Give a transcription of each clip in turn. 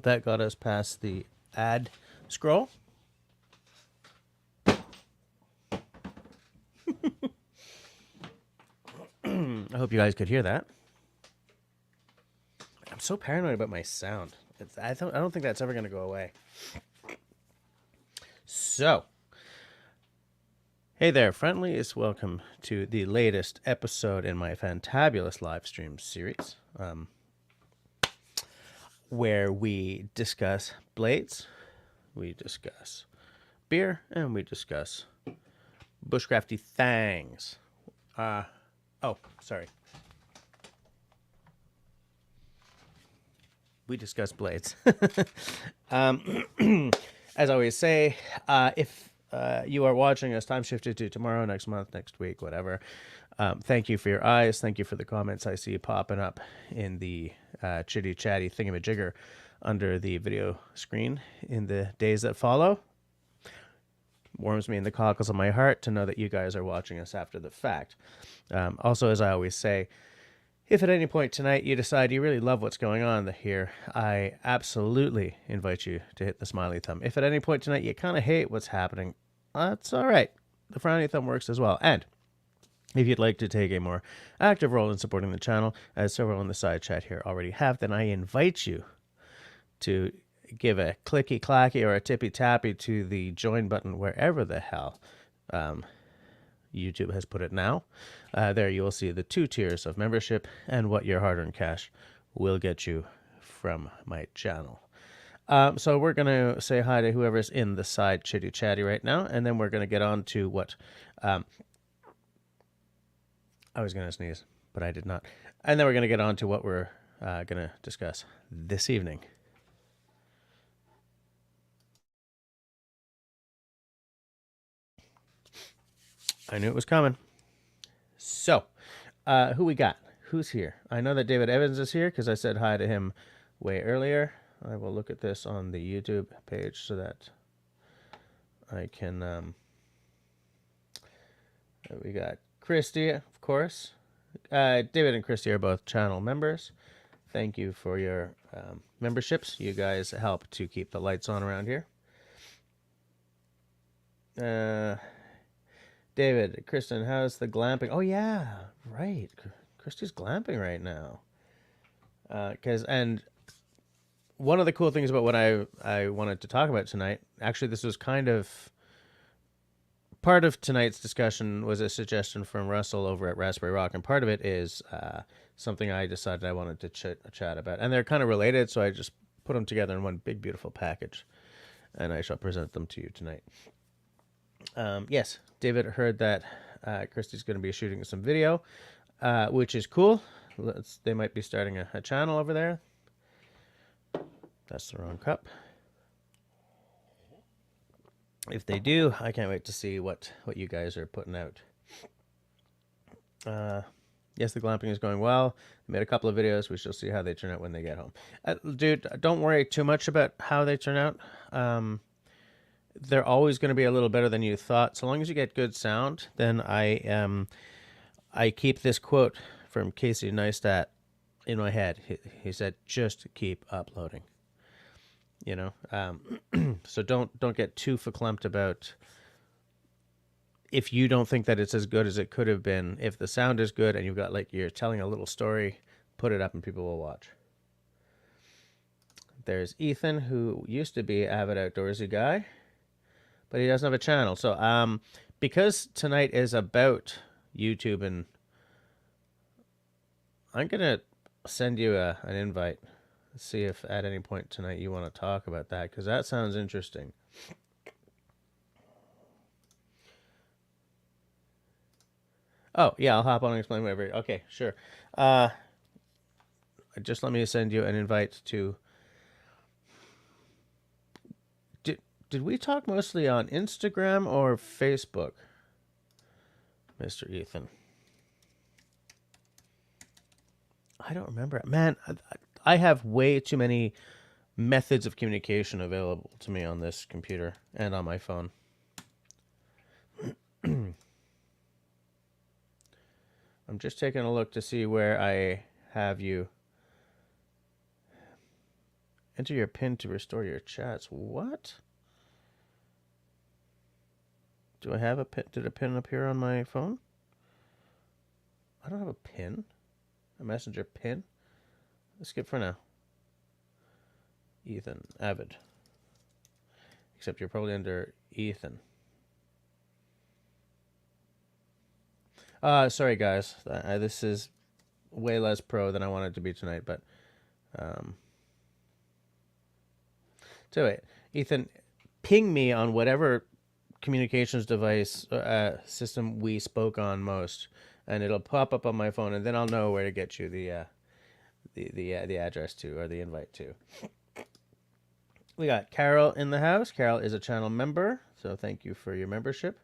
hope that got us past the ad scroll. I hope you guys could hear that. I'm so paranoid about my sound. I don't think that's ever going to go away. So, hey there, friendlies. Welcome to the latest episode in my fantabulous live stream series, where we discuss blades, we discuss beer, and we discuss bushcrafty things. Oh, sorry. We discuss blades. As I always say, if you are watching us time shifted to tomorrow, next month, next week, whatever, thank you for your eyes. Thank you for the comments I see popping up in the chitty chatty thingamajigger under the video screen in the days that follow. Warms me in the cockles of my heart to know that you guys are watching us after the fact. Also, as I always say, if at any point tonight you decide you really love what's going on here, I absolutely invite you to hit the smiley thumb. If at any point tonight you kind of hate what's happening, that's all right. The frowny thumb works as well. And if you'd like to take a more active role in supporting the channel, as several in the side chat here already have, then I invite you to give a clicky clacky or a tippy tappy to the join button wherever the hell YouTube has put it now. There you will see the 2 tiers of membership and what your hard-earned cash will get you from my channel. So we're going to say hi to whoever's in the side chitty chatty right now, and then we're going to get on to what I was going to sneeze, but I did not. And then we're going to get on to what we're going to discuss this evening. I knew it was coming. So, who we got? Who's here? I know that David Evans is here because I said hi to him way earlier. I will look at this on the YouTube page so that I can... we got Christy, of course. David and Christy are both channel members. Thank you for your memberships. You guys help to keep the lights on around here. David, Kristen, how's the glamping? Oh, yeah, right. Christy's glamping right now. And one of the cool things about what I wanted to talk about tonight, actually, this was kind of part of tonight's discussion was a suggestion from Russell over at Raspberry Rock, and part of it is something I decided I wanted to chat about. And they're kind of related, so I just put them together in one big, beautiful package, and I shall present them to you tonight. Yes, David heard that Christy's going to be shooting some video, which is cool. They might be starting a channel over there. That's the wrong cup. If they do, I can't wait to see what you guys are putting out. Yes, the glamping is going well. I made a couple of videos. We shall see how they turn out when they get home. Dude, don't worry too much about how they turn out. They're always going to be a little better than you thought. So long as you get good sound, then I keep this quote from Casey Neistat in my head. He said, just keep uploading. You know, so don't get too verklempt about if you don't think that it's as good as it could have been. If the sound is good and you've got like you're telling a little story, put it up and people will watch. There's Ethan, who used to be an avid outdoorsy guy, but he doesn't have a channel. So because tonight is about YouTube, and I'm gonna send you an invite. See if at any point tonight you want to talk about that, because that sounds interesting. Oh, yeah, I'll hop on and explain whatever. Okay, sure. Just let me send you an invite to... Did we talk mostly on Instagram or Facebook, Mr. Ethan? I don't remember. Man, I have way too many methods of communication available to me on this computer and on my phone. I'm just taking a look to see where I have you Enter your PIN to restore your chats. What? Do I have a PIN? Did a PIN appear on my phone? I don't have a PIN. A messenger PIN? Let's skip for now. Ethan, Avid. Except you're probably under Ethan. Sorry guys. This is way less pro than I wanted to be tonight, but so wait, Ethan, ping me on whatever communications device system we spoke on most, and it'll pop up on my phone, and then I'll know where to get you the address to, or the invite to. We got Carol in the house. Carol is a channel member, so thank you for your membership.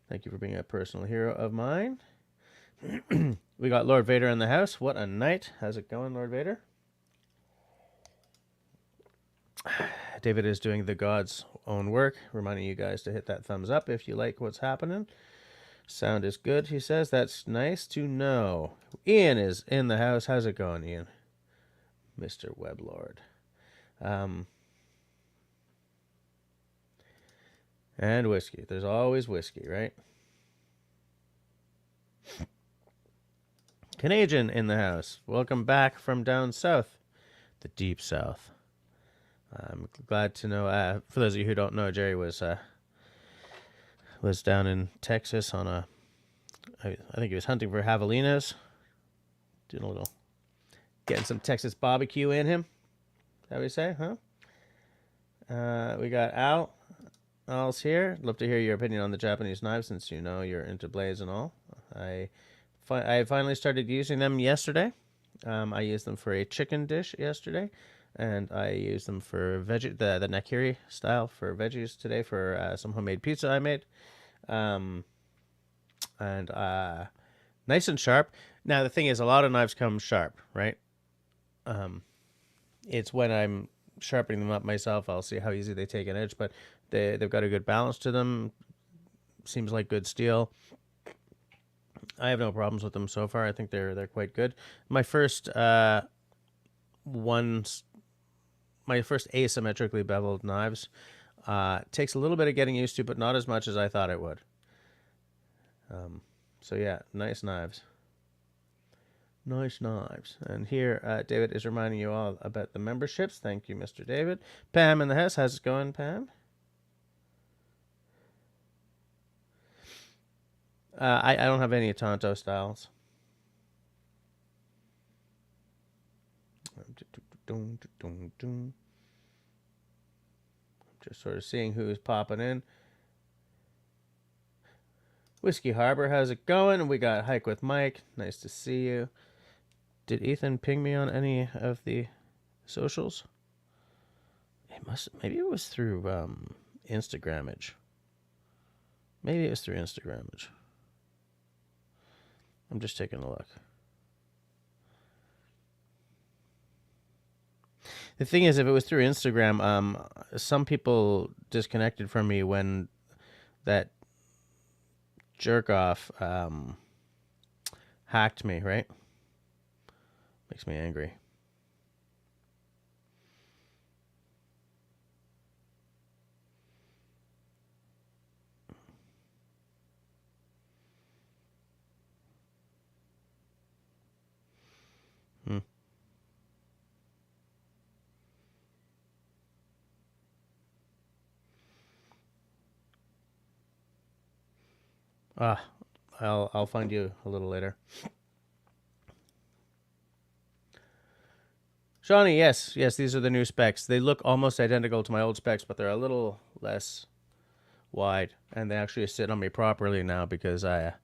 Thank you for being a personal hero of mine. We got Lord Vader in the house. What a night. How's it going, Lord Vader? David is doing the God's own work, reminding you guys to hit that thumbs up if you like what's happening. Sound is good, he says. That's nice to know. Ian is in the house. How's it going, Ian? Mr. Weblord. And whiskey. There's always whiskey, right? Canadian in the house. Welcome back from down south. The deep south. I'm glad to know. For those of you who don't know, Jerry was down in Texas on a. I think he was hunting for javelinas. Doing a little, getting some Texas barbecue in him. Is that what you say, huh? We got Al. Al's here. Love to hear your opinion on the Japanese knives, since you know you're into blades and all. I finally started using them yesterday. I used them for a chicken dish yesterday. And I used them for veggie, the nakiri style for veggies today for some homemade pizza I made. And nice and sharp. Now, the thing is, a lot of knives come sharp, right? It's when I'm sharpening them up myself, I'll see how easy they take an edge, but they've got a good balance to them. Seems like good steel. I have no problems with them so far. I think they're quite good. My first asymmetrically beveled knives takes a little bit of getting used to, but not as much as I thought it would. So yeah, nice knives. Nice knives. And here, David is reminding you all about the memberships. Thank you, Mr. David. Pam in the house. How's it going, Pam? I don't have any Tonto styles. Just sort of seeing who's popping in. Whiskey Harbor, how's it going? We got Hike with Mike. Nice to see you. Did Ethan ping me on any of the socials? Maybe it was through Instagramage. Maybe it was through Instagramage. I'm just taking a look. The thing is, if it was through Instagram, some people disconnected from me when that jerk off hacked me, right? Makes me angry. I'll find you a little later. Shawnee, yes, these are the new specs. They look almost identical to my old specs, but they're a little less wide, and they actually sit on me properly now because I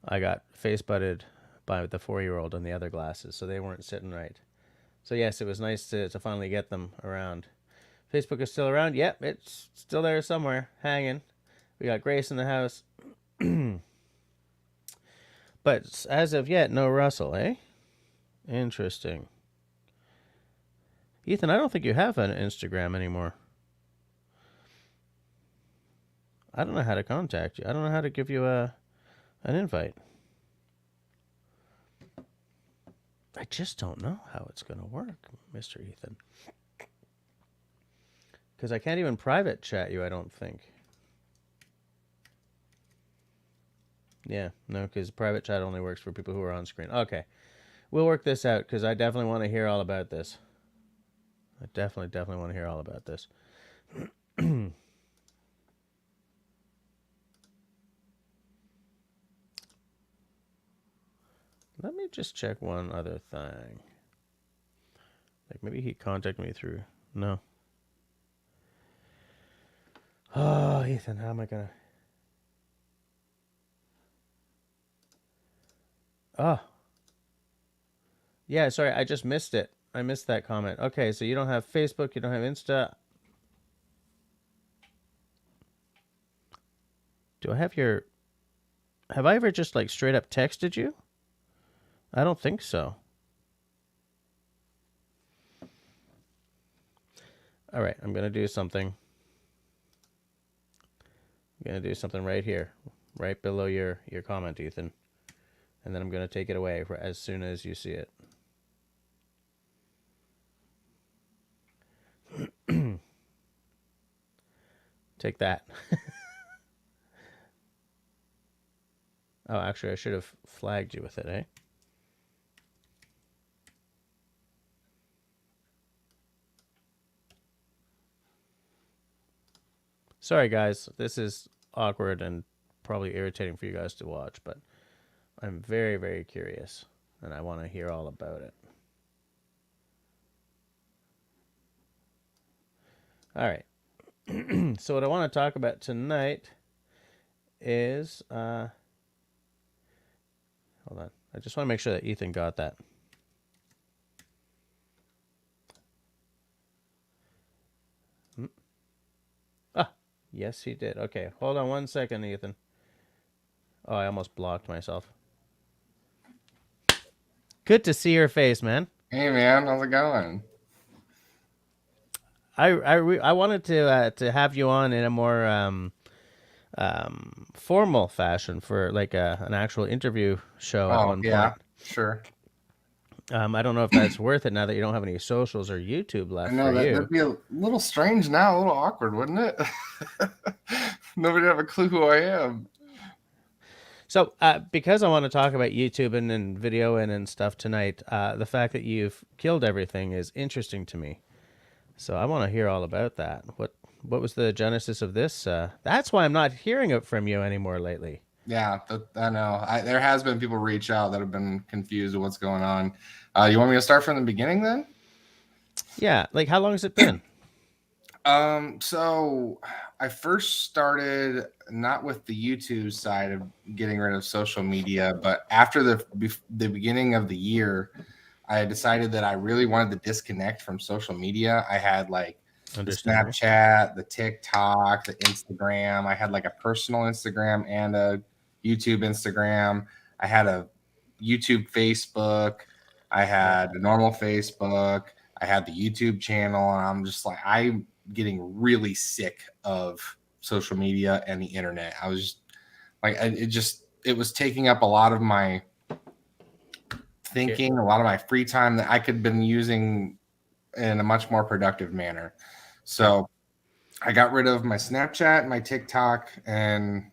got face butted by the 4-year-old on the other glasses, so they weren't sitting right. So yes, it was nice to finally get them around. Facebook is still around. Yep, it's still there somewhere, hanging. We got Grace in the house. But as of yet, no Russell, eh? Interesting. Ethan, I don't think you have an Instagram anymore. I don't know how to contact you. I don't know how to give you an invite. I just don't know how it's going to work, Mr. Ethan. Because I can't even private chat you, I don't think. Yeah, no, because private chat only works for people who are on screen. Okay, we'll work this out because I definitely want to hear all about this. I definitely want to hear all about this. Let me just check one other thing. Like maybe he contacted me through. No. Oh, Ethan, how am I gonna? Oh, yeah. Sorry, I just missed it. I missed that comment. Okay, so you don't have Facebook, you don't have Insta. Do I have your? Have I ever just like straight up texted you? I don't think so. All right, I'm gonna do something. I'm gonna do something right here, right below your comment, Ethan, and then I'm gonna take it away for as soon as you see it. Take that. Oh, actually, I should have flagged you with it, eh? Sorry, guys. This is awkward and probably irritating for you guys to watch, but I'm very, very curious, and I want to hear all about it. All right. So what I want to talk about tonight is hold on. I just want to make sure that Ethan got that. Ah, yes, he did. Okay, hold on 1 second, Ethan. Oh, I almost blocked myself. Good to see your face, man. Hey man, how's it going? I wanted to have you on in a more formal fashion for like an actual interview show at Oh one yeah, point. sure. I don't know if that's worth it now that you don't have any socials or YouTube I left for know you. that'd be a little strange now, a little awkward, wouldn't it? Nobody have a clue who I am. So, because I want to talk about YouTube and Videoin and stuff tonight, the fact that you've killed everything is interesting to me. So, I want to hear all about that. What was the genesis of this? That's why I'm not hearing it from you anymore lately. Yeah, I know. There has been people reach out that have been confused with what's going on. You want me to start from the beginning then? Yeah, like how long has it been? So I first started not with the YouTube side of getting rid of social media, but after the beginning of the year, I decided that I really wanted to disconnect from social media. I had like the Understandable. Snapchat, the TikTok, the Instagram. I had like a personal Instagram and a YouTube Instagram. I had a YouTube Facebook. I Yep. had a normal Facebook. I had the YouTube channel, and I'm just like, I'm getting really sick of social media and the internet. I was just like, it was taking up a lot of my Okay. thinking, a lot of my free time that I could have been using in a much more productive manner. Yep. So I got rid of my Snapchat, my TikTok, and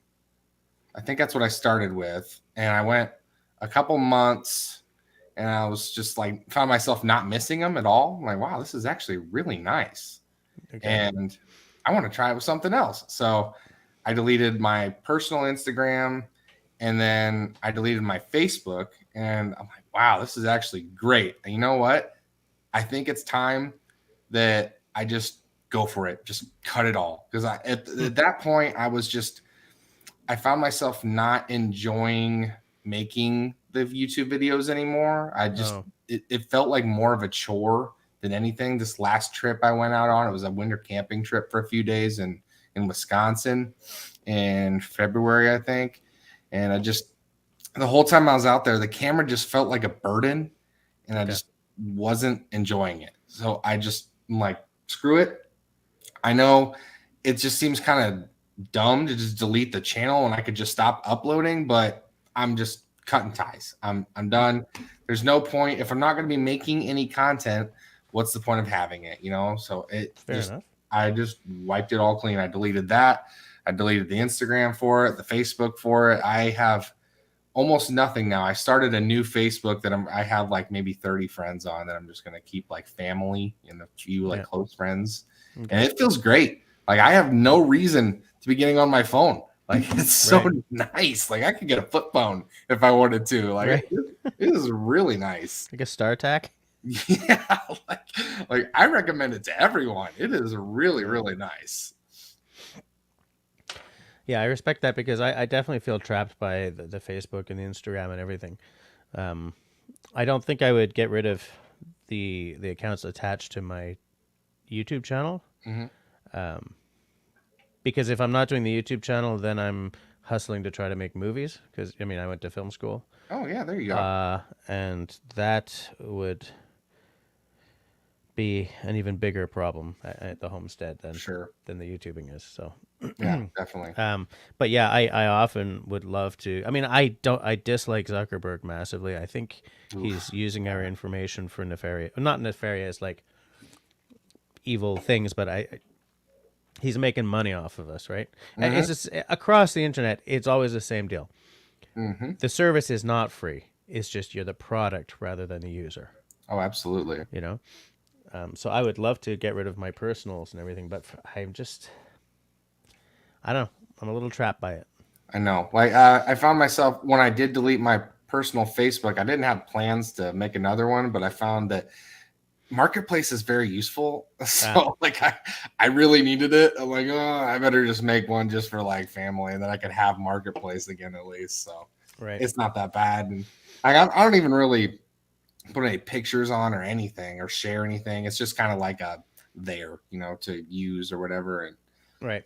I think that's what I started with. And I went a couple months and I was just like, found myself not missing them at all. I'm like, wow, this is actually really nice. Okay. And I want to try it with something else. So I deleted my personal Instagram and then I deleted my Facebook. And I'm like, wow, this is actually great. And you know what? I think it's time that I just go for it, just cut it all. Because at that point, I found myself not enjoying making the YouTube videos anymore. Oh, It felt like more of a chore than anything. This last trip I went out on, it was a winter camping trip for a few days in Wisconsin in February, I think. And the whole time I was out there, the camera just felt like a burden and I okay. just wasn't enjoying it. So I'm like, screw it. I know it just seems kind of dumb to just delete the channel and I could just stop uploading, but I'm just cutting ties. I'm done. There's no point if I'm not going to be making any content. What's the point of having it? So it Fair just enough. I just wiped it all clean. I deleted that. I deleted the Instagram for it, the Facebook for it. I have almost nothing now. I started a new Facebook that I have like maybe 30 friends on that I'm just going to keep like family and a few like close friends. Okay. And it feels great. Like I have no reason to be getting on my phone. Like it's so nice. Like I could get a flip phone if I wanted to. Like it is really nice. Like a StarTAC. Yeah, like I recommend it to everyone. It is really, really nice. Yeah, I respect that because I definitely feel trapped by the Facebook and the Instagram and everything. I don't think I would get rid of the accounts attached to my YouTube channel. Because if I'm not doing the YouTube channel, then I'm hustling to try to make movies. Because I mean, I went to film school. Oh yeah, there you go. And that would be an even bigger problem at the homestead than the YouTubing is. So yeah, definitely. But yeah, I often would love to. I mean, I dislike Zuckerberg massively. I think he's using our information for not nefarious, like evil things, but he's making money off of us, right? And it's just across the internet. It's always the same deal. The service is not free. It's just you're the product rather than the user. Oh, absolutely. You know. So I would love to get rid of my personals and everything, but I don't know. I'm a little trapped by it. I know. Like I found myself when I did delete my personal Facebook, I didn't have plans to make another one, but I found that Marketplace is very useful. So like I really needed it. I'm like, oh, I better just make one just for like family, and then I could have Marketplace again at least. So it's not that bad. And I don't even really put any pictures on or anything or share anything. It's just kind of like a there, to use or whatever. And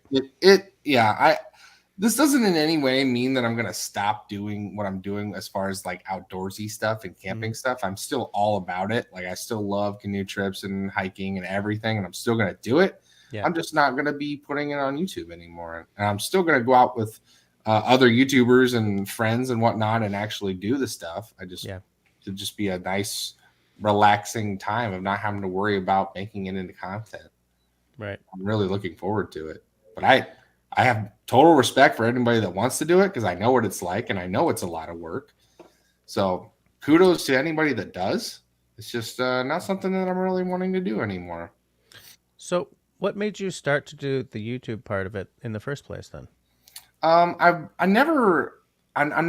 this doesn't in any way mean that I'm going to stop doing what I'm doing as far as like outdoorsy stuff and camping stuff. I'm still all about it. Like I still love canoe trips and hiking and everything, and I'm still going to do it. Yeah. I'm just not going to be putting it on YouTube anymore. And I'm still going to go out with other YouTubers and friends and whatnot and actually do the stuff. To just be a nice, relaxing time of not having to worry about making it into content. Right. I'm really looking forward to it. But I have total respect for anybody that wants to do it because I know what it's like and I know it's a lot of work. So kudos to anybody that does. It's just not something that I'm really wanting to do anymore. So what made you start to do the YouTube part of it in the first place then? I'm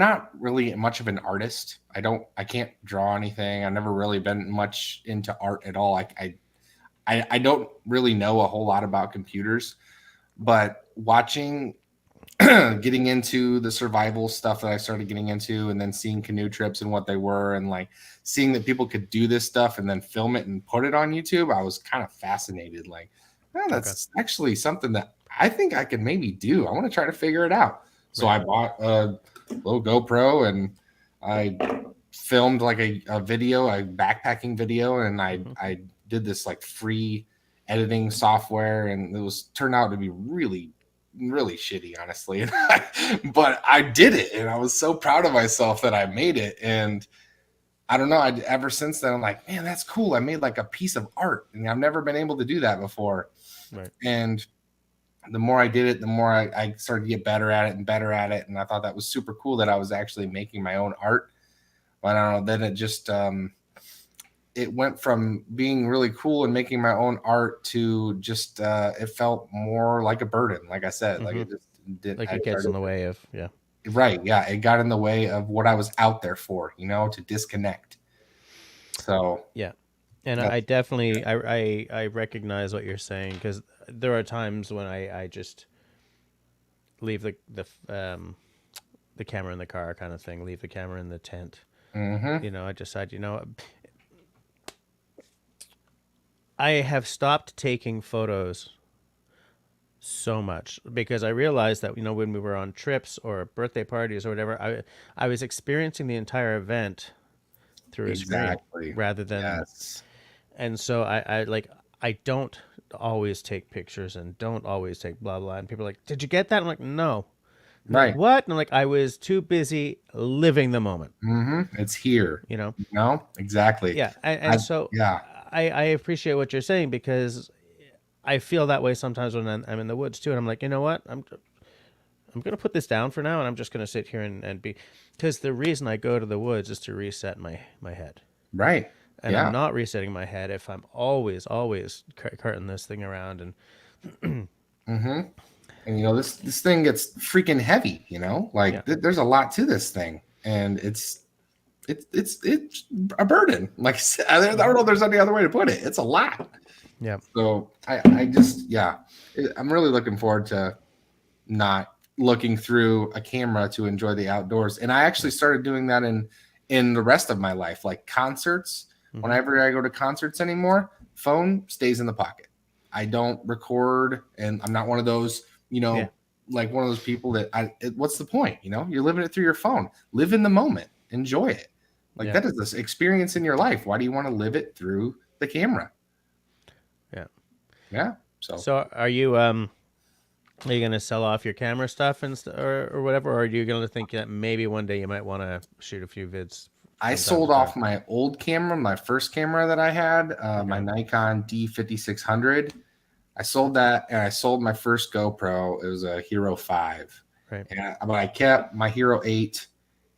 not really much of an artist. I can't draw anything. I've never really been much into art at all. I don't really know a whole lot about computers, but watching, getting into the survival stuff that I started getting into and then seeing canoe trips and what they were and like seeing that people could do this stuff and then film it and put it on YouTube, I was kind of fascinated. Like, that's actually something that I think I could maybe do. I want to try to figure it out. So I bought a little GoPro and I filmed like a video, a backpacking video, and I did this like free editing software, and it turned out to be really, really shitty, honestly. But I did it, and I was so proud of myself that I made it. And I don't know, ever since then, I'm like, man, that's cool. I made like a piece of art, and I've never been able to do that before. Right. And the more I did it, the more I started to get better at it and better at it. And I thought that was super cool that I was actually making my own art. But I don't know, then it just, it went from being really cool and making my own art to just, it felt more like a burden. Like I said, like it just did. Like it gets in the way of, Right. Yeah. It got in the way of what I was out there for, to disconnect. So, yeah. And I definitely, I recognize what you're saying because there are times when I just leave the camera in the car kind of thing, leave the camera in the tent. I decide, I have stopped taking photos so much because I realized that, when we were on trips or birthday parties or whatever, I was experiencing the entire event through a screen rather than, and so I don't always take pictures and don't always take blah, blah. And people are like, did you get that? I'm like, no. Right. Like, what? And I'm like, I was too busy living the moment. It's here. No, exactly. Yeah. And so I appreciate what you're saying because I feel that way sometimes when I'm in the woods too, and I'm like, you know what, I'm gonna put this down for now, and I'm just gonna sit here and be, because the reason I go to the woods is to reset my head, Right. and I'm Yeah. not resetting my head if I'm always carting this thing around. And Mm-hmm. And this thing gets freaking heavy. yeah, Like there's a lot to this thing, and it's a burden. Like I said, I don't know if there's any other way to put it. It's a lot. yeah, So I just I'm really looking forward to not looking through a camera to enjoy the outdoors. And I actually started doing that in the rest of my life, like concerts. mm-hmm. Whenever I go to concerts anymore, phone stays in the pocket. I don't record, and I'm not one of those, Yeah, like one of those people that what's the point? You're living it through your phone. Live in the moment. Enjoy it. Like yeah, that is this experience in your life. Why do you want to live it through the camera? yeah. Yeah. So So are you gonna sell off your camera stuff or whatever, or are you gonna think that maybe one day you might want to shoot a few vids I from time to sold time? off my old camera, my first camera that I had, my Okay. Nikon D5600. I sold that, and I sold my first GoPro. It was a Hero 5. Right. But I kept my Hero 8,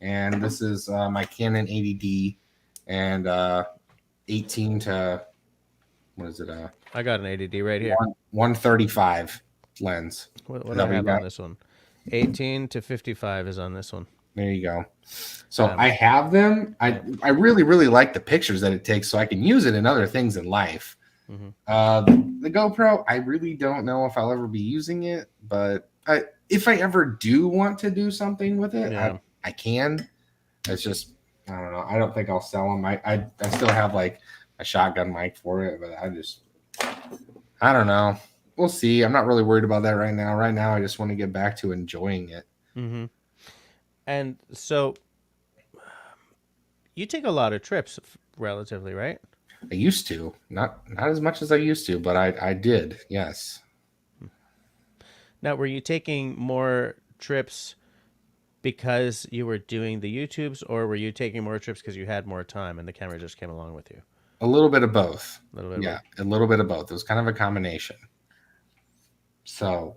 and this is my Canon 80D, and 18 to, what is it? I got an ADD right here. 135 lens. What Is do that I what you have on got? this one? 18 to 55 is on this one. There you go. So Um, I have them. I yeah. I really really like the pictures that it takes, so I can use it in other things in life. Mm-hmm. The GoPro, I really don't know if I'll ever be using it, but if I ever do want to do something with it, Yeah. I can. It's just I don't know. I don't think I'll sell them. I still have like a shotgun mic for it, but I don't know. We'll see. I'm not really worried about that right now. Right now, I just want to get back to enjoying it. Mm-hmm. And so you take a lot of trips, relatively, right? I used to, not as much as I used to, but I did. Yes. Now, were you taking more trips because you were doing the YouTubes, or were you taking more trips because you had more time and the camera just came along with you? A little bit of both. A little bit of Yeah, both. a little bit of both. It was kind of a combination. So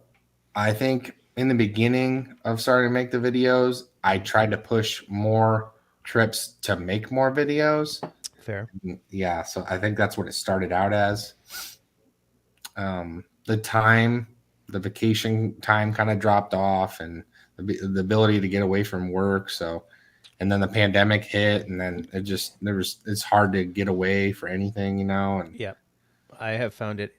I think in the beginning of starting to make the videos, I tried to push more trips to make more videos. Fair. Yeah, so I think that's what it started out as. The vacation time kind of dropped off, and the ability to get away from work. So, and then the pandemic hit, and then it's hard to get away for anything, and Yeah. I have found it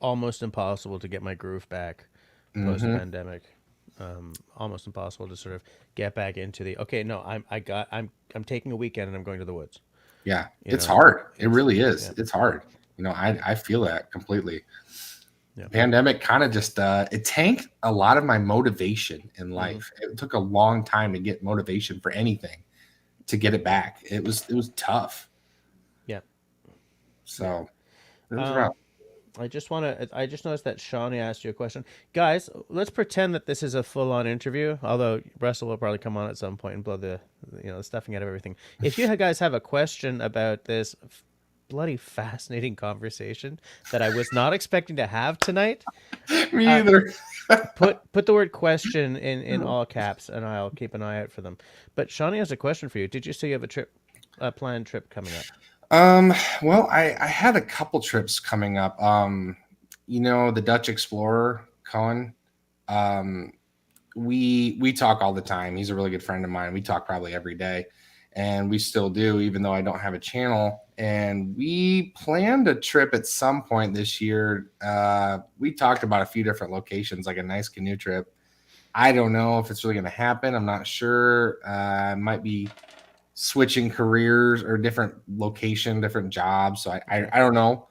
almost impossible to get my groove back post hmm pandemic. Almost impossible to sort of get back into the okay. No, I'm taking a weekend and I'm going to the woods. yeah, You it's know, hard. It it's really is. yeah, It's hard. I feel that completely. yeah. Pandemic kind of just it tanked a lot of my motivation in Mm-hmm. life. It took a long time to get motivation for anything to get it back. It was tough. Yeah, yeah. So it was rough. Um, I just want to. I just noticed that Shawnee asked you a question, guys. Let's pretend that this is a full-on interview. Although Russell will probably come on at some point and blow the stuffing out of everything. If you guys have a question about this bloody fascinating conversation that I was not expecting to have tonight, Me uh, either. put the word question in all caps, and I'll keep an eye out for them. But Shawnee has a question for you. Did you say you have a planned trip coming up? Um, well, I had a couple trips coming up. The Dutch Explorer, Cohen. Um, we talk all the time. He's a really good friend of mine. We talk probably every day, and we still do, even though I don't have a channel. And we planned a trip at some point this year. We talked about a few different locations, like a nice canoe trip. I don't know if it's really going to happen. I'm not sure. Might be switching careers or different location, different jobs. So I don't know.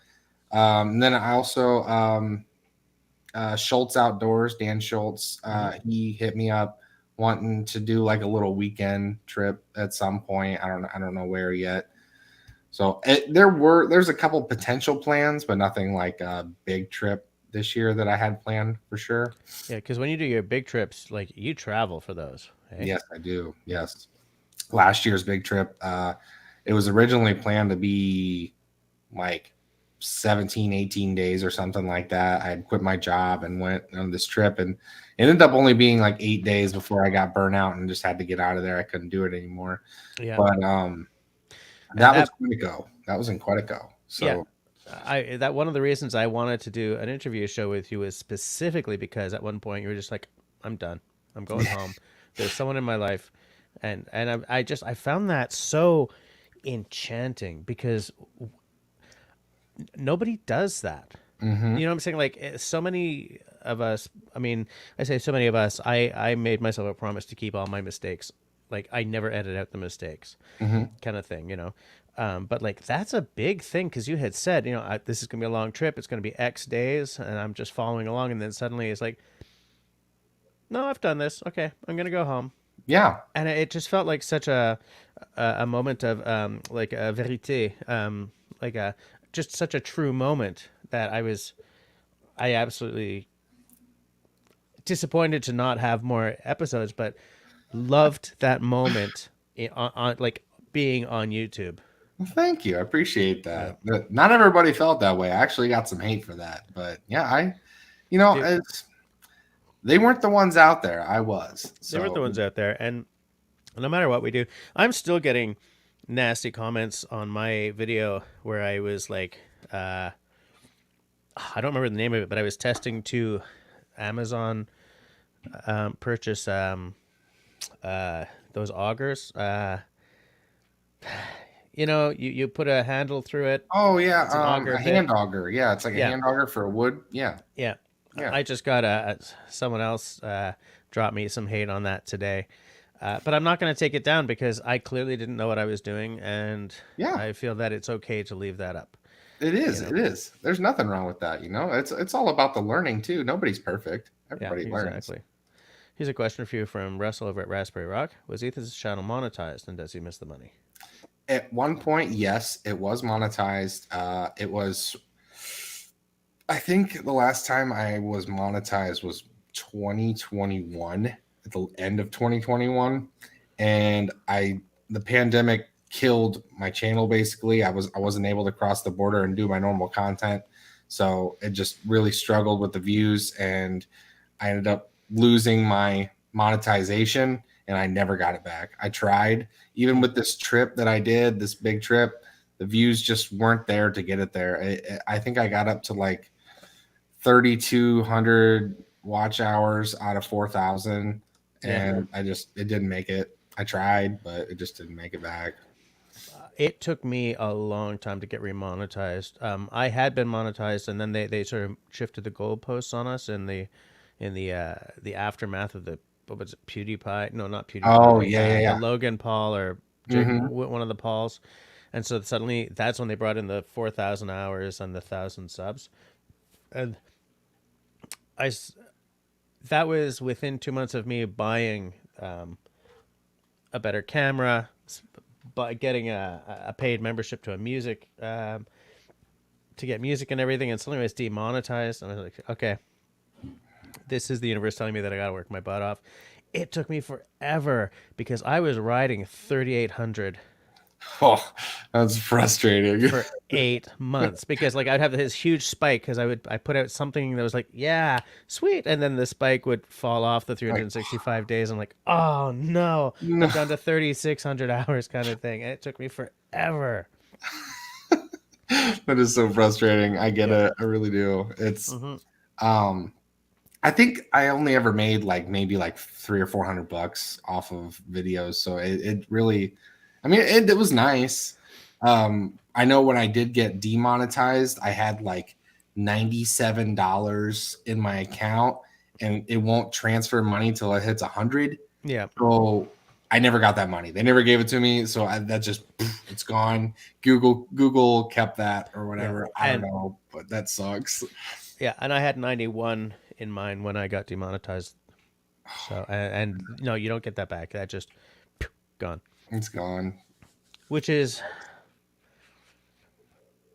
And then I also Schultz Outdoors, Dan Schultz, Mm-hmm. he hit me up wanting to do like a little weekend trip at some point. I don't know where yet. So there's a couple potential plans, but nothing like a big trip this year that I had planned for sure. Yeah, because when you do your big trips, like you travel for those, hey? Yes, I do. Yeah. Yes. Last year's big trip, it was originally planned to be like 17, 18 days or something like that. I had quit my job and went on this trip, and it ended up only being like 8 days before I got burnt out and just had to get out of there. I couldn't do it anymore. Yeah. But And that was that, quite a go. That was in quite a go. yeah, So that one of the reasons I wanted to do an interview show with you is specifically because at one point you were just like, I'm done. I'm going home. There's someone in my life. I found that so enchanting because nobody does that. mhm. You know what I'm saying? Like so many of us, I mean, I say so many of us, I made myself a promise to keep all my mistakes. Like I never edit out the mistakes Mhm. kind of thing, you know? But like, that's a big thing. Cause you had said, you know, this is going to be a long trip. It's going to be X days and I'm just following along. And then suddenly it's like, no, I've done this. Okay. I'm going to go home. Yeah. And it just felt like such a moment of, like a vérité, like just such a true moment that I absolutely disappointed to not have more episodes, but loved that moment on like being on YouTube. Well, thank you. I appreciate Yeah, that. Not everybody felt that way. I actually got some hate for that, but yeah, dude, they weren't the ones out there. I was. they were the So ones out there, and no matter what we do, I'm still getting nasty comments on my video where I was like, I don't remember the name of it, but I was testing to Amazon purchase those augers. You know, you put a handle through it. oh yeah, It's an auger a bit. hand auger. Yeah, it's like a Yeah, hand auger for wood. Yeah. yeah. Yeah. I just got someone else dropped me some hate on that today. But I'm not going to take it down because I clearly didn't know what I was doing, and Yeah. I feel that it's okay to leave that up. It You is. know? It is. There's nothing wrong with that, you know? It's all about the learning too. Nobody's perfect. Yeah, Everybody learns. exactly. Here's a question for you from Russell over at Raspberry Rock. Was Ethan's channel monetized, and does he miss the money? At one point, yes, it was monetized. I think the last time I was monetized was 2021, at the end of 2021, and the pandemic killed my channel basically. I wasn't able to cross the border and do my normal content. So it just really struggled with the views, and I ended up losing my monetization, and I never got it back. I tried, even with this trip that I did, this big trip, the views just weren't there to get it there. I think I got up to like 3,200 watch hours out of 4,000, Yeah. and it didn't make it. I tried, but it just didn't make it back. It took me a long time to get remonetized. I had been monetized, and then they sort of shifted the goalposts on us in the aftermath of the what was it, PewDiePie? No, not Oh PewDiePie. yeah, yeah, The yeah. Logan Paul or Jake, Hmm. one of the Pauls, and so suddenly that's when they brought in the 4,000 hours and the 1,000 subs, and I that was within 2 months of me buying a better camera, by getting a paid membership to a music to get music and everything, and suddenly I was demonetized. And I was like, okay, this is the universe telling me that I got to work my butt off. It took me forever because I was riding 3,800 Oh, that's frustrating. for 8 months because like I'd have this huge spike because I put out something that was like, yeah, sweet, and then the spike would fall off the Like, 365 days. I'm like, oh no, no. I'm down to 3,600 hours kind of thing, and it took me forever. That is so frustrating. I get Yeah. it. I really do. It's Hmm. um I think I only ever made like maybe like 300 or 400 bucks off of videos. So it really, I mean, it was nice. I know when I did get demonetized, I had like $97 in my account, and it won't transfer money till it hits 100. Yeah. So I never got that money. They never gave it to me. So that just, it's gone. Google kept that or Yeah. whatever. I don't And know, but that sucks. yeah, and I had 91 in mind when I got demonetized. So and no, you don't get that back. That just gone, It's gone. which is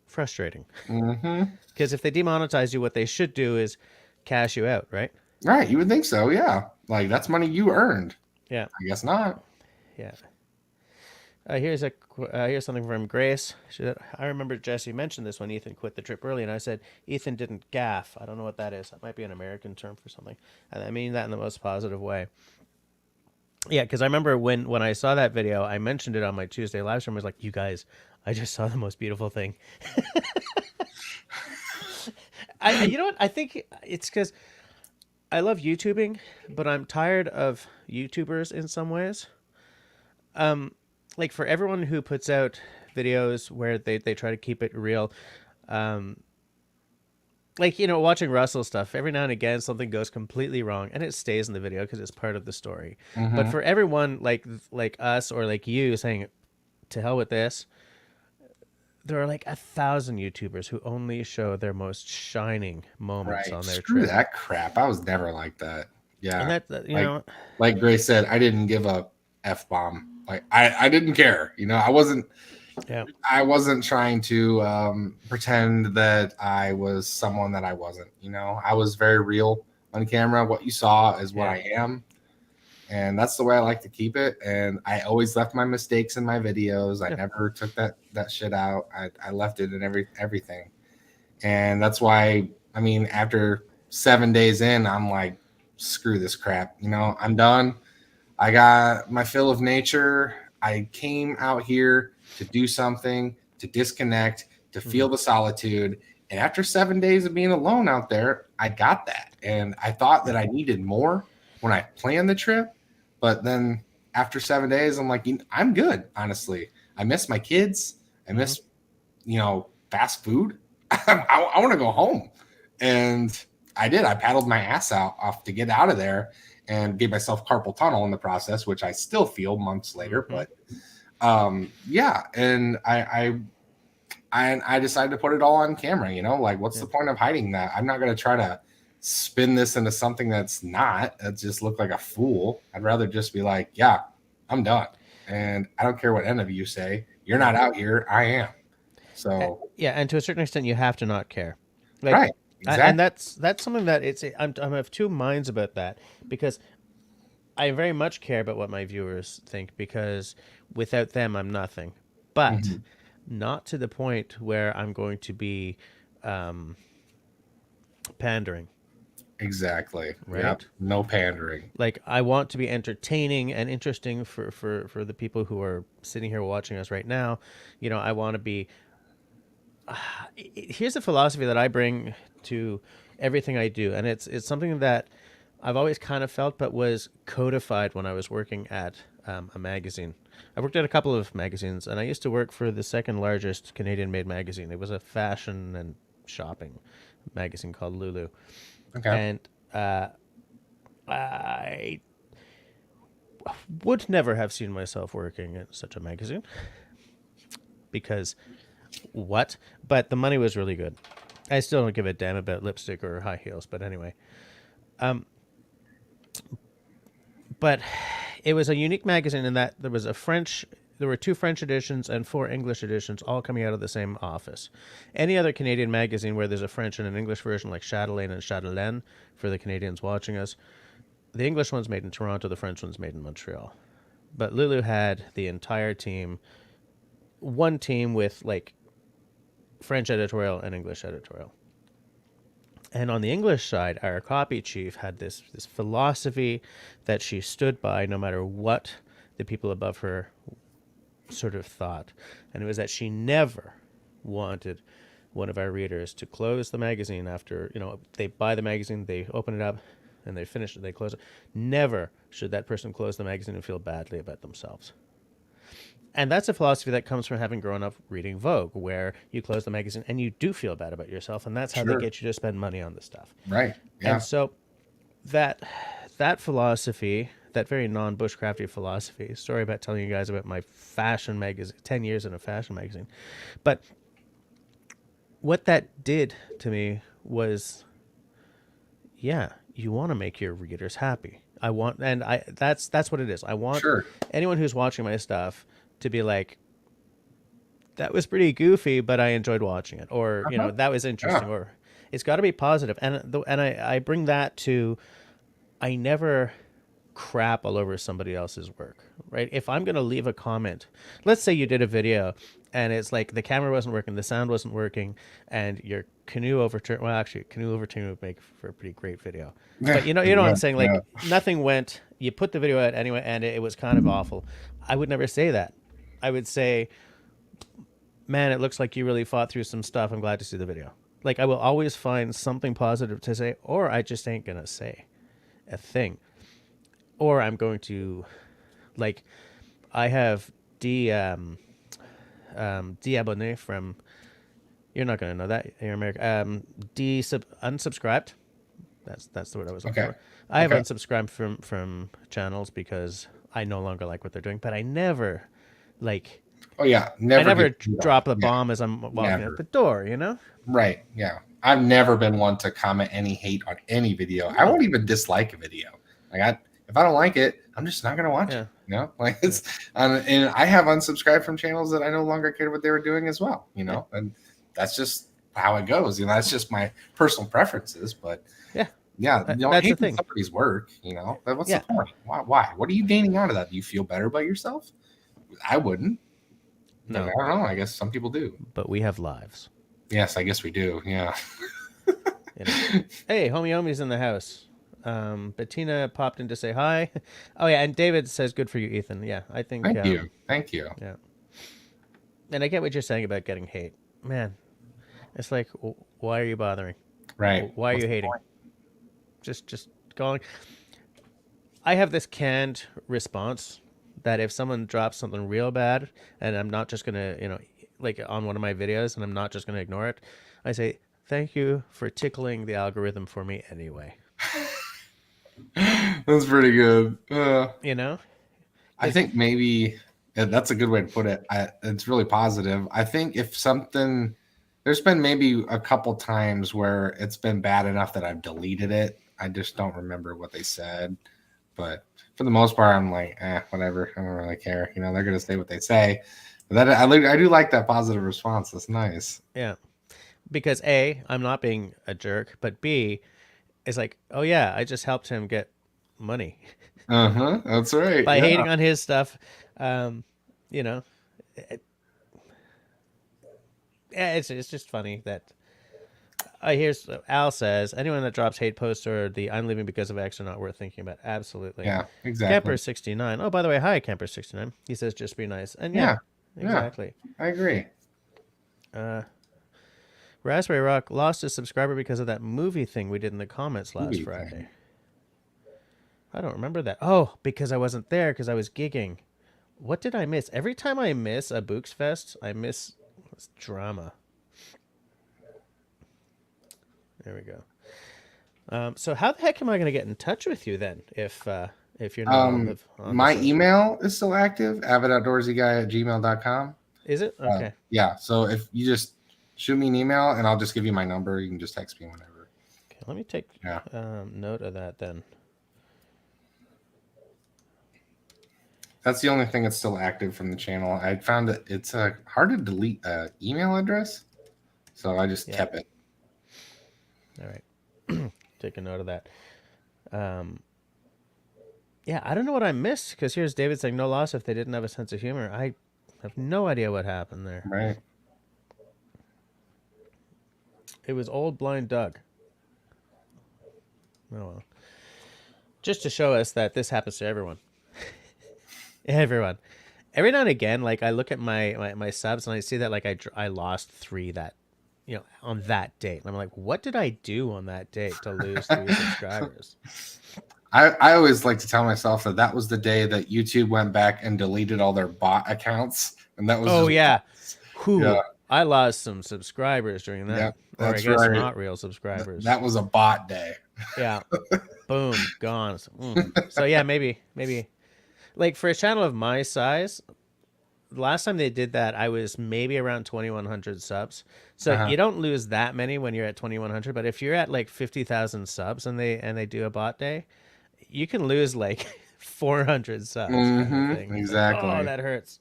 frustrating Hmm. because if they demonetize you, what they should do is cash you out, right? Right. You would think so. Yeah. Like that's money you earned. Yeah. I guess not. Yeah. Here's something from Grace. She said, I remember Jesse mentioned this when Ethan quit the trip early, and I said Ethan didn't gaff. I don't know what that is. That might be an American term for something, and I mean that in the most positive way. Yeah, because I remember when I saw that video, I mentioned it on my Tuesday live stream. I was like, "You guys, I just saw the most beautiful thing." You know what? I think it's because I love YouTubing, but I'm tired of YouTubers in some ways. Like for everyone who puts out videos where they try to keep it real, um, like watching Russell stuff, every now and again something goes completely wrong and it stays in the video because it's part of the story. But Mm-hmm. for everyone like us or like you saying to hell with this, there are like 1,000 YouTubers who only show their most shining moments Right. on their Screw trip. that crap. I was never like that. And Yeah. that Like like Grace said, I didn't give a F bomb. Like I didn't care. yeah. I wasn't trying to pretend that I was someone that I wasn't. I was very real on camera. What you saw is what Yeah. I am. And that's the way I like to keep it. And I always left my mistakes in my videos. I Yeah. never took that shit out. I left it in everything. And that's why, I mean, after 7 days in, I'm like, screw this crap. I'm done. I got my fill of nature. I came out here to do something, to disconnect, to Mm-hmm. feel the solitude. And after 7 days of being alone out there, I got that. And I thought Yeah. that I needed more when I planned the trip. But then after 7 days, I'm like, I'm good, honestly. I miss my kids. I Mm-hmm. miss, fast food. I want to go home. And I did. I paddled my ass off to get out of there and gave myself carpal tunnel in the process, which I still feel months later. Mm-hmm. But yeah, and I decided to put it all on camera. Like what's Yeah. the point of hiding that? I'm not going to try to spin this into something that's not. That just look like a fool. I'd rather just be like, yeah, I'm done, and I don't care what any of you say. You're Yeah. not out here. I am. So Yeah, and to a certain extent, you have to not care. Like, right, and exactly. that's something that I'm of two minds about that because I very much care about what my viewers think because without them, I'm nothing. But Mhm. not to the point where I'm going to be um, pandering, Exactly. Yep. right? No pandering. Like I want to be entertaining and interesting for the people who are sitting here watching us right now. I want to be. Here's a philosophy that I bring to everything I do, and it's something that I've always kind of felt, but was codified when I was working at a magazine. I worked at a couple of magazines, and I used to work for the second largest Canadian-made magazine. It was a fashion and shopping magazine called Lulu, Okay. and I would never have seen myself working at such a magazine because what? But the money was really good. I still don't give a damn about lipstick or high heels, but anyway. But it was a unique magazine in that there were two French editions and four English editions, all coming out of the same office. Any other Canadian magazine where there's a French and an English version, like Chatelaine and Chatelaine, for the Canadians watching us, the English one's made in Toronto, the French one's made in Montreal. But Lulu had the entire team, one team with like French editorial and English editorial. And on the English side, our copy chief had this philosophy that she stood by no matter what the people above her sort of thought. And it was that she never wanted one of our readers to close the magazine after, they buy the magazine, they open it up, and they finish it, they close it. Never should that person close the magazine and feel badly about themselves. And that's a philosophy that comes from having grown up reading Vogue, where you close the magazine and you do feel bad about yourself, and that's how they Sure. get you to spend money on the stuff. Right. And Yeah. so that that philosophy, that very non-bushcrafty philosophy, story about telling you guys about my fashion magazine, 10 years in a fashion magazine. But what that did to me was, yeah, you want to make your readers happy. That's what it is. I want Sure. anyone who's watching my stuff to be like, that was pretty goofy, but I enjoyed watching it, or Uh-huh. that was Yeah. interesting, or it's got to be positive. And I bring that to, I never crap all over somebody else's work, right? If I'm going to leave a comment, let's say you did a video and it's like the camera wasn't working, the sound wasn't working, and your canoe overturned. Well, actually, canoe overturn would make for a pretty great video. But you know what I'm saying? Like nothing went. You put the video out anyway, and it was kind of awful. I would never say that. I would say, man, it looks like you really fought through some stuff. I'm glad to see the video. Like I will always find something positive to say, or I just ain't gonna say a thing. Or I'm going to, like, I have de-abonné from, you're not going to know that, you're American, unsubscribed. That's the word I was looking for. I have unsubscribed from channels because I no longer like what they're doing, but I never, like... Oh, yeah. I never drop the bomb as I'm walking out the door, you know? Right, yeah. I've never been one to comment any hate on any video. I won't even dislike a video. Like, if I don't like it, I'm just not gonna watch it. You know, like it's and I have unsubscribed from channels that I no longer cared what they were doing as well. You know, and that's just how it goes. You know, that's just my personal preferences. But yeah, you don't hate somebody's work. You know, what's the point? Why? What are you gaining out of that? Do you feel better about yourself? I wouldn't. No, I don't know. I guess some people do. But we have lives. Yes, I guess we do. Yeah. You know. Hey, homie's in the house. Bettina popped in to say hi. Oh yeah, and David says good for you, Ethan. Yeah, I think. Thank you. Yeah. And I get what you're saying about getting hate. Man, it's like, why are you bothering? Right. Why are you hating? Just going. I have this canned response that if someone drops something real bad, and I'm not just gonna, you know, like on one of my videos, and I'm not just gonna ignore it, I say thank you for tickling the algorithm for me anyway. That's pretty good. You know, I think maybe that's a good way to put it. It's really positive. I think if something, there's been maybe a couple times where it's been bad enough that I've deleted it. I just don't remember what they said. But for the most part, I'm like, whatever. I don't really care. You know, they're going to say what they say. But that I do like that positive response. That's nice. Yeah. Because A, I'm not being a jerk, but B, it's like, oh yeah, I just helped him get money. That's right. By hating on his stuff, you know, it's just funny that. Here's Al says, anyone that drops hate posts or the I'm leaving because of X are not worth thinking about. Absolutely. Yeah, exactly. Camper69. Oh, by the way, hi, Camper69. He says, just be nice. And yeah exactly. I agree. Raspberry Rock lost a subscriber because of that movie thing we did in the comments last Friday. I don't remember that. Oh, because I wasn't there because I was gigging. What did I miss? Every time I miss a Books Fest, I miss drama. There we go. So how the heck am I going to get in touch with you then if you're not on my email is still active, avidoutdoorsyyguy@gmail.com. Is it? Okay. Yeah. So if you just shoot me an email and I'll just give you my number. You can just text me whenever. Okay, let me take note of that then. That's the only thing that's still active from the channel. I found that it's hard to delete an email address, so I just kept it. All right. Take a note of that. Yeah, I don't know what I missed because here's David saying no loss if they didn't have a sense of humor. I have no idea what happened there. Right. It was old blind Doug. Oh well. Just to show us that this happens to everyone. Everyone. Every now and again, like I look at my subs and I see that like I lost 3 that, you know, on that date. And I'm like, what did I do on that date to lose 3 subscribers? I always like to tell myself that was the day that YouTube went back and deleted all their bot accounts. And that was I lost some subscribers during that. Yeah, or I guess not real subscribers. That was a bot day. Yeah. Boom. Gone. So yeah, maybe. Like for a channel of my size, the last time they did that, I was maybe around 2,100 subs. So you don't lose that many when you're at 2,100. But if you're at like 50,000 subs and they do a bot day, you can lose like 400 subs. Kind of thing. Exactly. Like, oh, that hurts.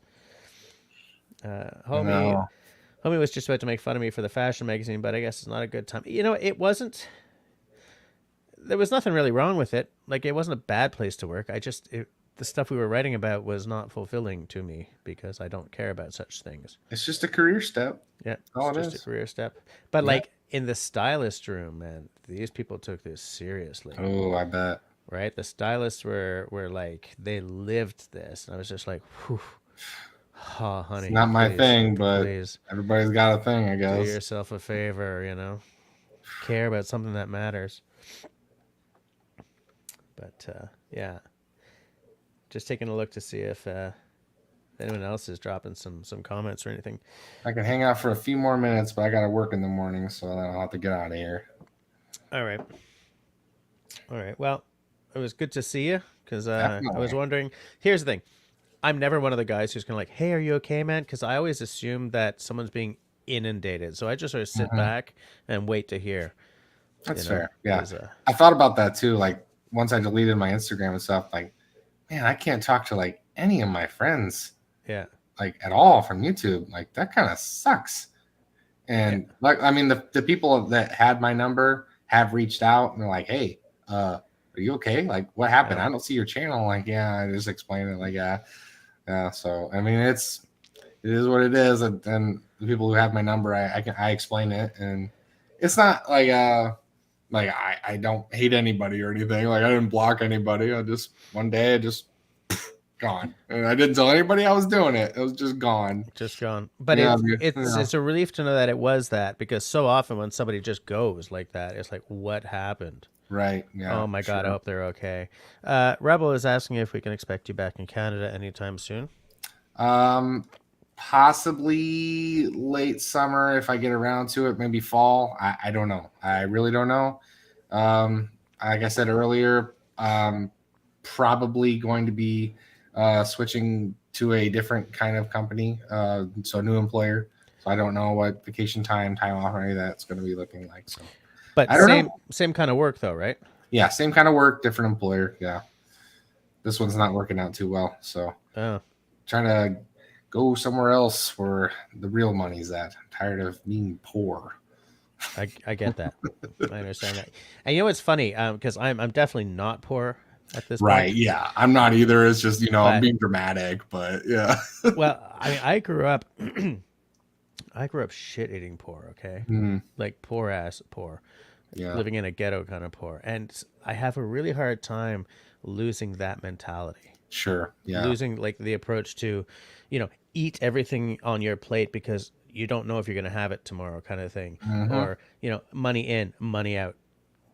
Homie was just about to make fun of me for the fashion magazine, but I guess it's not a good time. You know, it wasn't. there was nothing really wrong with it. Like, it wasn't a bad place to work. The stuff we were writing about was not fulfilling to me because I don't care about such things. It's just a career step. Yeah, That's it's all it just a is. career step. But Yeah. like in the stylist room, man, these people took this seriously, Oh, I bet. right? The stylists were like they lived this, and I was just like, whew, oh, It's honey, not my please, thing, but please everybody's got a thing, I do guess. yourself a favor, care about something that matters. But yeah, just taking a look to see if anyone else is dropping some comments or anything. I can hang out for a few more minutes, but I got to work in the morning, so then I'll have to get out of here. All right. All right. Well, it was good to see you because I was Definitely. wondering. Here's the thing. I'm never one of the guys who's gonna like, "Hey, are you okay, man?" Because I always assume that someone's being inundated, so I just sort of sit Hmm. back and wait to hear. That's fair. Yeah. Because I thought about that too. Like, once I deleted my Instagram and stuff, like, man, I can't talk to like any of my friends yeah, like at all from YouTube. Like, that kind of sucks. yeah, And like, I mean, the people that had my number have reached out and they're like, "Hey, are you okay? Like, what happened? yeah, I don't see your channel." Like, yeah, I just explained it. Like, yeah, yeah. So, I mean, it is what it is. And the people who have my number, I explain it, and it's not like I don't hate anybody or anything. Like, I didn't block anybody. I just one day I just gone, and I didn't tell anybody I was doing it. It was just gone. just gone. But Yeah, it's a relief to know that it was that because so often when somebody just goes like that, it's like, what happened? right. Yeah, Oh my god, I sure. hope they're okay. Rebel is asking if we can expect you back in Canada anytime soon. Um, Possibly late summer if I get around to it. Maybe fall. I don't know. I really don't know. Like I said earlier, probably going to be switching to a different kind of company. So new employer. So I don't know what vacation time off, or any of that's going to be looking like. So But I don't know. same kind of work though, right? Yeah, same kind of work, different employer. Yeah, this one's not working out too well. So Oh, trying to go somewhere else where the real money's at. I'm tired of being poor. I get that. I understand that. And you know what's funny? Because I'm definitely not poor at this point. Right. Yeah. I'm not either. It's just, I'm But being dramatic, but yeah. well, I mean, I grew up I grew up shit eating poor. Okay, Mm, like poor ass poor, yeah. living in a ghetto kind of poor, and I have a really hard time losing that mentality. Sure. Yeah. Losing like the approach to, eat everything on your plate because you don't know if you're going to have it tomorrow kind of thing. Hmm. Or, money in, money out.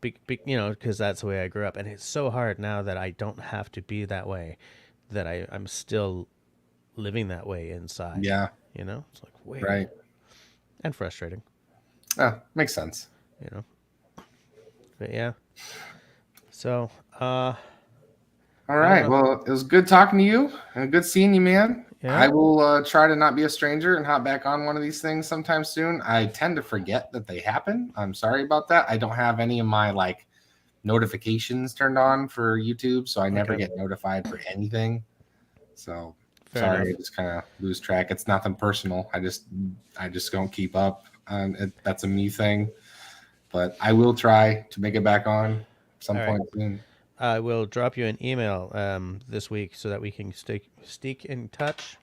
Because that's the way I grew up. And it's so hard now that I don't have to be that way, that I'm still living that way inside. Yeah. It's like weird Right. and frustrating, Makes sense. you know. But yeah. So, All I don't right. know. Well, it was good talking to you and good seeing you, man. Yeah. I will try to not be a stranger and hop back on one of these things sometime soon. I tend to forget that they happen. I'm sorry about that. I don't have any of my like notifications turned on for YouTube, so I never Okay. get notified for anything. So Fair sorry, I enough. just kind of lose track. It's nothing personal. I just don't keep up. That's a me thing. But I will try to make it back on All some right. point soon. I will drop you an email this week so that we can stay in touch.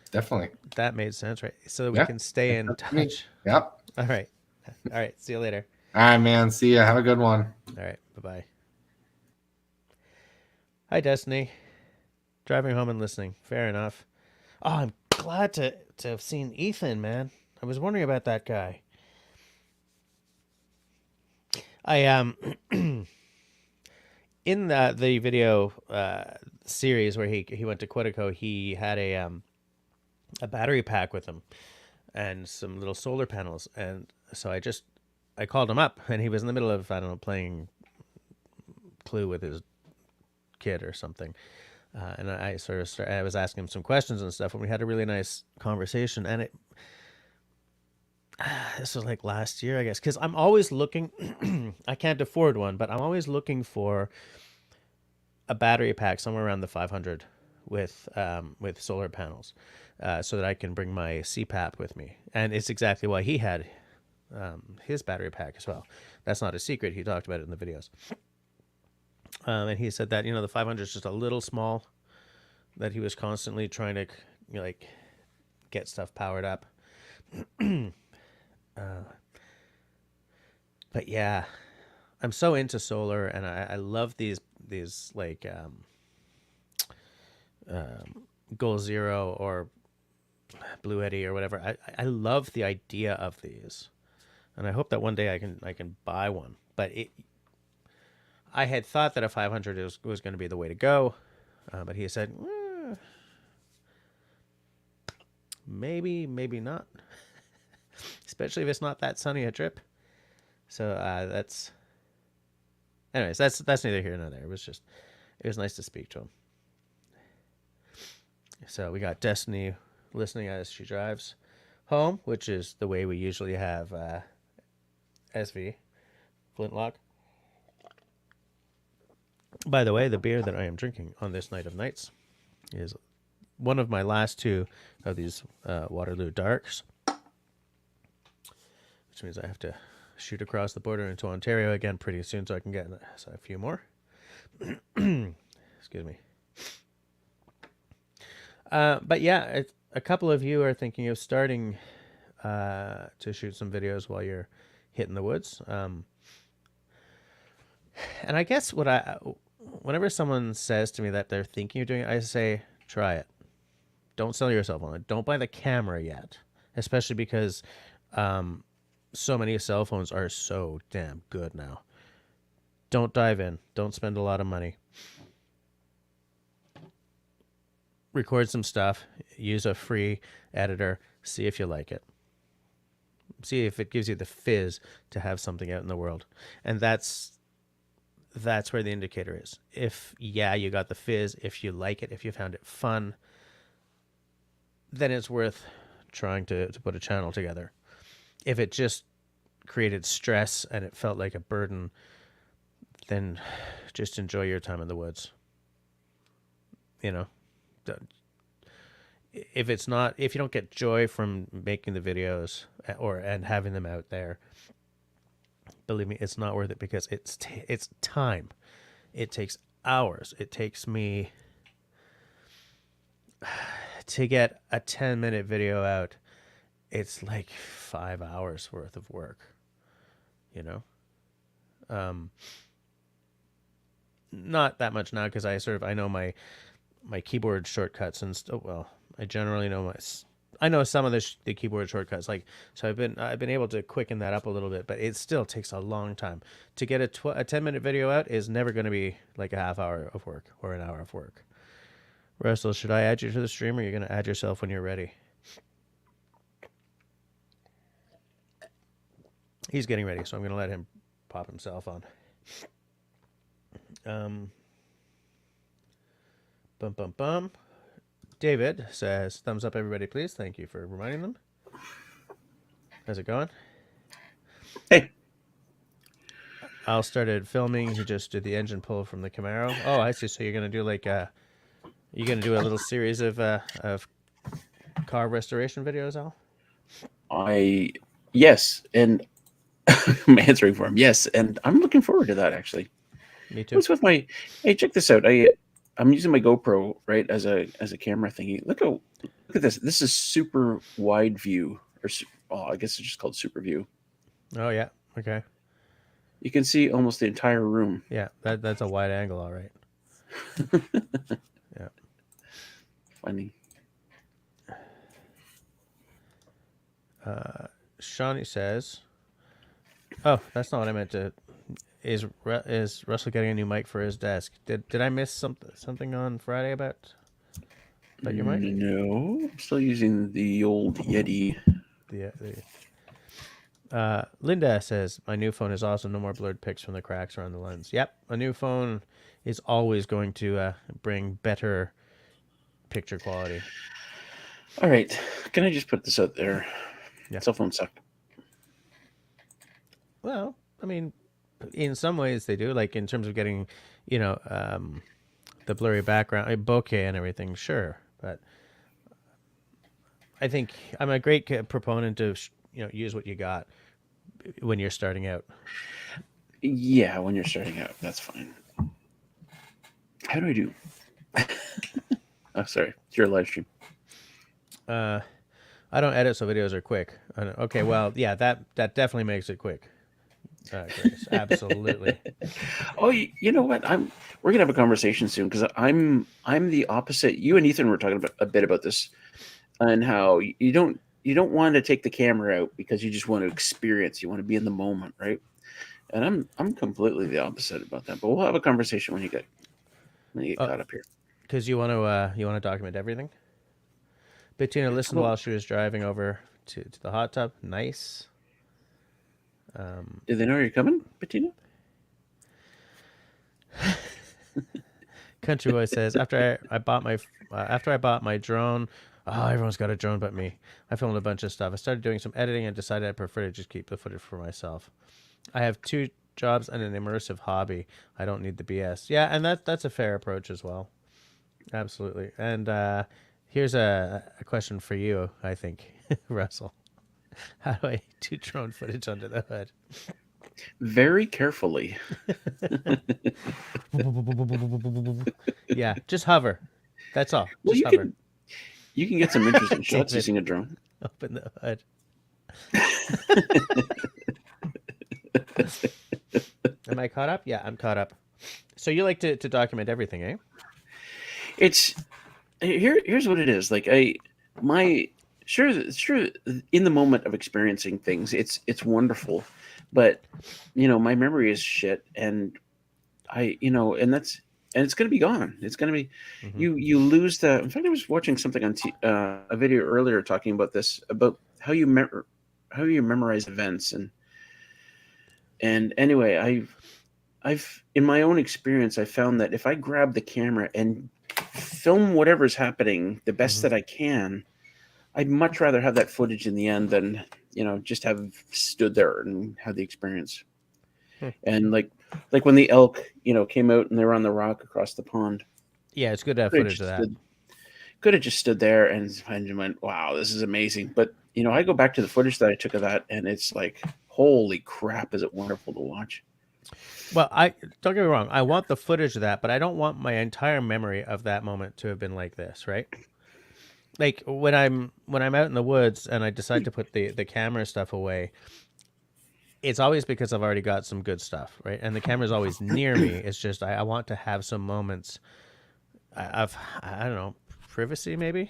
Definitely. That made sense, right? So that we Yeah. can stay in That's me. touch. Yep. All right. All right. See you later. All right, man. See ya. Have a good one. All right. Bye bye. Hi, Destiny. Driving home and listening. Fair enough. Oh, I'm glad to have seen Ethan, man. I was wondering about that guy. I in the video series where he went to Quetico, he had a battery pack with him and some little solar panels, and so I called him up, and he was in the middle of, I don't know, playing Clue with his kid or something. And I I was asking him some questions and stuff, and we had a really nice conversation. And this was like last year, I guess, because I'm always looking. I can't afford one, but I'm always looking for a battery pack somewhere around the 500 with solar panels, so that I can bring my CPAP with me. And it's exactly why he had his battery pack as well. That's not a secret. He talked about it in the videos. And he said that the 500 is just a little small. That he was constantly trying to like get stuff powered up. But yeah, I'm so into solar, and I love these like Goal Zero or Blue Eddy or whatever. I love the idea of these, and I hope that one day I can buy one. But I had thought that a 500 was going to be the way to go, but he said maybe not, especially if it's not that sunny a trip. So that's, anyways, that's neither here nor there. It was nice to speak to him. So we got Destiny listening as she drives home, which is the way we usually have SV Flintlock. By the way, the beer that I am drinking on this night of nights is one of my last two of these Waterloo Darks, which means I have to shoot across the border into Ontario again pretty soon so I can get a few more. Excuse me. But yeah, a couple of you are thinking of starting to shoot some videos while you're hitting the woods. And I guess whenever someone says to me that they're thinking of doing it, I say, try it. Don't sell yourself on it. Don't buy the camera yet, especially because so many cell phones are so damn good now. Don't dive in. Don't spend a lot of money. Record some stuff. Use a free editor. See if you like it. See if it gives you the fizz to have something out in the world. And that's where the indicator is. If, you got the fizz, if you like it, if you found it fun, then it's worth trying to put a channel together. If it just created stress and it felt like a burden, then just enjoy your time in the woods. If you don't get joy from making the videos and having them out there, believe me, it's not worth it, because it's time. It takes hours. It takes me to get a 10-minute video out. It's like 5 hours worth of work, not that much now, because I know my keyboard shortcuts and I generally know I know some of the keyboard shortcuts, so I've been able to quicken that up a little bit, but it still takes a long time to get a 10-minute video out. Is never going to be like a half hour of work or an hour of work. Russell, should I add you to the stream, or are you going to add yourself when you're ready? He's getting ready, so I'm going to let him pop himself on. Bum bum bum. David says, thumbs up, everybody, please. Thank you for reminding them. How's it going? Hey. Al started filming. He just did the engine pull from the Camaro. Oh, I see. So you're gonna do you're gonna do a little series of car restoration videos, Al? Yes, and I'm answering for him. Yes, and I'm looking forward to that, actually. Me too. What's with hey, check this out. I'm using my GoPro, right, as a camera thingy. Look at this. This is super wide view, or I guess it's just called super view. Oh yeah. Okay. You can see almost the entire room. Yeah, that's a wide angle, all right. Yeah. Funny. Shawnee says, "Oh, that's not what I meant to." Is Russell getting a new mic for his desk? Did I miss something on Friday about your mic? No, I'm still using the old Yeti. Linda says, my new phone is awesome. No more blurred pics from the cracks around the lens. Yep, a new phone is always going to bring better picture quality. All right, can I just put this out there? Yeah. Cell phones suck. Well, I mean, in some ways they do, like in terms of getting, the blurry background, bokeh and everything, sure. But I think I'm a great proponent of, use what you got when you're starting out. Yeah, when you're starting out, that's fine. How do I do? Oh, sorry. It's your live stream. I don't edit, so videos are quick. Okay, well, yeah, that definitely makes it quick. Grace, absolutely. Oh, you know what? We're gonna have a conversation soon because I'm the opposite. You and Ethan were talking about a bit about this and how you don't want to take the camera out because you just want to experience. You want to be in the moment, right? And I'm completely the opposite about that. But we'll have a conversation when you get caught up here. Because you want to document everything. Bettina listened Well, while she was driving over to the hot tub. Nice. do they know you're coming, Bettina? Country Boy says after I bought my drone. Oh, everyone's got a drone but me. I filmed a bunch of stuff. I started doing some editing and decided I prefer to just keep the footage for myself. I have 2 jobs and an immersive hobby. I don't need the BS. Yeah, and that's a fair approach as well. Absolutely. And here's a question for you, I think, Russell. How do I do drone footage under the hood? Very carefully. Yeah, just hover. That's all. Well, Just hover. You can get some interesting shots David. using a drone. Open the hood. Am I caught up? Yeah, I'm caught up. So you like to document everything, eh? It's here's what it is. Like sure in the moment of experiencing things, it's wonderful, but my memory is shit, and and it's going to be gone. It's going to be you lose the. In fact, I was watching something on a video earlier talking about this, about how you memorize events, and anyway, I've in my own experience, I found that if I grab the camera and film whatever's happening the best that I can, I'd much rather have that footage in the end than just have stood there and had the experience. And like when the elk came out and they were on the rock across the pond. Yeah, it's good to have footage of that. Could have just stood there and went, wow, this is amazing. But I go back to the footage that I took of that, and it's like, holy crap, is it wonderful to watch. Well, I don't get me wrong. I want the footage of that, but I don't want my entire memory of that moment to have been like this, right? Like when I'm out in the woods and I decide to put the camera stuff away, it's always because I've already got some good stuff, right? And the camera's always near me. It's just I want to have some moments of, I don't know, privacy maybe.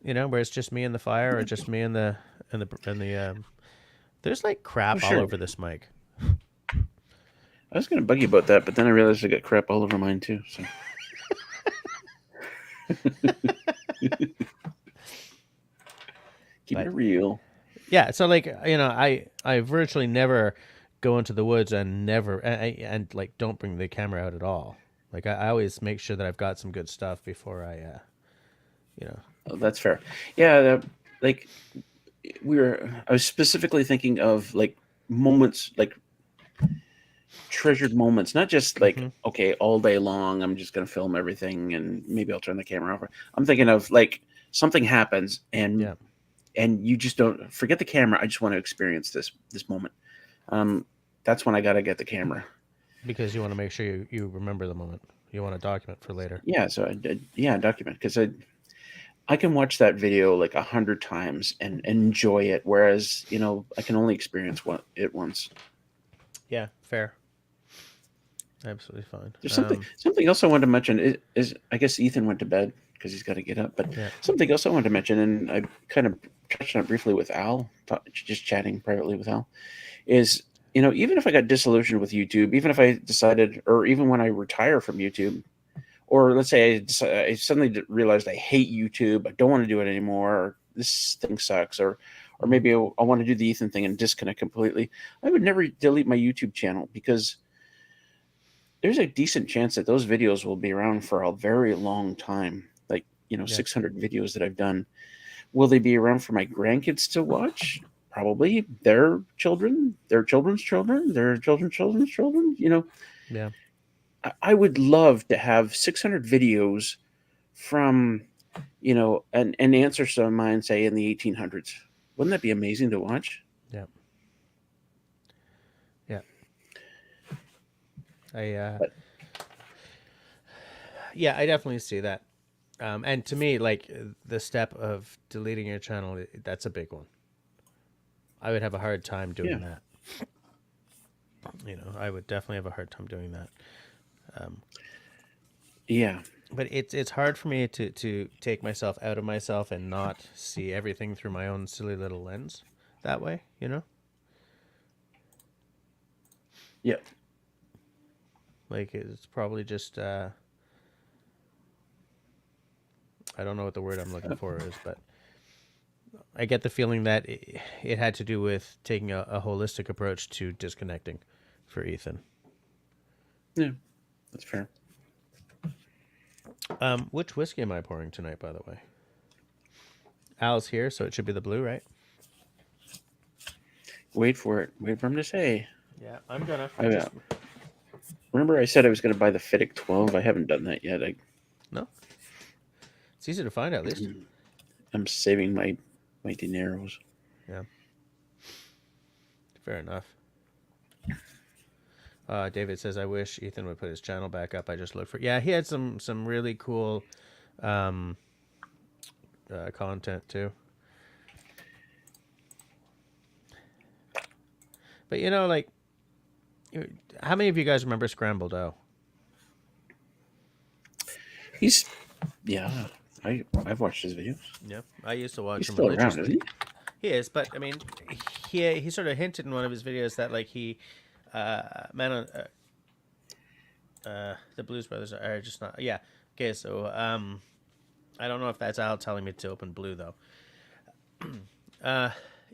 Where it's just me and the fire, or just me and the there's like crap all over this mic. I was going to bug you about that, but then I realized I got crap all over mine too. So. Keep it real. Yeah, so like I virtually never go into the woods and like don't bring the camera out at all. Like I always make sure that I've got some good stuff before I Oh, that's fair. Yeah, like I was specifically thinking of like moments, like treasured moments, not just like okay, all day long I'm just going to film everything and maybe I'll turn the camera off. I'm thinking of like something happens and you just don't forget the camera. I just want to experience this moment. That's when I got to get the camera, because you want to make sure you remember the moment. You want to document for later. Yeah, so document, because I can watch that video like 100 times and enjoy it, whereas I can only experience it once. Yeah, fair. Absolutely fine. There's something else I wanted to mention is I guess Ethan went to bed because he's got to get up. But something else I wanted to mention, and I kind of touched on it briefly with Al, just chatting privately with Al, is even if I got disillusioned with YouTube, even if I decided, or even when I retire from YouTube, or let's say I suddenly realized I hate YouTube, I don't want to do it anymore, or this thing sucks, or maybe I want to do the Ethan thing and disconnect completely, I would never delete my YouTube channel, because there's a decent chance that those videos will be around for a very long time. Like, 600 videos that I've done. Will they be around for my grandkids to watch? Probably. Their children, their children's children, their children's children's children, Yeah. I would love to have 600 videos from, an ancestor of mine, say in the 1800s. Wouldn't that be amazing to watch? Yeah. Yeah. Yeah, I definitely see that. And to me, like the step of deleting your channel, that's a big one. I would have a hard time Yeah. doing that. I would definitely have a hard time doing that. Yeah. But it's hard for me to take myself out of myself and not see everything through my own silly little lens that way, Yeah. Like it's probably just I don't know what the word I'm looking for is, but I get the feeling that it had to do with taking a holistic approach to disconnecting for Ethan. Yeah. That's fair. Which whiskey am I pouring tonight, by the way? Al's here, so it should be the blue, right? Wait for it. Wait for him to say. Yeah, I'm gonna. Remember I said I was going to buy the Fittic 12? I haven't done that yet. No. It's easy to find, at least. I'm saving my dineros. Yeah. Fair enough. David says, I wish Ethan would put his channel back up. I just looked for... Yeah, he had some really cool content, too. But, like... How many of you guys remember Scrambled O? Yeah, I've watched his videos. Yeah, I used to watch He's him still around, religiously. isn't he? He is, but I mean, he sort of hinted in one of his videos that like he, man, the Blues Brothers are just not. Yeah, okay, so I don't know if that's Al telling me to open Blue though.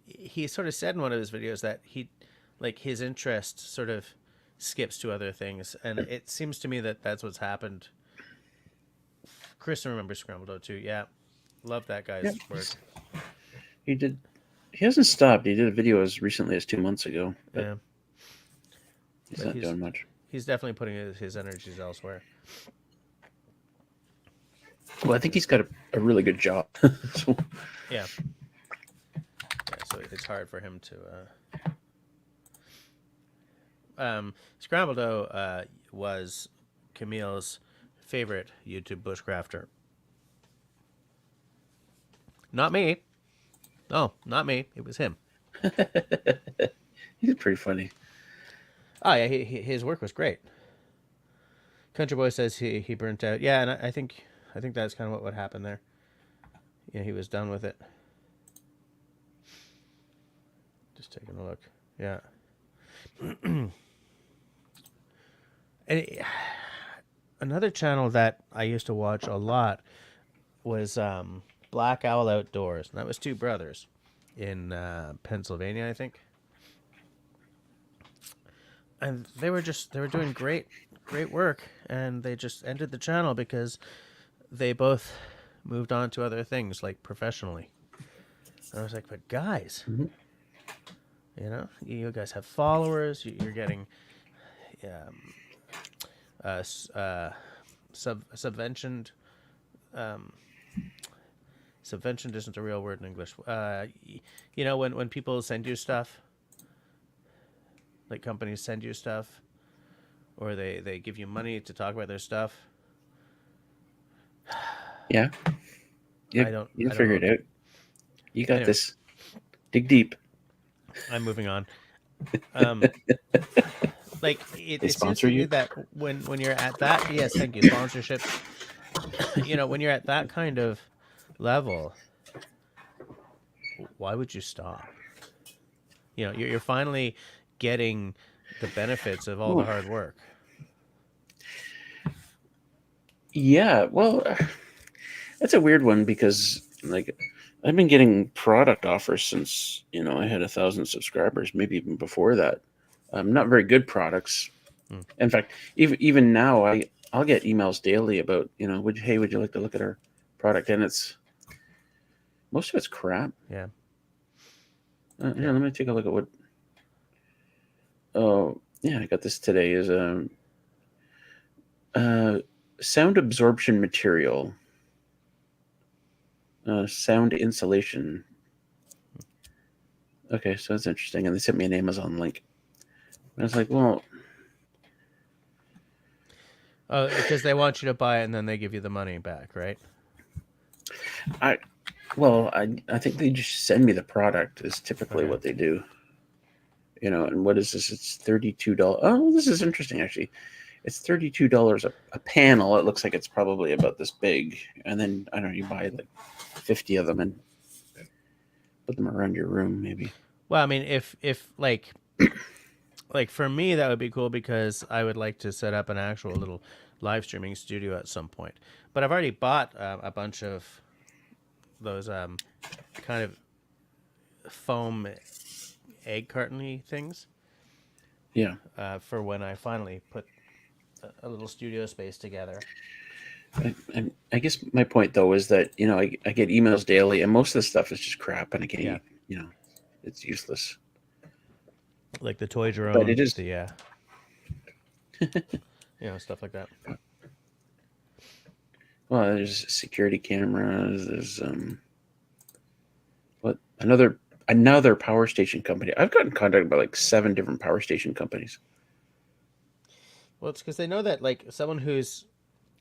He sort of said in one of his videos that his interest sort of skips to other things, and it seems to me that that's what's happened. Kristen remembers Scrambled O too. Yeah, love that guy's work. He did. He hasn't stopped. He did a video as recently as 2 months ago. Yeah, he's not doing much. He's definitely putting his energies elsewhere. Well, I think he's got a really good job. So. Yeah, so it's hard for him to. Scrambled O was Camille's favorite YouTube bushcrafter. Not me. No, not me. It was him. He's pretty funny. Oh yeah, his work was great. Country Boy says he burnt out. Yeah, and I think that's kind of what happened there. Yeah, he was done with it. Just taking a look. Yeah. Another channel that I used to watch a lot was Black Owl Outdoors, and that was two brothers in Pennsylvania, I think. And they were doing great work, and they just ended the channel because they both moved on to other things, like professionally. And I was like, but guys, you guys have followers, you're getting subventioned. Subventioned isn't a real word in English. When people send you stuff, like companies send you stuff, or they give you money to talk about their stuff. Yeah. You figure it out. You got this. Dig deep. I'm moving on. Like it sponsor seems to you me that when you're at that, yes, thank you, sponsorship. When you're at that kind of level, why would you stop? You're finally getting the benefits of all the hard work. Yeah, well, that's a weird one because like I've been getting product offers since I had 1,000 subscribers, maybe even before that. Not very good products. In fact, even now I'll get emails daily about would you like to look at our product, and most of it's crap. Yeah. Let me take a look at what. Oh yeah, I got this today. Is sound absorption material. Sound insulation. Okay, so that's interesting. And they sent me an Amazon link. And I was like, well, Because they want you to buy it and then they give you the money back, right? I think they just send me the product is typically Okay. what they do. And what is this? It's $32. Oh, this is interesting actually. It's $32 a panel. It looks like it's probably about this big, and then I don't know. You buy like 50 of them and put them around your room, maybe. Well, I mean, if like for me, that would be cool because I would like to set up an actual little live streaming studio at some point. But I've already bought a bunch of those kind of foam egg carton-y things. Yeah. For when I finally put a little studio space together. I guess my point though is that I get emails daily, and most of the stuff is just crap, and I can't. Yeah. It's useless. Like the toy drone, But it is. the stuff like that. Well, there's security cameras. There's what another power station company. I've gotten contacted by like 7 different power station companies. Well, it's because they know that like someone who's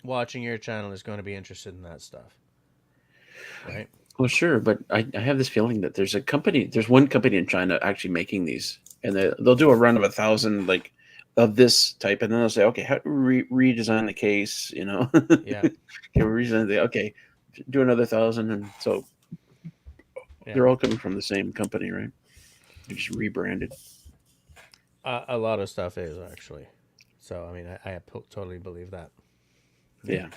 watching your channel is going to be interested in that stuff, right? Well, sure, but I have this feeling that there's one company in China actually making these, and they'll do a run of 1,000 like of this type, and then they'll say, okay, how do we redesign the case? Yeah. Okay, we redesign okay, do another 1,000, and so they're all coming from the same company, right? They're just rebranded. A lot of stuff is actually. So I mean, I totally believe that. Yeah.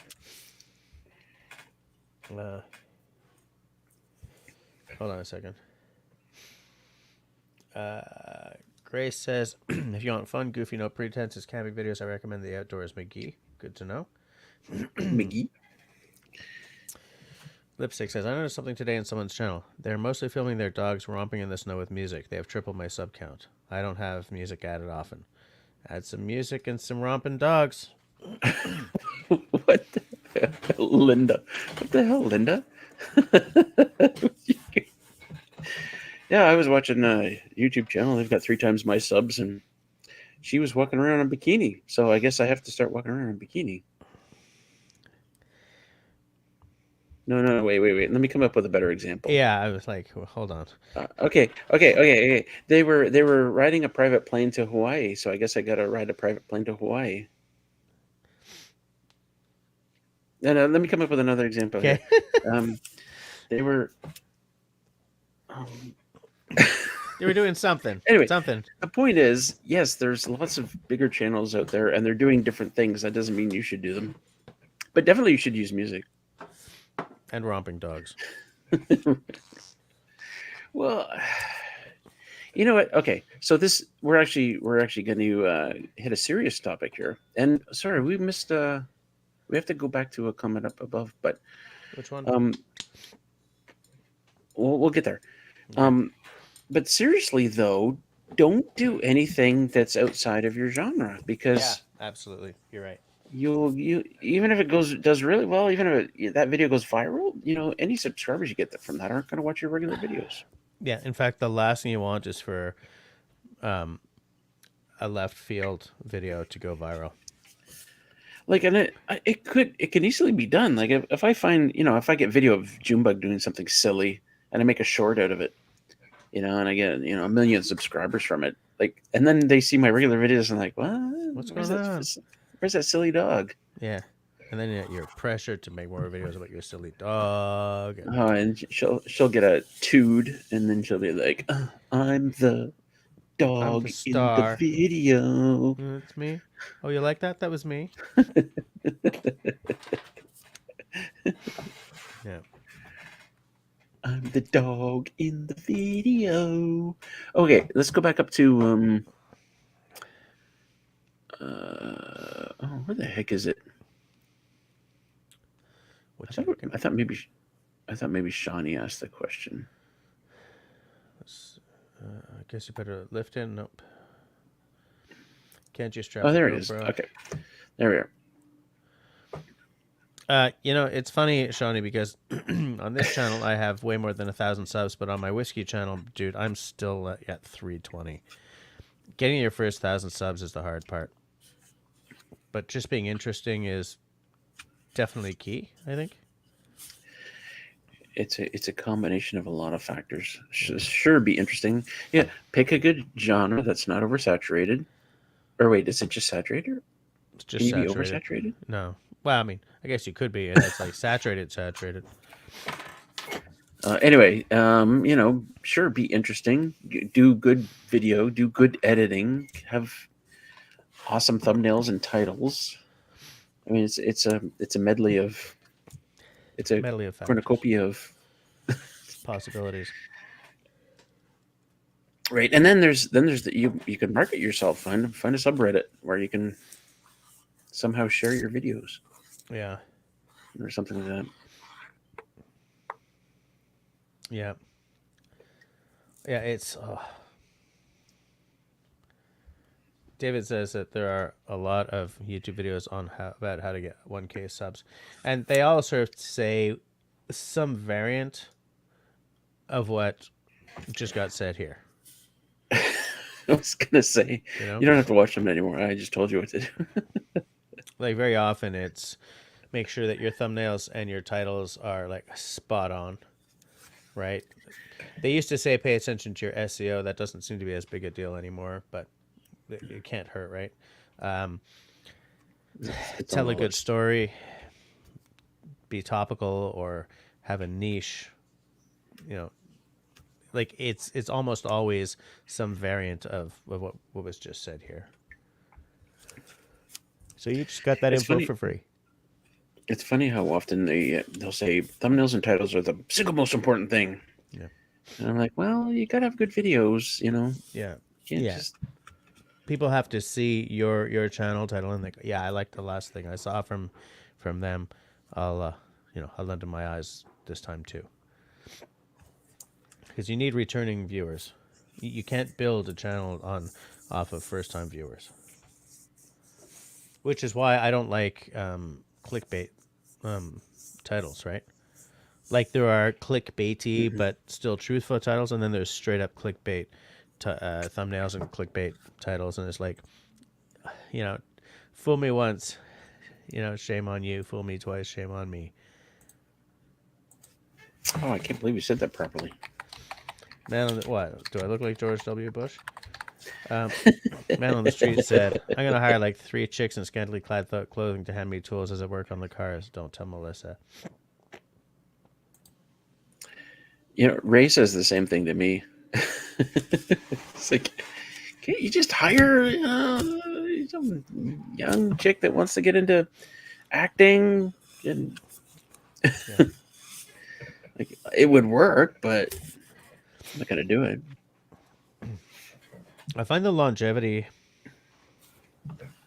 Hold on a second. Grace says, if you want fun, goofy, no pretenses camping videos, I recommend the Outdoors McGee. Good to know. McGee. Lipstick says, I noticed something today on someone's channel. They're mostly filming their dogs romping in the snow with music. They have tripled my sub count. I don't have music added often. Add some music and some romping dogs. What the hell, Linda? What the hell, Linda? Yeah, I was watching a YouTube channel. They've got 3 times my subs, and she was walking around in a bikini. So I guess I have to start walking around in a bikini. No, wait. Let me come up with a better example. Yeah, I was like, well, hold on. Okay. They were riding a private plane to Hawaii, so I guess I got to ride a private plane to Hawaii. No, let me come up with another example. Okay. They were. They were doing something. Anyway, something. The point is, yes, there's lots of bigger channels out there, and they're doing different things. That doesn't mean you should do them, but definitely you should use music. And romping dogs. Well, you know what? Okay, so we're actually going to hit a serious topic here. And sorry, we missed. We have to go back to a comment up above, but which one? We'll get there. Okay. But seriously, though, don't do anything that's outside of your genre, because absolutely, you're right. You even if it does really well, even if that video goes viral, any subscribers you get from that aren't going to watch your regular videos. Yeah, in fact, the last thing you want is for a left field video to go viral. Like, and it can easily be done. Like if I find, if I get video of Junebug doing something silly and I make a short out of it, and I get 1 million subscribers from it, like, and then they see my regular videos and like, what's going on? Where's that silly dog? Yeah. And then you're pressured to make more videos about your silly dog. And she'll get a tood, and then she'll be like, I'm the dog in the video. It's me. Oh, you like that? That was me. Yeah. I'm the dog in the video. Okay, let's go back up to where the heck is it? I thought maybe Shawnee asked the question. I guess you better lift in. Nope. Can't you strap? Oh, there it is. Okay, there we are. It's funny, Shawnee, because on this channel I have way more than 1,000 subs, but on my whiskey channel, dude, I'm still at 320. Getting your first 1,000 subs is the hard part. but just being interesting is definitely key, I think. It's a combination of a lot of factors. Sure, be interesting. Yeah, pick a good genre that's not oversaturated. Or wait, is it just saturated? It's just Can you be saturated. oversaturated? No. Well, I mean, I guess you could be. It's like saturated. Anyway, sure, be interesting. Do good video. Do good editing. Have awesome thumbnails and titles. I mean, it's a medley of. It's a Medley of factors. cornucopia of possibilities. Right, and then there's you can market yourself. Find a subreddit where you can somehow share your videos. Yeah. Or something like that. Yeah. Yeah, it's. David says that there are a lot of YouTube videos on about how to get 1K subs, and they all sort of say some variant of what just got said here. I was gonna say, you don't have to watch them anymore. I just told you what to do. Like very often, it's make sure that your thumbnails and your titles are like spot on, right? They used to say pay attention to your SEO. That doesn't seem to be as big a deal anymore, but it can't hurt, right? Tell a good story, be topical, or have a niche. Like it's almost always some variant of what was just said here. So you just got that info for free. It's funny how often they'll say thumbnails and titles are the single most important thing. Yeah. And I'm like, well, you gotta have good videos, Yeah. Just... People have to see your channel title and think, yeah, I like the last thing I saw from them. I'll lend them my eyes this time too. Because you need returning viewers. You can't build a channel off of first-time viewers. Which is why I don't like clickbait titles, right? Like there are clickbaity but still truthful titles, and then there's straight-up clickbait thumbnails and clickbait titles, and it's like, fool me once, shame on you. Fool me twice, shame on me. Oh, I can't believe you said that properly. Man on the, what? Do I look like George W. Bush? Man on the street said, I'm going to hire like 3 chicks in scantily clad clothing to hand me tools as I work on the cars. Don't tell Melissa. Ray says the same thing to me. It's like, can't you just hire some young chick that wants to get into acting? And like, it would work, but I'm not going to do it. I find the longevity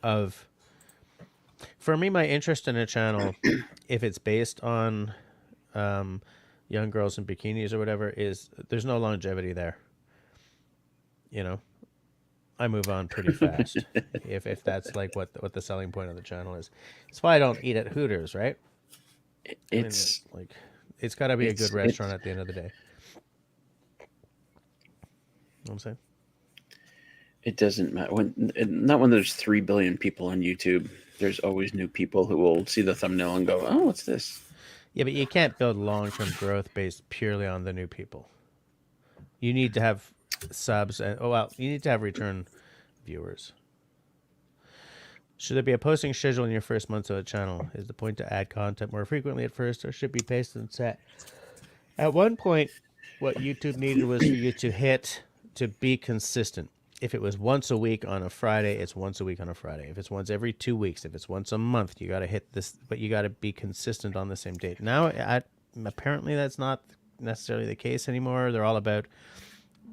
of, for me, my interest in a channel, if it's based on young girls in bikinis or whatever, is there's no longevity there. I move on pretty fast if that's like what the selling point of the channel is. That's why I don't eat at Hooters, right? It's got to be a good restaurant at the end of the day. You know what I'm saying? It doesn't matter not when there's 3 billion people on YouTube. There's always new people who will see the thumbnail and go, "Oh, what's this?" Yeah, but you can't build long-term growth based purely on the new people. You need to have subs and you need to have return viewers. Should there be a posting schedule in your first months of a channel? Is the point to add content more frequently at first, or should it be paced and set? At one point, what YouTube needed was for you to be consistent. If it was once a week on a Friday, it's once a week on a Friday. If it's once every 2 weeks, if it's once a month, you got to hit this, but you got to be consistent on the same date. Now, apparently that's not necessarily the case anymore. They're all about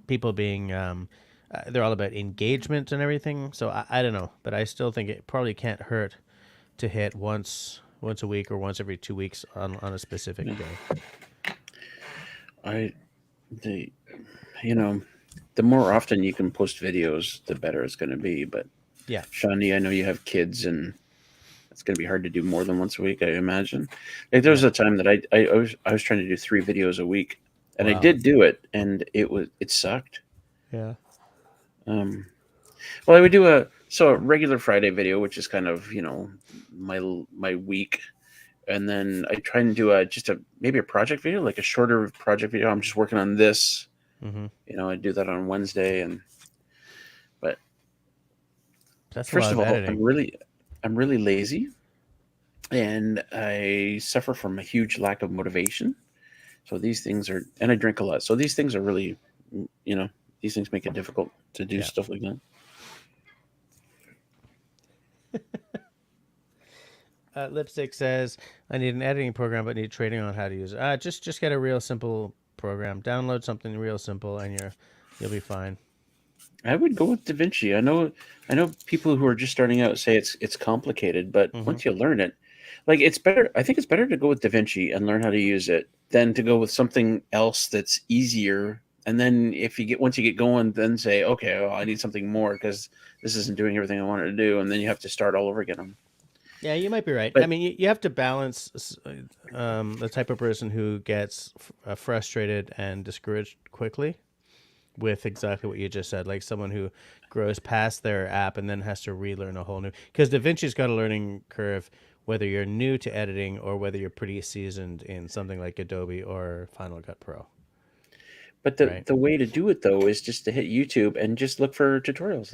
people being, they're all about engagement and everything. So I don't know, but I still think it probably can't hurt to hit once a week or once every 2 weeks on a specific day. The more often you can post videos, the better it's going to be. But yeah, Shani, I know you have kids, and it's going to be hard to do more than once a week, I imagine. Like there was a time that I was trying to do 3 videos a week, and I did do it, and it sucked. Yeah. Well, I would do So a regular Friday video, which is kind of my week, and then I try and do maybe a project video, like a shorter project video. I'm just working on this. I do that on Wednesday, but That's a first lot of of all, editing. I'm really lazy, and I suffer from a huge lack of motivation. So these things are, and I drink a lot. So these things are really, these things make it difficult to do stuff like that. Lipstick says, I need an editing program, but need training on how to use it. Just get a real simple program. Download something real simple, and you'll be fine. I would go with DaVinci. I know people who are just starting out say it's complicated, but once you learn it, like it's better. I think it's better to go with DaVinci and learn how to use it than to go with something else that's easier. And then once you get going, then say, okay, well, I need something more because this isn't doing everything I wanted to do, and then you have to start all over again. Yeah, you might be right. But, I mean, you have to balance the type of person who gets frustrated and discouraged quickly with exactly what you just said, like someone who grows past their app and then has to relearn a whole new. Because DaVinci's got a learning curve, whether you're new to editing or whether you're pretty seasoned in something like Adobe or Final Cut Pro. But the way to do it though is just to hit YouTube and just look for tutorials.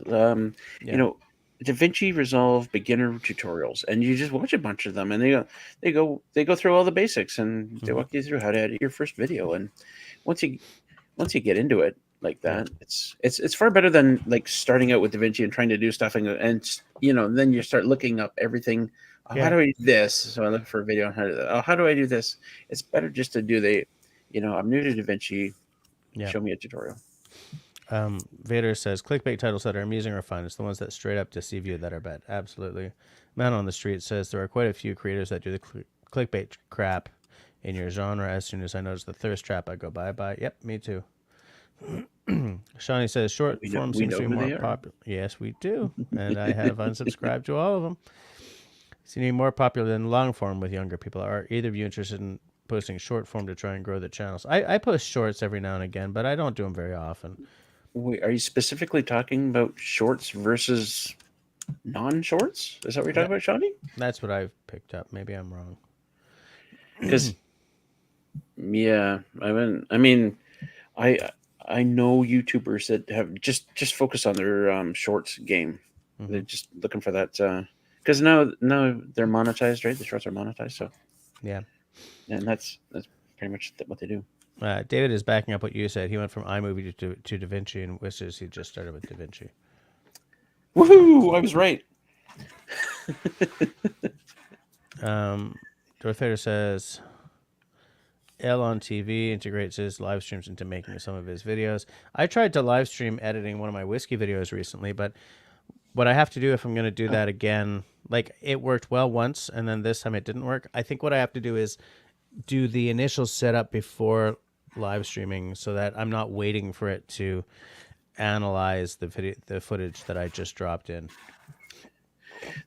DaVinci Resolve beginner tutorials, and you just watch a bunch of them, and they go through all the basics, and they walk you through how to edit your first video. And once you get into it like that, it's far better than like starting out with DaVinci and trying to do stuff and then you start looking up everything. How do I do this? So I look for a video on how to do that. How do I do this? It's better just to do I'm new to DaVinci. Show me a tutorial. Vader says, clickbait titles that are amusing or fun. It's the ones that straight up deceive you that are bad. Absolutely. Man on the Street says, there are quite a few creators that do the clickbait crap in your genre. As soon as I notice the thirst trap, I go bye-bye. Yep, me too. Shawnee says, short form seems to be more popular. Yes, we do. And I have unsubscribed to all of them. Seems to be more popular than long form with younger people. Are either of you interested in posting short form to try and grow the channels? I post shorts every now and again, but I don't do them very often. Wait, are you specifically talking about shorts versus non-shorts? Is that what you're talking about, Shawnee? That's what I've picked up. Maybe I'm wrong. Because, I know YouTubers that have just focus on their shorts game. They're just looking for that because now they're monetized, right? The shorts are monetized, so yeah, and that's pretty much what they do. David is backing up what you said. He went from iMovie to DaVinci and wishes he just started with DaVinci. Woohoo! I was right. Dorothea says, L on TV integrates his live streams into making some of his videos. I tried to live stream editing one of my whiskey videos recently, but what I have to do if I'm going to do that again, like it worked well once and then this time it didn't work. I think what I have to do is do the initial setup before live streaming so that I'm not waiting for it to analyze the footage that I just dropped in.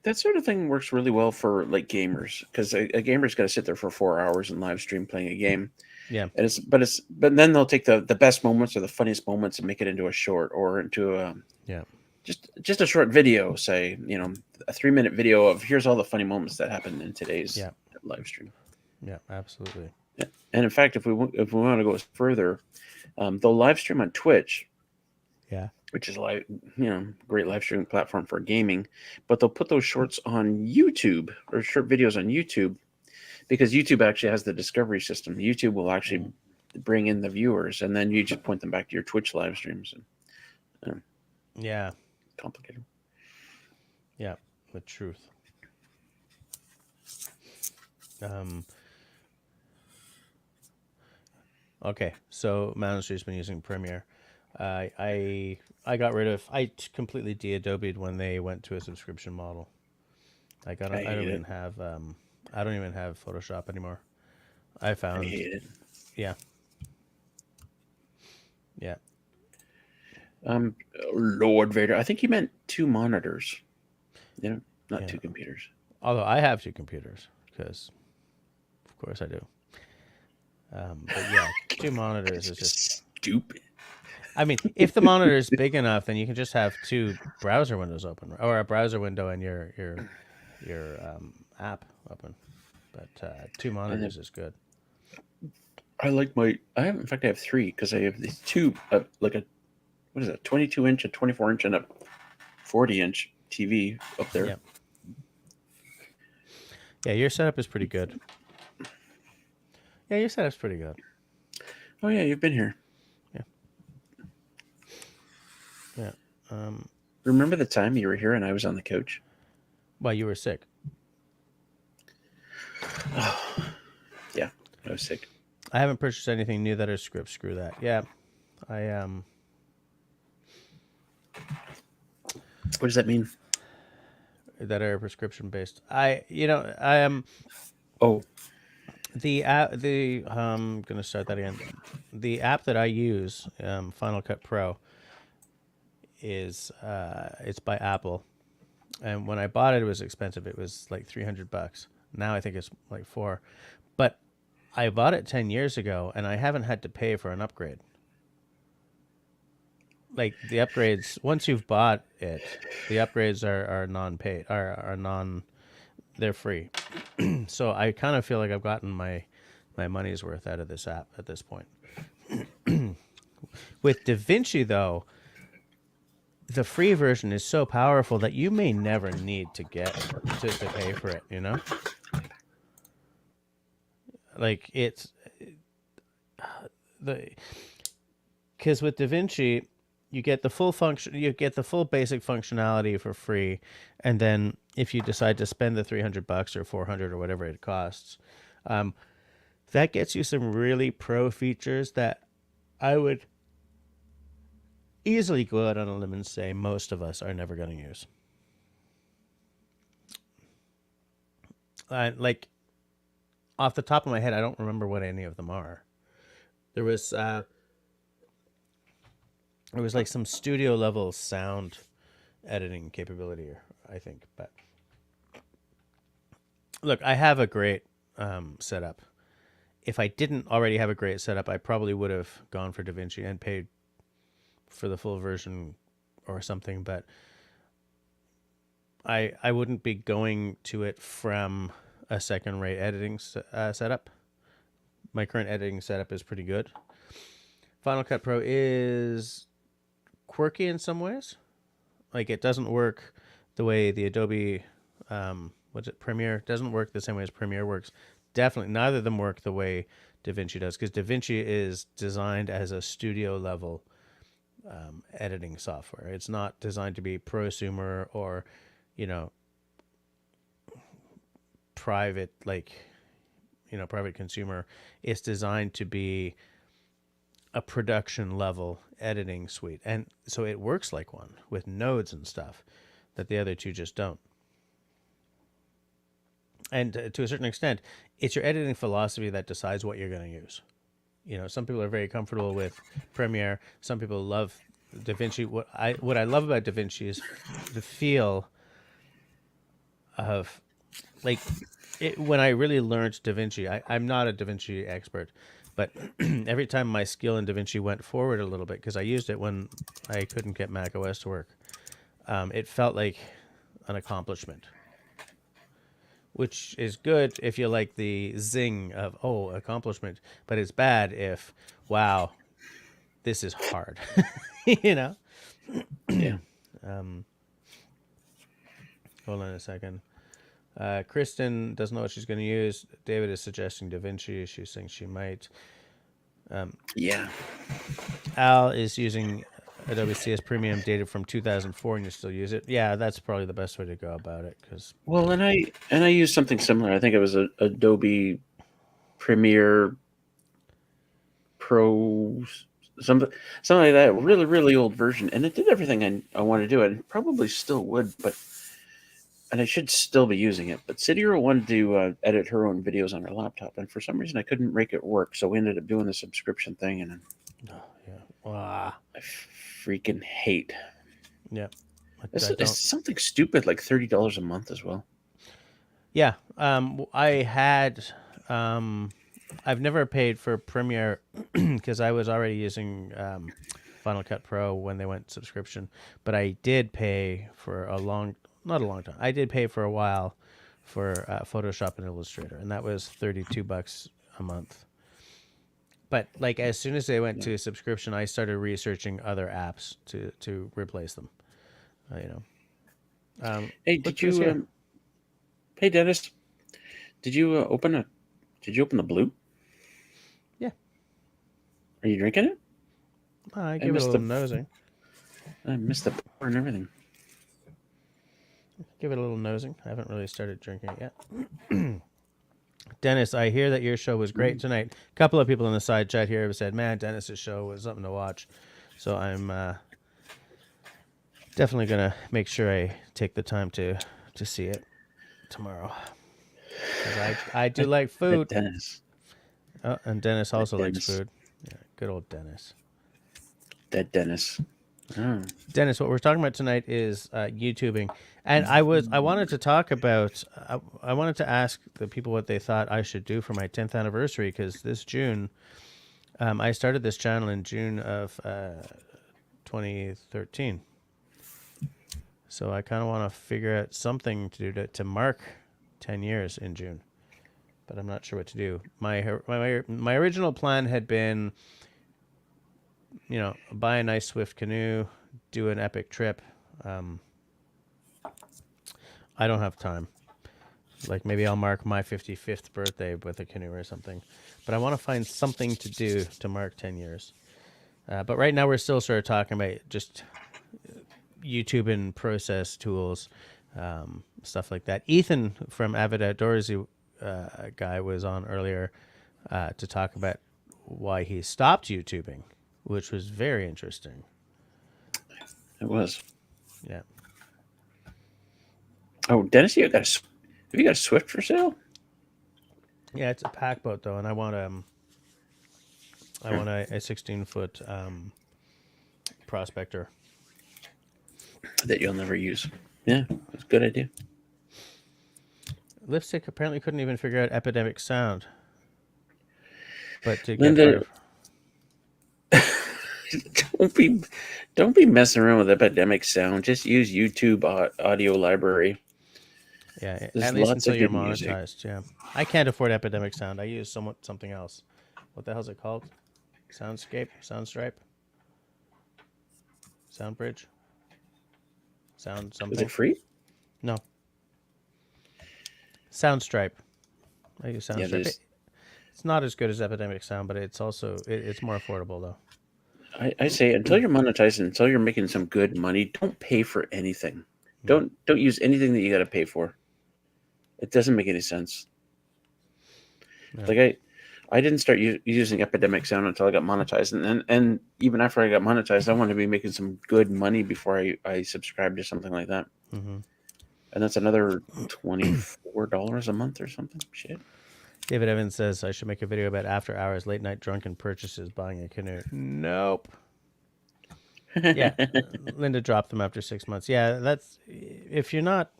That sort of thing works really well for like gamers because a gamer's got to sit there for 4 hours and live stream playing a game. Yeah, and but then they'll take the best moments or the funniest moments and make it into a short or into a just a short video. Say a 3-minute video of here's all the funny moments that happened in today's live stream. Yeah, absolutely. Yeah. And in fact, if we want to go further, they'll live stream on Twitch. Yeah. Which is great live streaming platform for gaming, but they'll put those shorts on YouTube or short videos on YouTube because YouTube actually has the discovery system. YouTube will actually bring in the viewers and then you just point them back to your Twitch live streams. And, complicated. Yeah, the truth. Okay, so Mountain Street's been using Premiere. I completely de-Adobe'd when they went to a subscription model. I don't even have Photoshop anymore. I hate it. Yeah. Lord Vader, I think he meant 2 monitors. Not 2 computers. Although I have 2 computers because, of course, I do. But yeah, 2 monitors is just stupid. I mean, if the monitor is big enough, then you can just have two browser windows open, or a browser window and your app open. But two And monitors is good. I like my. I have, in fact, I have three because I have these two, like a what is that, 22-inch, a 24-inch, and a 40-inch TV up there. Yeah. Yeah, your setup is pretty good. Yeah, your setup's pretty good. Oh yeah, you've been here. Yeah. Yeah. Remember the time you were here and I was on the couch? Well, you were sick. Yeah, I was sick. I haven't purchased anything new that is script. Screw that. Yeah, I What does that mean? that are prescription based. I am Oh, the app. I'm gonna start that again. The app that I use, Final Cut Pro, is it's by Apple, and when I bought it, it was expensive. It was like $300. Now I think it's like $400, but I bought it 10 years ago, and I haven't had to pay for an upgrade. Like the upgrades, once you've bought it, the upgrades are non-paid, are non, they're free. So I kind of feel like I've gotten my money's worth out of this app at this point. With DaVinci, though, the free version is so powerful that you may never need to get to pay for it. You know, like it's the because with DaVinci, you get the full function, you get the full basic functionality for free, and then if you decide to spend the $300 or $400 or whatever it costs, that gets you some really pro features that I would easily go out on a limb and say most of us are never going to use. Like off the top of my head, I don't remember what any of them are. There was like some studio level sound editing capability, I think. But look, I have a great setup. If I didn't already have a great setup, I probably would have gone for DaVinci and paid for the full version or something. But I wouldn't be going to it from a second-rate editing setup. My current editing setup is pretty good. Final Cut Pro is quirky in some ways. Like it doesn't work the way the Adobe, Premiere doesn't work the same way as Premiere works. Definitely, neither of them work the way DaVinci does, because DaVinci is designed as a studio level editing software. It's not designed to be prosumer or, private, private consumer. It's designed to be a production level editing suite, and so it works like one with nodes and stuff that the other two just don't. And to a certain extent, it's your editing philosophy that decides what you're going to use. Some people are very comfortable with Premiere. Some people love DaVinci. What I love about DaVinci is the feel of, like, when I really learned DaVinci, I'm not a DaVinci expert, but every time my skill in DaVinci went forward a little bit, because I used it when I couldn't get Mac OS to work, it felt like an accomplishment, which is good if you like the zing of, oh, accomplishment, but it's bad if, wow, this is hard, Yeah. Hold on a second. Kristen doesn't know what she's going to use. David is suggesting DaVinci. She's saying she might. Yeah. Al is using Adobe CS Premium dated from 2004, and you still use it. Yeah, that's probably the best way to go about it. Well, and I used something similar. I think it was a Adobe Premiere Pro, something like that. Really, really old version, and it did everything I wanted to do. It probably still would, and I should still be using it. But Sidira wanted to edit her own videos on her laptop, and for some reason I couldn't make it work. So we ended up doing the subscription thing, and I freaking hate. Yeah, It's something stupid like $30 a month as well. Yeah, I've never paid for Premiere because I was already using Final Cut Pro when they went subscription, but I did pay for not a long time. I did pay for a while for Photoshop and Illustrator, and that was $32 a month. But like as soon as they went to subscription, I started researching other apps to replace them. Hey, hey, Dennis, did you open the blue? Yeah. Are you drinking it? I give it a little nosing. I missed the pour and everything. Give it a little nosing. I haven't really started drinking it yet. Dennis, I hear that your show was great tonight. A couple of people in the side chat here have said, man, Dennis's show was something to watch. So I'm definitely going to make sure I take the time to see it tomorrow. I do like food. Dennis. Oh, and Dennis also likes food. Yeah, good old Dennis. Dead Dennis. Oh. Dennis, what we're talking about tonight is YouTubing, and I wanted to talk about. I wanted to ask the people what they thought I should do for my 10th anniversary, because this June, I started this channel in June of 2013. So I kind of want to figure out something to do to mark 10 years in June, but I'm not sure what to do. My original plan had been, buy a nice Swift canoe, do an epic trip. I don't have time. Like maybe I'll mark my 55th birthday with a canoe or something. But I want to find something to do to mark 10 years. But right now we're still sort of talking about just YouTubin process tools, stuff like that. Ethan from Avid Outdoorsy guy was on earlier to talk about why he stopped YouTubing, which was very interesting. It was. Yeah. Oh, Dennis, have you got a Swift for sale? Yeah, it's a pack boat though, and I want a 16-foot prospector that you'll never use. Yeah, it's a good idea. Lipstick apparently couldn't even figure out epidemic sound, but to Linda, get don't be messing around with epidemic sound. Just use YouTube audio library. Yeah, There's at least lots until of you're good music. monetized. Yeah, I can't afford epidemic sound. I use something else. What the hell's it called? Soundscape, Soundstripe, Soundbridge, Sound something. Is it free? No. Soundstripe. I use Soundstripe. Yeah, it's not as good as epidemic sound, but it's also it's more affordable though. I say until you're monetized, until you're making some good money, don't pay for anything. Don't use anything that you got to pay for. It doesn't make any sense. Yeah. Like I didn't start using epidemic sound until I got monetized, and even after I got monetized, I wanted to be making some good money before I subscribed to something like that. Mm-hmm. And that's another $24 a month or something. Shit. David Evans says I should make a video about after hours late night drunken purchases buying a canoe. Nope. Yeah, Linda dropped them after 6 months. Yeah, that's if you're not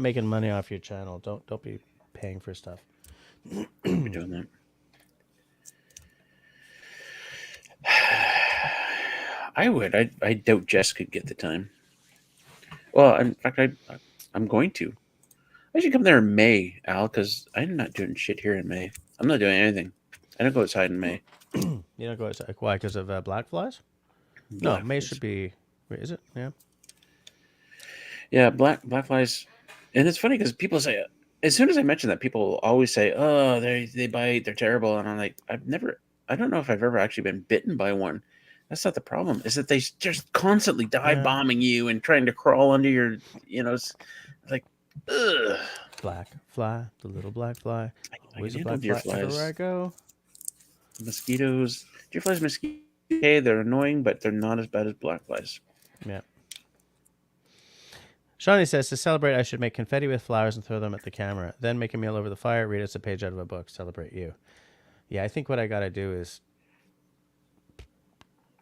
making money off your channel, don't be paying for stuff. Don't be doing that. I would. I doubt Jess could get the time. Well, in fact, I'm going to. I should come there in May, Al, because I'm not doing shit here in May. I'm not doing anything. I don't go outside in May. You don't go outside? Why? Because of black flies? No, May should be. Wait, is it? Yeah. Yeah, black flies, and it's funny because people say, as soon as I mention that, people always say, "Oh, they bite, they're terrible," and I'm like, I don't know if I've ever actually been bitten by one. That's not the problem. Is that they just constantly dive bombing you and trying to crawl under your, it's like, ugh. Black fly, the little black fly. Always a black fly everywhere I go. Mosquitoes. Deer flies, mosquitoes. Okay, they're annoying, but they're not as bad as black flies. Yeah. Shawnee says, to celebrate, I should make confetti with flowers and throw them at the camera. Then make a meal over the fire, read us a page out of a book, celebrate you. Yeah, I think what I got to do is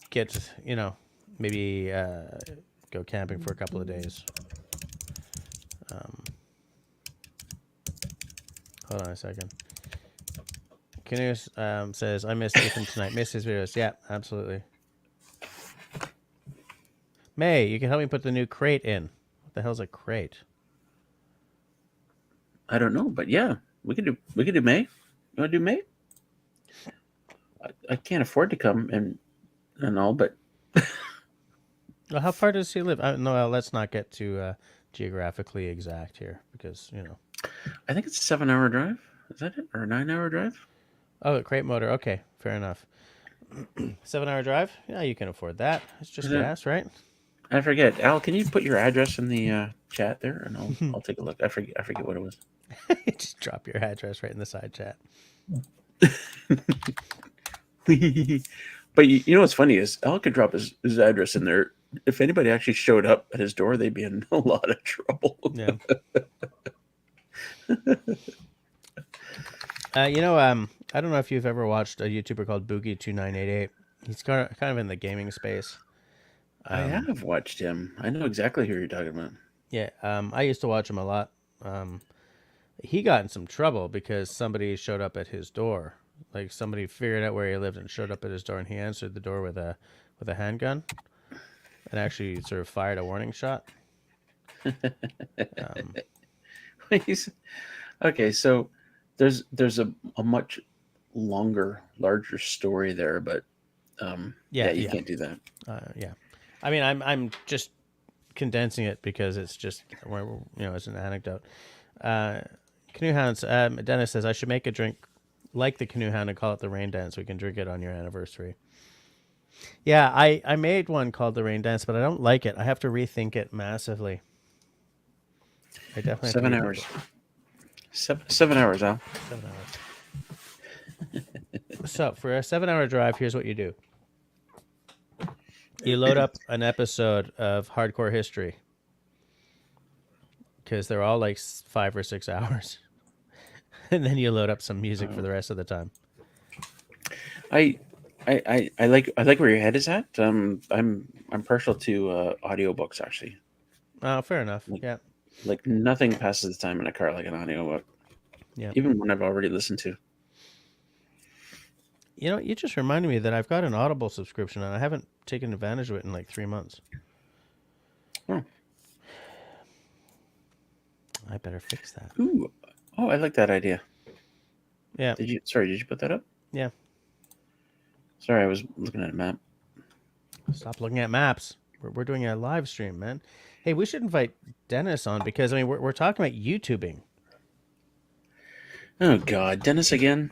get, maybe go camping for a couple of days. Hold on a second. Canoe says, I missed Ethan tonight. Missed his videos. Yeah, absolutely. May, you can help me put the new crate in. What the hell's a crate? I don't know, but yeah, we could do May. You want to do May? I can't afford to come and all, but Well, how far does he live? No, let's not get too geographically exact here because, I think it's a 7-hour drive. Is that it? Or a 9-hour drive? Oh, crate motor. Okay, fair enough. 7-hour drive? Yeah, you can afford that. It's just gas, right? I forget. Al, can you put your address in the chat there, and I'll take a look. I forget what it was. Just drop your address right in the side chat. But you know what's funny is Al could drop his address in there. If anybody actually showed up at his door, they'd be in a lot of trouble. Yeah. I don't know if you've ever watched a YouTuber called Boogie2988. He's kind of in the gaming space. I have watched him. I know exactly who you're talking about. Yeah, I used to watch him a lot. He got in some trouble because somebody showed up at his door. Like somebody figured out where he lived and showed up at his door, and he answered the door with a handgun and actually sort of fired a warning shot. Okay, so there's a much larger story there, but you can't do that. Yeah, I mean, I'm just condensing it because it's just it's an anecdote. Canoe Hounds. Dennis says I should make a drink like the Canoe Hound and call it the Rain Dance. We can drink it on your anniversary. Yeah, I made one called the Rain Dance, but I don't like it. I have to rethink it massively. I definitely 7 hours. 7 hours, Al. 7 hours. So for a 7-hour drive, here's what you do. You load up an episode of Hardcore History because they're all like 5 or 6 hours, and then you load up some music for the rest of the time. I like where your head is at. I'm partial to audiobooks actually. Oh, fair enough. Yeah. Like nothing passes the time in a car like an audiobook. Yeah. Even one I've already listened to. You just reminded me that I've got an Audible subscription and I haven't taken advantage of it in like 3 months. Oh. I better fix that. Ooh. Oh, I like that idea. Yeah. Did you put that up? Yeah. Sorry, I was looking at a map. Stop looking at maps. We're doing a live stream, man. Hey, we should invite Dennis on because we're talking about YouTubing. Oh God, Dennis again.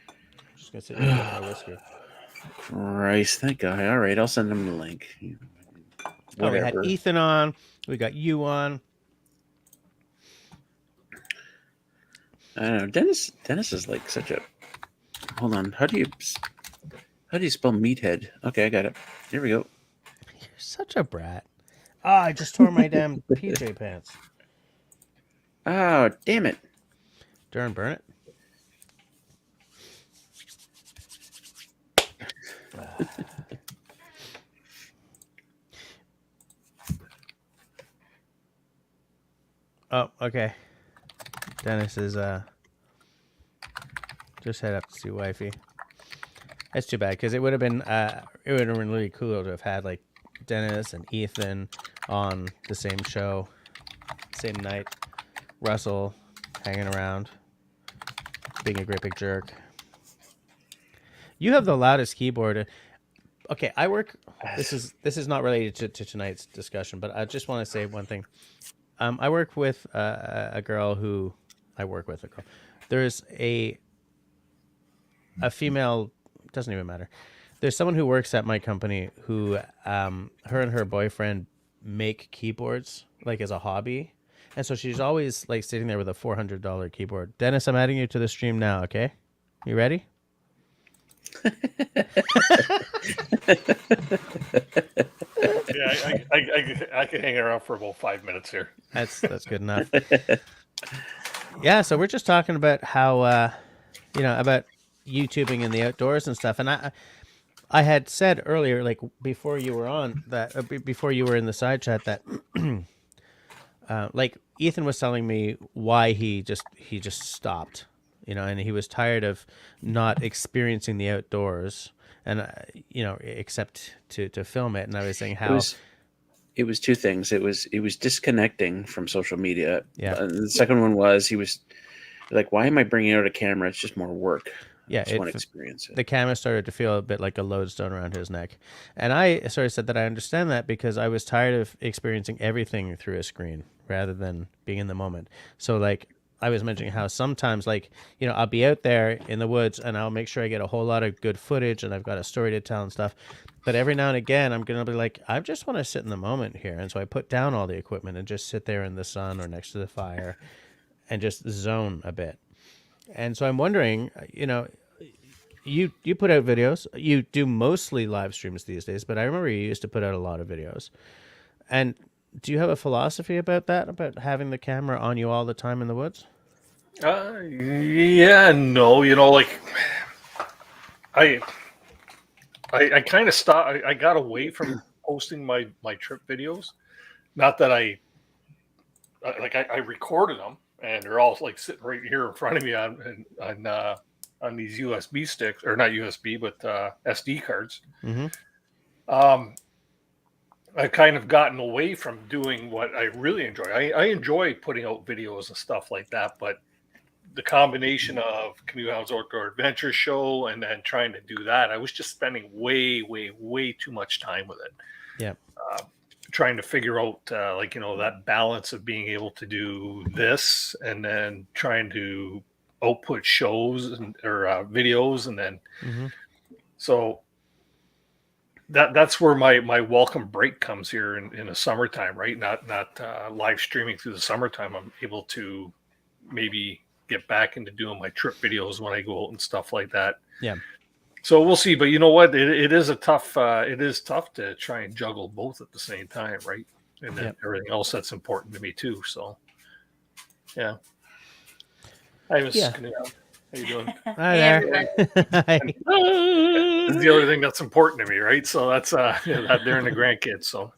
I'm just gonna sit here and drink my whiskey. Christ, that guy. All right, I'll send him the link. Oh, we had Ethan on. We got you on. I don't know. Dennis is like such a. Hold on. How do you spell meathead? Okay, I got it. Here we go. You're such a brat. I just tore my damn PJ pants. Oh, damn it. Darren, burn it. Oh, okay. Dennis is just head up to see wifey. That's too bad because it would have been really cool to have had like Dennis and Ethan on the same show, same night. Russell hanging around, being a great big jerk. You have the loudest keyboard. Okay, I work. This is not related to tonight's discussion, but I just want to say one thing. I work with a girl who I work with a girl. There's a female. Doesn't even matter. There's someone who works at my company who her and her boyfriend make keyboards like as a hobby, and so she's always like sitting there with a $400 keyboard. Dennis, I'm adding you to the stream now. Okay, you ready? Yeah, I can hang around for about 5 minutes here. That's good enough. Yeah, so we're just talking about how about YouTubing in the outdoors and stuff, and I had said earlier, like before you were on that, before you were in the side chat, that like Ethan was telling me why he just stopped, and he was tired of not experiencing the outdoors. and except to film it. And I was saying It how was it was two things. It was disconnecting from social media. Yeah. And the second one was he was like, why am I bringing out a camera? It's just more work. Yeah, I just want to experience it. The camera started to feel a bit like a lodestone around his neck. And I sort of said that I understand that because I was tired of experiencing everything through a screen rather than being in the moment. So like I was mentioning how sometimes I'll be out there in the woods and I'll make sure I get a whole lot of good footage and I've got a story to tell and stuff. But every now and again, I'm going to be like, I just want to sit in the moment here. And so I put down all the equipment and just sit there in the sun or next to the fire and just zone a bit. And so I'm wondering, you put out videos. You do mostly live streams these days, but I remember you used to put out a lot of videos. And do you have a philosophy about that, about having the camera on you all the time in the woods? Yeah, no, I kind of stopped. I got away from posting my trip videos. Not that I recorded them, and they're all like sitting right here in front of me on these USB sticks, or not USB, but SD cards. Mm-hmm. I've kind of gotten away from doing what I really enjoy. I enjoy putting out videos and stuff like that, but the combination of Canoe Hounds Outdoor Adventure Show and then trying to do that, I was just spending way, way, way too much time with it. Yeah. Trying to figure out, that balance of being able to do this and then trying to output shows or videos. And then, so that's where my welcome break comes here in the summertime, right? Not live streaming through the summertime. I'm able to maybe get back into doing my trip videos when I go out and stuff like that. Yeah. So we'll see, but you know what? It is tough to try and juggle both at the same time, right? And then everything else that's important to me too. So, yeah. Hi, Mrs. Canoe. How you doing? Hi there. Hi. This is the other thing that's important to me, right? So that's that they're in the grandkids. So,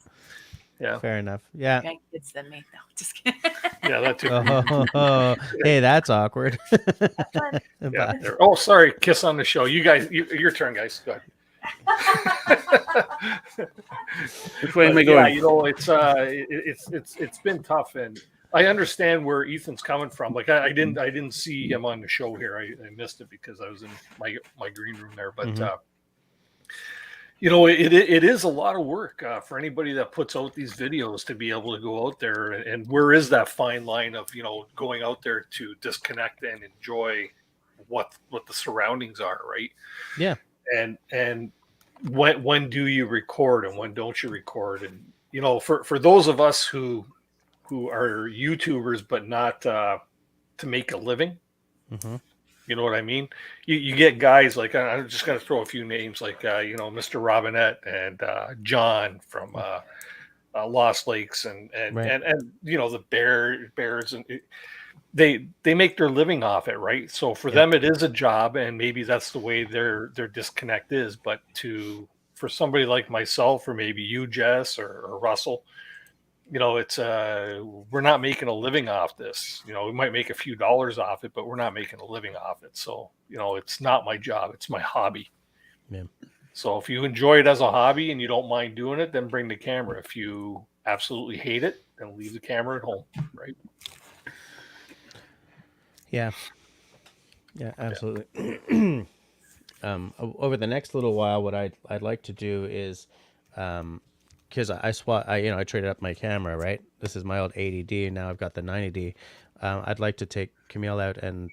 yeah. Fair enough. Yeah. Grandkids than me. No, just kidding. Yeah, that too. Hey, that's awkward. Yeah. Oh, sorry. Kiss on the show. You guys, your turn, guys. Go ahead. Which way am I going? It's been tough, and I understand where Ethan's coming from. Like I didn't see him on the show here. I missed it because I was in my green room there. But it is a lot of work for anybody that puts out these videos to be able to go out there. And where is that fine line of going out there to disconnect and enjoy what the surroundings are, right? Yeah. And when do you record and when don't you record? And for those of us who are YouTubers but not to make a living, you know what I mean? You get guys like, I'm just going to throw a few names like Mr. Robinette and John from Lost Lakes and the Bears, and they make their living off it, right? So for them it is a job, and maybe that's the way their disconnect is. But for somebody like myself, or maybe you, Jess, or Russell, it's we're not making a living off this. We might make a few dollars off it, but we're not making a living off it. So it's not my job, it's my hobby. Yeah. So if you enjoy it as a hobby and you don't mind doing it, then bring the camera. If you absolutely hate it, then leave the camera at home, right? Yeah, absolutely. Over the next little while, what I'd like to do is, because I traded up my camera, right? This is my old 80D, and now I've got the 90D. I'd like to take Camille out and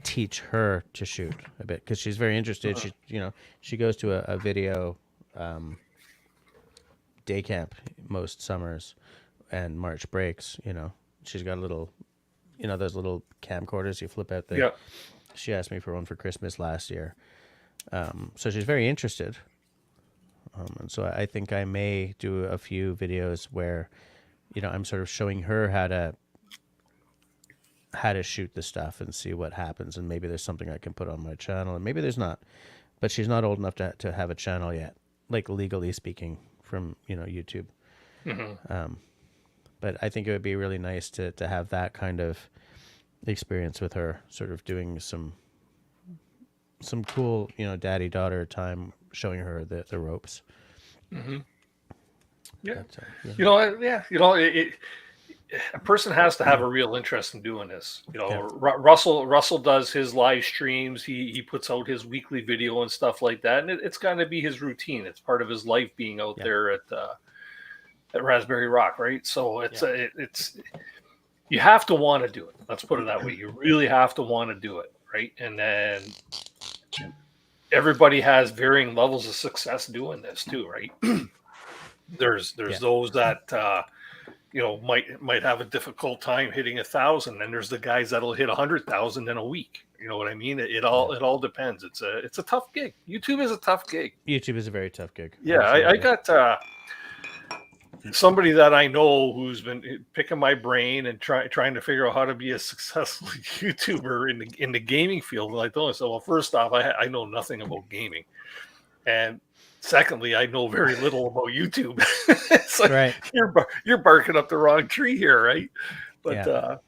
teach her to shoot a bit, because she's very interested. She goes to a video day camp most summers and March breaks. She's got a little, those little camcorders you flip out there. Yeah. She asked me for one for Christmas last year. So she's very interested. And so I think I may do a few videos where, I'm sort of showing her how to shoot the stuff and see what happens. And maybe there's something I can put on my channel, and maybe there's not. But she's not old enough to have a channel yet, like legally speaking, from YouTube. But I think it would be really nice to have that kind of experience with her, sort of doing some cool, daddy-daughter time showing her the ropes. Mm-hmm. Yeah. But, yeah. You know, a person has to have a real interest in doing this. You know, Russell does his live streams. He puts out his weekly video and stuff like that, and it's got to be his routine. It's part of his life being out there at Raspberry Rock, right? So it's you have to want to do it. Let's put it that way. You really have to want to do it, right? And then everybody has varying levels of success doing this too, right? There's those that might have a difficult time hitting 1,000, and there's the guys that'll hit 100,000 in a week. You know what I mean? It all depends. It's a tough gig. YouTube is a tough gig. YouTube is a very tough gig. Yeah, I got somebody that I know who's been picking my brain and trying to figure out how to be a successful YouTuber in the gaming field. And I told him, well, first off, I know nothing about gaming, and secondly, I know very little about YouTube. It's like, right. You're barking up the wrong tree here, right? But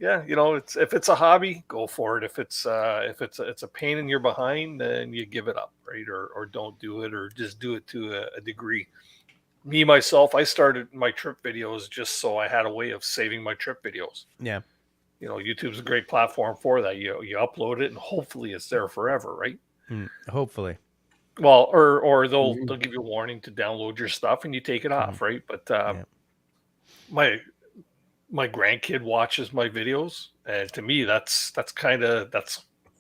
if it's a hobby, go for it. If it's a pain in your behind, then you give it up, right? Or don't do it, or just do it to a degree. Me myself, I started my trip videos just so I had a way of saving my trip videos. Yeah. You know, YouTube's a great platform for that. You upload it and hopefully it's there forever, right? Hopefully. Well, or they'll give you a warning to download your stuff and you take it off, right? But my grandkid watches my videos, and to me, that's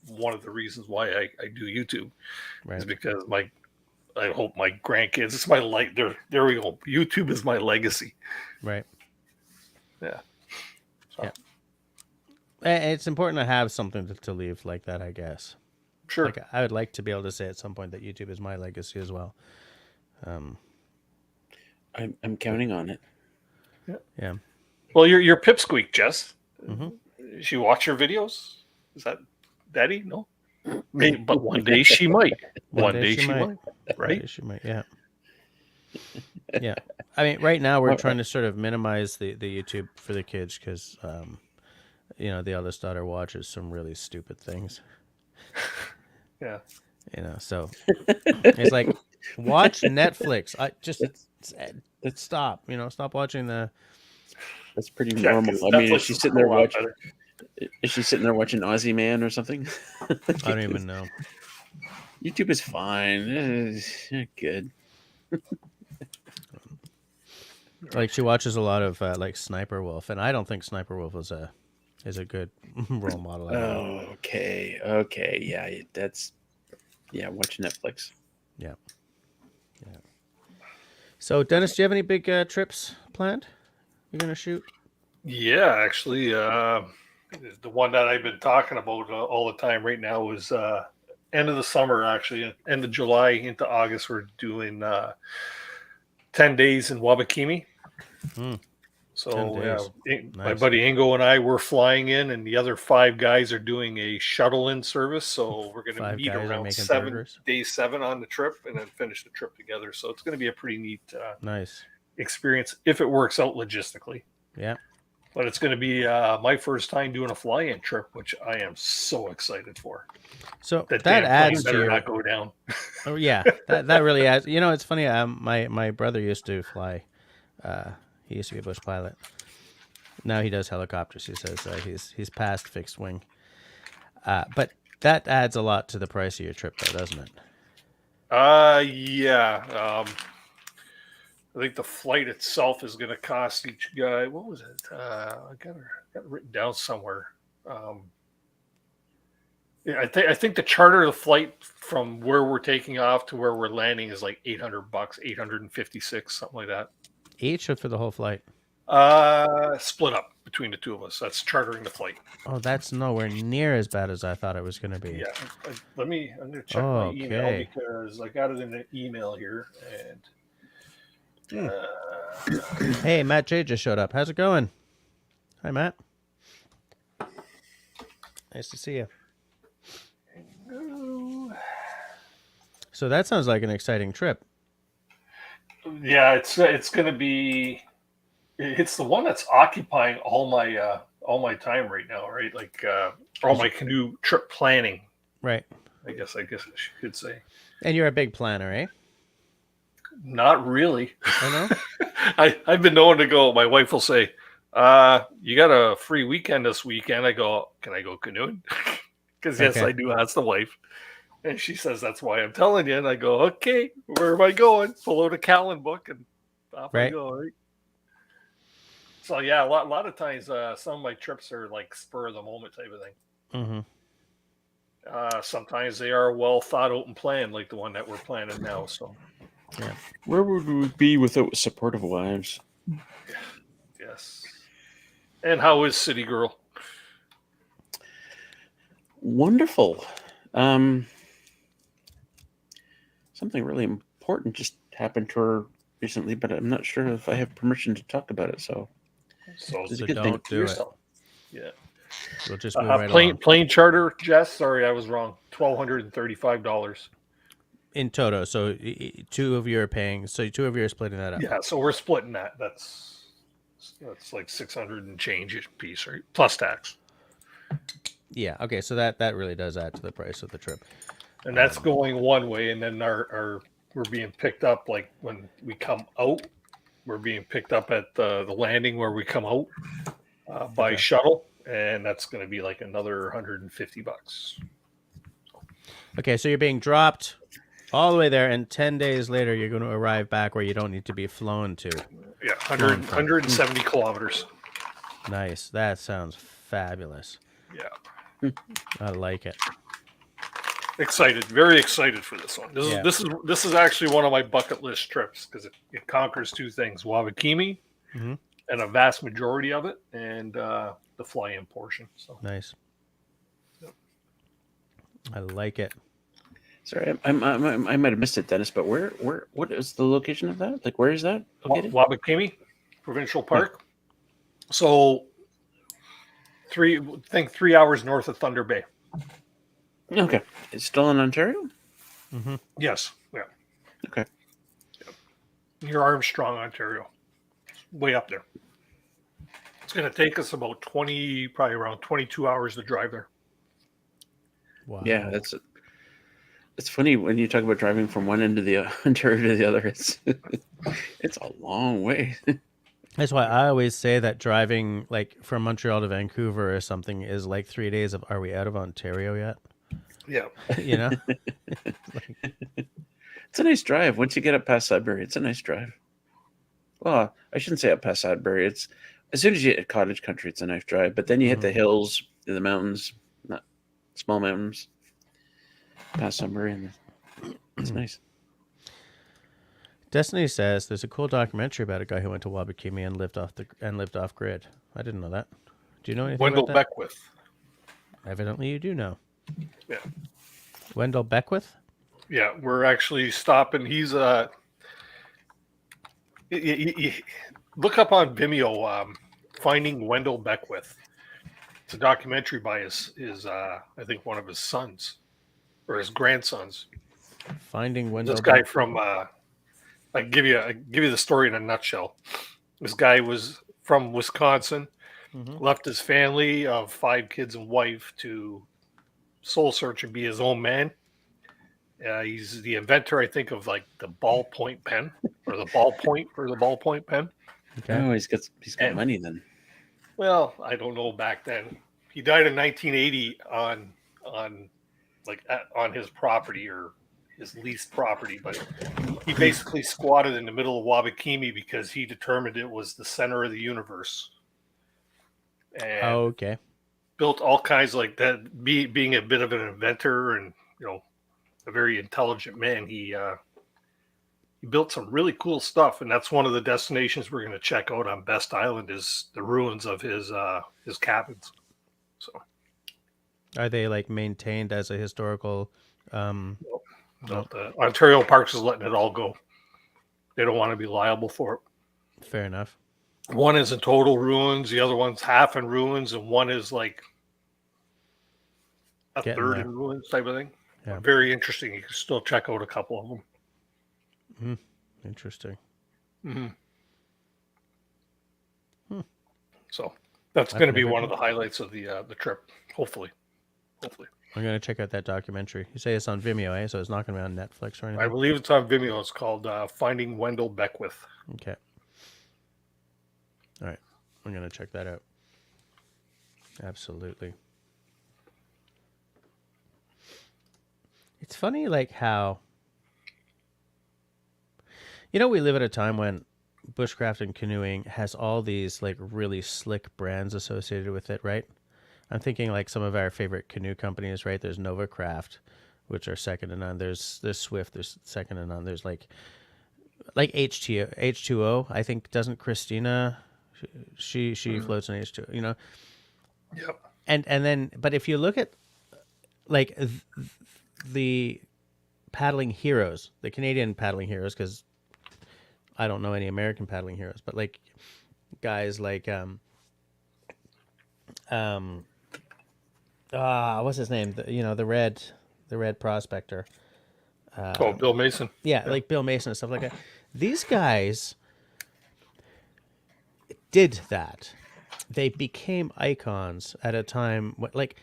one of the reasons why I do YouTube, is because I hope my grandkids. It's my there we go. YouTube is my legacy. Right. Yeah. So. Yeah. It's important to have something to leave like that, I guess. Sure. Like, I would like to be able to say at some point that YouTube is my legacy as well. I'm counting on it. Yeah. Well, your pipsqueak, Jess. Mm-hmm. She watch your videos? Is that Daddy? No. Maybe, but one day she might. One day she might. Right? One day she might. Yeah. Yeah. I mean, right now we're trying to sort of minimize the YouTube for the kids because, the eldest daughter watches some really stupid things. Yeah. So it's like, watch Netflix. Stop. Stop watching the. That's pretty normal. I mean, is she sitting there watching? Is she sitting there watching Aussie Man or something? I don't even know. YouTube is fine. It's good. Like, she watches a lot of like Sniper Wolf, and I don't think Sniper Wolf is a good role model. Oh, okay. Yeah, watch Netflix. Yeah. So, Dennis, do you have any big trips planned? You're gonna shoot? Yeah, actually, the one that I've been talking about all the time right now is end of the summer. Actually, end of July into August, we're doing 10 days in Wabakimi. So my buddy Ingo and I were flying in, and the other 5 guys are doing a shuttle-in service. So we're going to meet around day 7 on the trip, and then finish the trip together. So it's going to be a pretty neat, nice experience if it works out logistically. Yeah, but it's going to be my first time doing a fly-in trip, which I am so excited for. So that adds to your not go down. Oh yeah, that really adds. It's funny. My brother used to fly. He used to be a bush pilot. Now he does helicopters. He says he's past fixed wing. But that adds a lot to the price of your trip, though, doesn't it? Yeah. I think the flight itself is going to cost each guy. What was it? I got it written down somewhere. I think the charter of the flight from where we're taking off to where we're landing is like $800, $856, something like that. Each or for the whole flight? Split up between the two of us. That's chartering the flight. Oh, that's nowhere near as bad as I thought it was going to be. Yeah. I'm going to check my email because I got it in an email here. And hey, Matt J just showed up. How's it going? Hi, Matt. Nice to see you. So that sounds like an exciting trip. Yeah, it's going to be. It's the one that's occupying all my time right now, right? Like all my canoe trip planning. Right. I guess I should say. And you're a big planner, eh? Not really. Oh no. I've been known to go. My wife will say, "You got a free weekend this weekend." I go, "Can I go canoeing?" Because yes, Okay. I do ask the wife, and she says that's why I'm telling you. And I go, "Okay, where am I going?" Pull out a Callan book and off I Right. go. Right. So yeah, a lot of times, some of my trips are like spur of the moment type of thing. Mm-hmm. Sometimes they are well thought out and planned, like the one that we're planning now. So Where would we be without supportive wives? yes. And how is City Girl? Wonderful. Something really important just happened to her recently, but I'm not sure if I have permission to talk about it. So So it's a So good thing. don't do it. Yeah. We'll just move right along. Plane charter, Jess. Sorry, I was wrong. $1,235. In toto, so two of you are paying. So two of you are splitting that up. Yeah, so we're splitting that. That's like 600 and change each piece, right? Plus tax, Yeah. Okay. So that really does add to the price of the trip. and that's going one way. And then our we're being picked up like when we come out. We're being picked up at the landing where we come out by Okay. shuttle, and that's going to be like another $150. Okay. So you're being dropped all the way there, and 10 days later, you're going to arrive back where you don't need to be flown to. Yeah, Flown from. 170 kilometers. Nice. That sounds fabulous. Yeah. I like it. Excited, very excited for this one. Yeah. This is actually one of my bucket list trips because it conquers two things: Wabakimi, Mhm. and a vast majority of it, and the fly-in portion. So Nice. I like it. Sorry, I might have missed it, Dennis. But what is the location of that? Like, where is that located? Wabakimi Provincial Park. So 3 hours north of Thunder Bay. Okay, it's still in Ontario. Mm-hmm. Yes, yeah, Okay, near Armstrong, Ontario, way up there. It's going to take us about probably around 22 hours to drive there. Wow. yeah, it's funny when you talk about driving from one end of the Ontario to the other. It's it's a long way. That's why I always say that driving like from Montreal to Vancouver or something is like 3 days of are we out of Ontario yet? Yeah, You know? It's a nice drive once you get up past Sudbury. It's a nice drive. Well, I shouldn't say up past Sudbury. It's as soon as you hit cottage country, it's a nice drive. But then you hit the hills, the mountains, not small mountains, past Sudbury, and it's nice. Destiny says there's a cool documentary about a guy who went to Wabakimi and lived off grid. I didn't know that. Do you know anything Wendell about that? Beckwith. Evidently, you do know. Yeah, Wendell Beckwith. yeah, we're actually stopping. He's look up on Vimeo, Finding Wendell Beckwith. It's a documentary by his I think one of his sons or his grandsons. Finding Wendell. This guy from I give you the story in a nutshell. This guy was from Wisconsin, left his family of 5 kids and wife to soul search and be his own man. He's the inventor, I think, of like the ballpoint pen or the ballpoint for the ballpoint pen. Okay. Oh, he's got money then. Well, I don't know back then. He died in 1980 on his property or his leased property, but he basically squatted in the middle of Wabakimi because he determined it was the center of the universe. And Okay. built all kinds like that. Being a bit of an inventor and a very intelligent man, he built some really cool stuff, and that's one of the destinations we're going to check out on Best Island is the ruins of his cabins. So, Are they like maintained as a historical? no, the Ontario Parks is letting it all go. They don't want to be liable for it. Fair enough. One is in total ruins, the other one's half in ruins, and one is like a Getting third there. in ruins type of thing. Yeah. Very interesting. You can still check out a couple of them. Interesting. Mm-hmm. Hmm. So that's I've going to be never one of the highlights of the trip. Hopefully. I'm gonna check out that documentary. You say it's on Vimeo, eh? So it's not gonna be on Netflix or I anything. believe it's on Vimeo. It's called Finding Wendell Beckwith. Okay. All right, I'm gonna check that out. Absolutely. It's funny, like how we live at a time when bushcraft and canoeing has all these like really slick brands associated with it, right? I'm thinking like some of our favorite canoe companies, right? There's Nova Craft, which are second to none. There's Swift, there's second to none. There's like H2O. I think doesn't Christina? She floats in H2O. Yep. And then, but if you look at like the paddling heroes, the Canadian paddling heroes, because I don't know any American paddling heroes, but like guys like what's his name? The red prospector. Bill Mason. Yeah, like Bill Mason and stuff like that. These guys did that. They became icons at a time like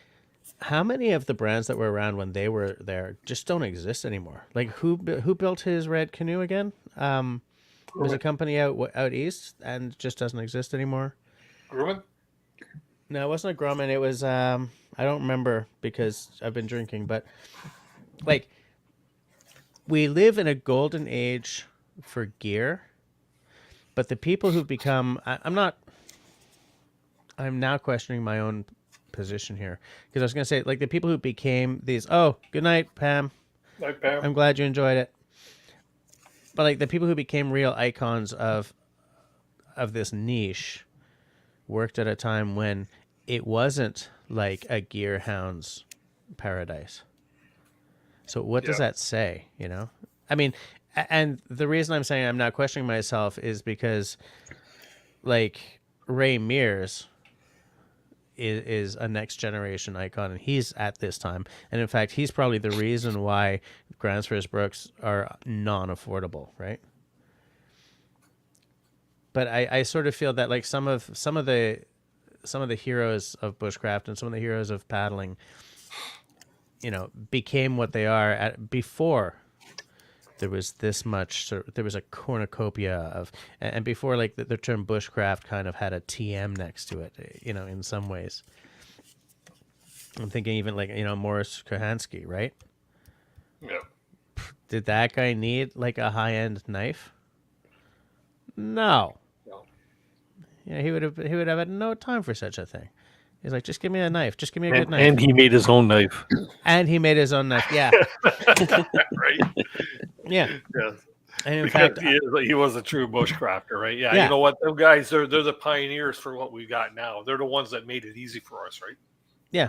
how many of the brands that were around when they were there just don't exist anymore? Like who built his red canoe again? There's a company out east and just doesn't exist anymore. Grumman? No, it wasn't a Grumman. It was I don't remember because I've been drinking, but like we live in a golden age for gear, but the people who've become I'm now questioning my own position here because I was going to say like the people who became these. Oh, good night, Pam. Night, Pam. I'm glad you enjoyed it. But like the people who became real icons of this niche worked at a time when it wasn't like a gear hound's paradise. So what does that say? I mean, and the reason I'm saying I'm not questioning myself is because like Ray Mears is a next generation icon, and he's at this time, and in fact he's probably the reason why Gransfors Brooks are non-affordable, right? But I sort of feel that like some of the heroes of bushcraft and some of the heroes of paddling became what they are before there was this much. There was a cornucopia of, and before like the term bushcraft kind of had a TM next to it, in some ways. I'm thinking even like Morris Kohansky, right? Yeah. Did that guy need like a high-end knife? No. He would have had no time for such a thing. He's like, just give me a knife. Just give me a good knife. And he made his own knife. And he made his own knife. Yeah. Right. Yeah. Yes. And in Because fact, he was a true bushcrafter, right? Yeah. Yeah. You know what? Those guys, they're the pioneers for what we got now. They're the ones that made it easy for us, right? yeah.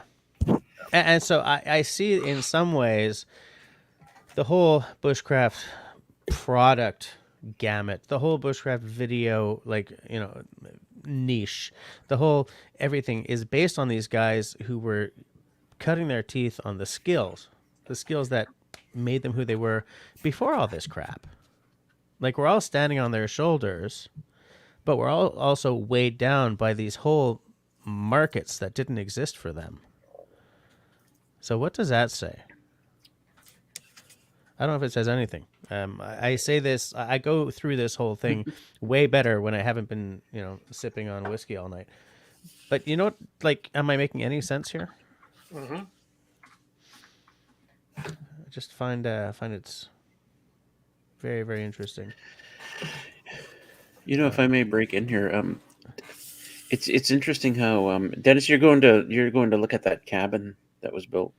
And so I see in some ways the whole bushcraft product gamut, the whole bushcraft video, like, niche, the whole everything is based on these guys who were cutting their teeth on the skills that made them who they were before all this crap. Like we're all standing on their shoulders, but we're all also weighed down by these whole markets that didn't exist for them. So what does that say? I don't know if it says anything. I say this, I go through this whole thing way better when I haven't been, sipping on whiskey all night. But like, am I making any sense here? Mm-hmm. I just find it's very, very interesting. If I may break in here, it's interesting how Dennis, you're going to look at that cabin that was built.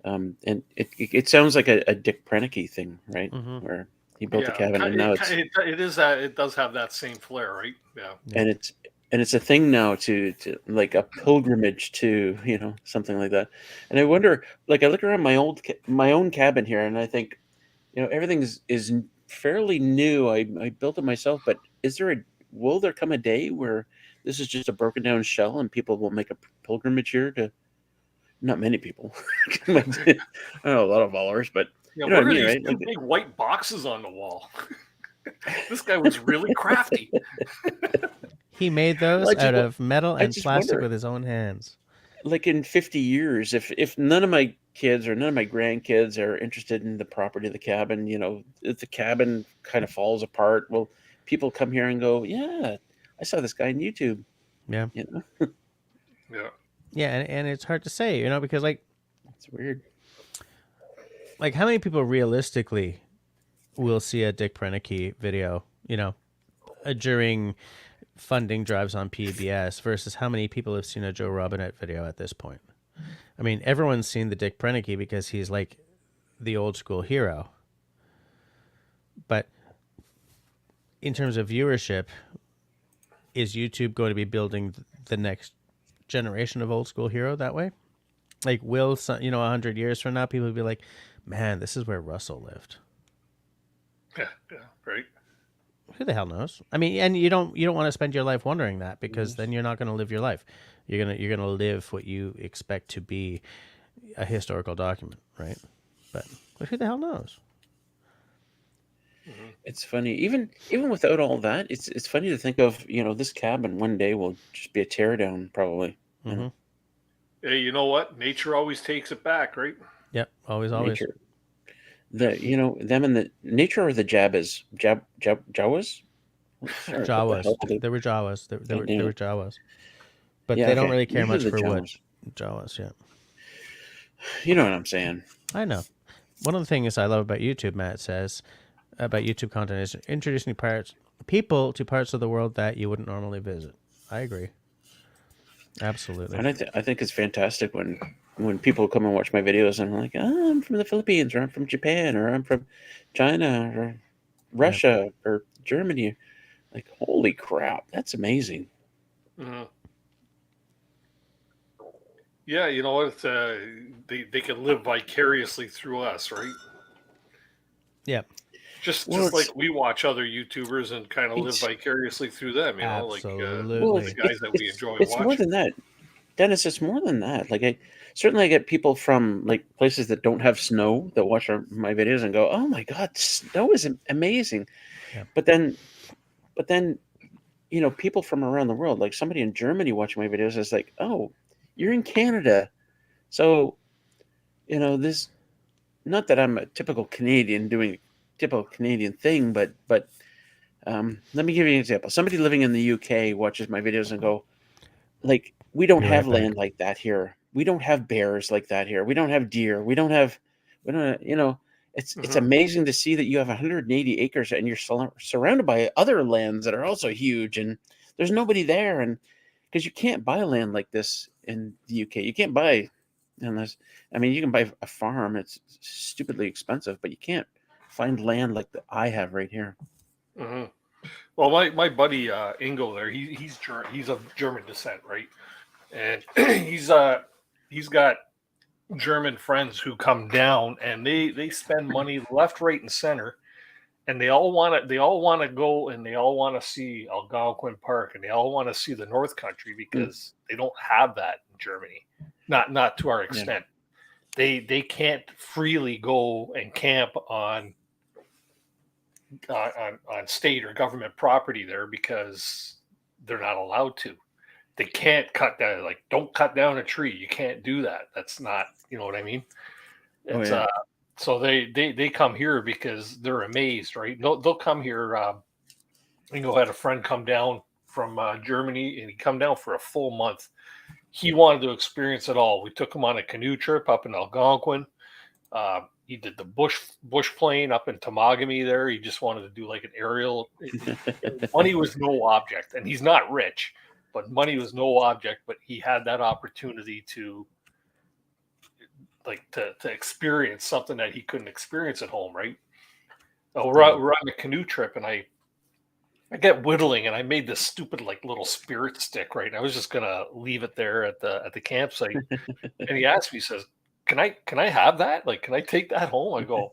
And it sounds like a Dick Prenicky thing, right? Mm-hmm. Where he built the cabin, and now it does have that same flair, right? Yeah. And it's a thing now to like a pilgrimage to something like that. And I wonder, like I look around my own cabin here, and I think everything is fairly new. I built it myself, but will there come a day where this is just a broken down shell and people will make a pilgrimage here to? Not many people. I don't know, a lot of followers, but Yeah, you know what what I are mean, these right? big white boxes on the wall? This guy was really crafty. He made those Well, out of metal I and just plastic wonder, with his own hands. like in 50 years, if none of my kids or none of my grandkids are interested in the property of the cabin. You know, if the cabin kind of falls apart, well, people come here and go, yeah, I saw this guy on YouTube. Yeah. You know, Yeah. Yeah, and it's hard to say, you know, because it's weird. like how many people realistically will see a Dick Prenicky video, you know, during funding drives on PBS versus how many people have seen a Joe Robinette video at this point? I mean, everyone's seen the Dick Prenicky because he's like the old school hero. But in terms of viewership, is YouTube going to be building the next generation of old school hero that way? Like, will some, you know, 100 years from now, people will be like, man, this is where Russell lived. Yeah. Right. Who the hell knows? I mean, and you don't want to spend your life wondering that, because then you're not going to live your life. You're gonna live what you expect to be a historical document, right? But who the hell knows? It's funny, even without all that, it's funny to think of, you know, this cabin one day will just be a teardown, probably. You know, Hey, you know what? Nature always takes it back, right? Yep, always. nature. You know, them and the nature or the Jawas, Jawas. Sorry, what the Jawas. hell are they? There were Jawas. There were Jawas. But Yeah, they don't okay. really care Usually much the for wood. Jawas. Jawas, yeah. You know what I'm saying? I know. One of the things I love about YouTube, Matt says, about YouTube content is introducing people to parts of the world that you wouldn't normally visit. I agree. Absolutely. And I think it's fantastic when people come and watch my videos and I'm like, oh, I'm from the Philippines, or I'm from Japan, or I'm from China, or Russia, or Germany. Like, holy crap, that's amazing. Mm-hmm. Yeah, you know what? They can live vicariously through us, right? Yeah. Just Well, like we watch other YouTubers and kind of live it's- vicariously through them, you know, like Absolutely. the guys that we enjoy it's watching. more than that, Dennis. It's more than that. Like, I get people from like places that don't have snow that watch my videos and go, "Oh my God, snow is amazing." Yeah. But then, you know, people from around the world, like somebody in Germany watching my videos, is like, "Oh, you're in Canada, so you know this." Not that I'm a typical Canadian doing a typical Canadian thing, but let me give you an example. Somebody living in the UK watches my videos and go, like, we don't Be have right back. land like that here. We don't have bears like that here. We don't have deer. We don't have, you know, it's amazing to see that you have 180 acres and you're surrounded by other lands that are also huge, and there's nobody there. And because you can't buy land like this in the UK, you can't buy unless, I mean, you can buy a farm. It's stupidly expensive, but you can't find land like I have right here. Mm-hmm. Well, my buddy Ingo there, he's of German descent, right? And he's got German friends who come down and they spend money left, right, and center, and they all want to go and they all want to see Algonquin Park and they all want to see the North Country because they don't have that in Germany, not to our extent. Yeah. They can't freely go and camp on state or government property there because they're not allowed to. They can't cut down, like, don't cut down a tree. You can't do that. That's not, you know what I mean? It's, so they come here because they're amazed, right? They'll come here. Ingo had a friend come down from Germany, and he come down for a full month. He wanted to experience it all. We took him on a canoe trip up in Algonquin. He did the bush plane up in Temagami there. He just wanted to do like an aerial. Money was no object, and he's not rich, but money was no object. But he had that opportunity to experience something that he couldn't experience at home, right? We're on a canoe trip, and I get whittling, and I made this stupid like little spirit stick, right? And I was just gonna leave it there at the campsite, and he asked me, he says, Can I have that? Like, can I take that home? I go,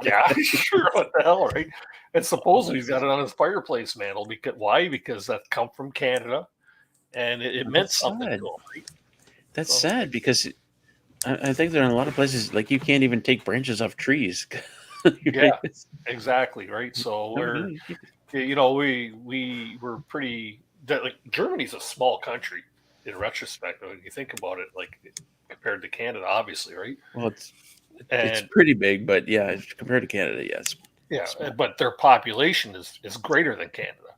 yeah, sure. What the hell, right? And supposedly he's got it on his fireplace mantle. Because that come from Canada, and it meant something to him. Right? That's sad because I think there are a lot of places like you can't even take branches off trees. Yeah, exactly, right. So we were pretty like Germany's a small country. in retrospect when you think about it, like compared to Canada, obviously, right? Well, it's And pretty big, but yeah, compared to Canada, yes. yeah, Small. but their population is greater than Canada,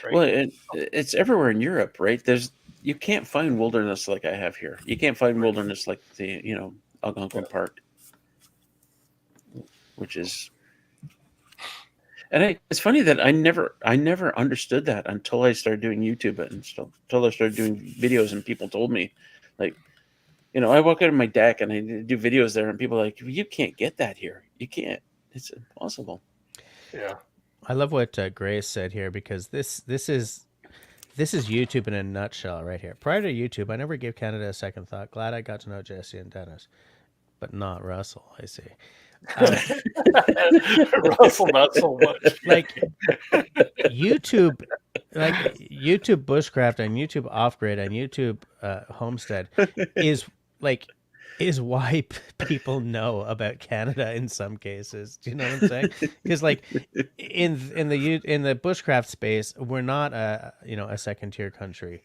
right? Well, it's everywhere in Europe, right? You can't find wilderness like I have here. You can't find wilderness like the Algonquin Park, which is. And it's funny that I never understood that until I started doing YouTube and until I started doing videos and people told me, like, I walk out of my deck and I do videos there and people are like, you can't get that here. You can't. It's impossible. Yeah. I love what Grace said here, because this is YouTube in a nutshell right here. Prior to YouTube, I never gave Canada a second thought. Glad I got to know Jesse and Dennis, but not Russell, I see. Russell, not so much. Like YouTube Bushcraft and YouTube Off-Grid and YouTube Homestead is why people know about Canada in some cases. Do you know what I'm saying? Because like in the bushcraft space, we're not a second tier country,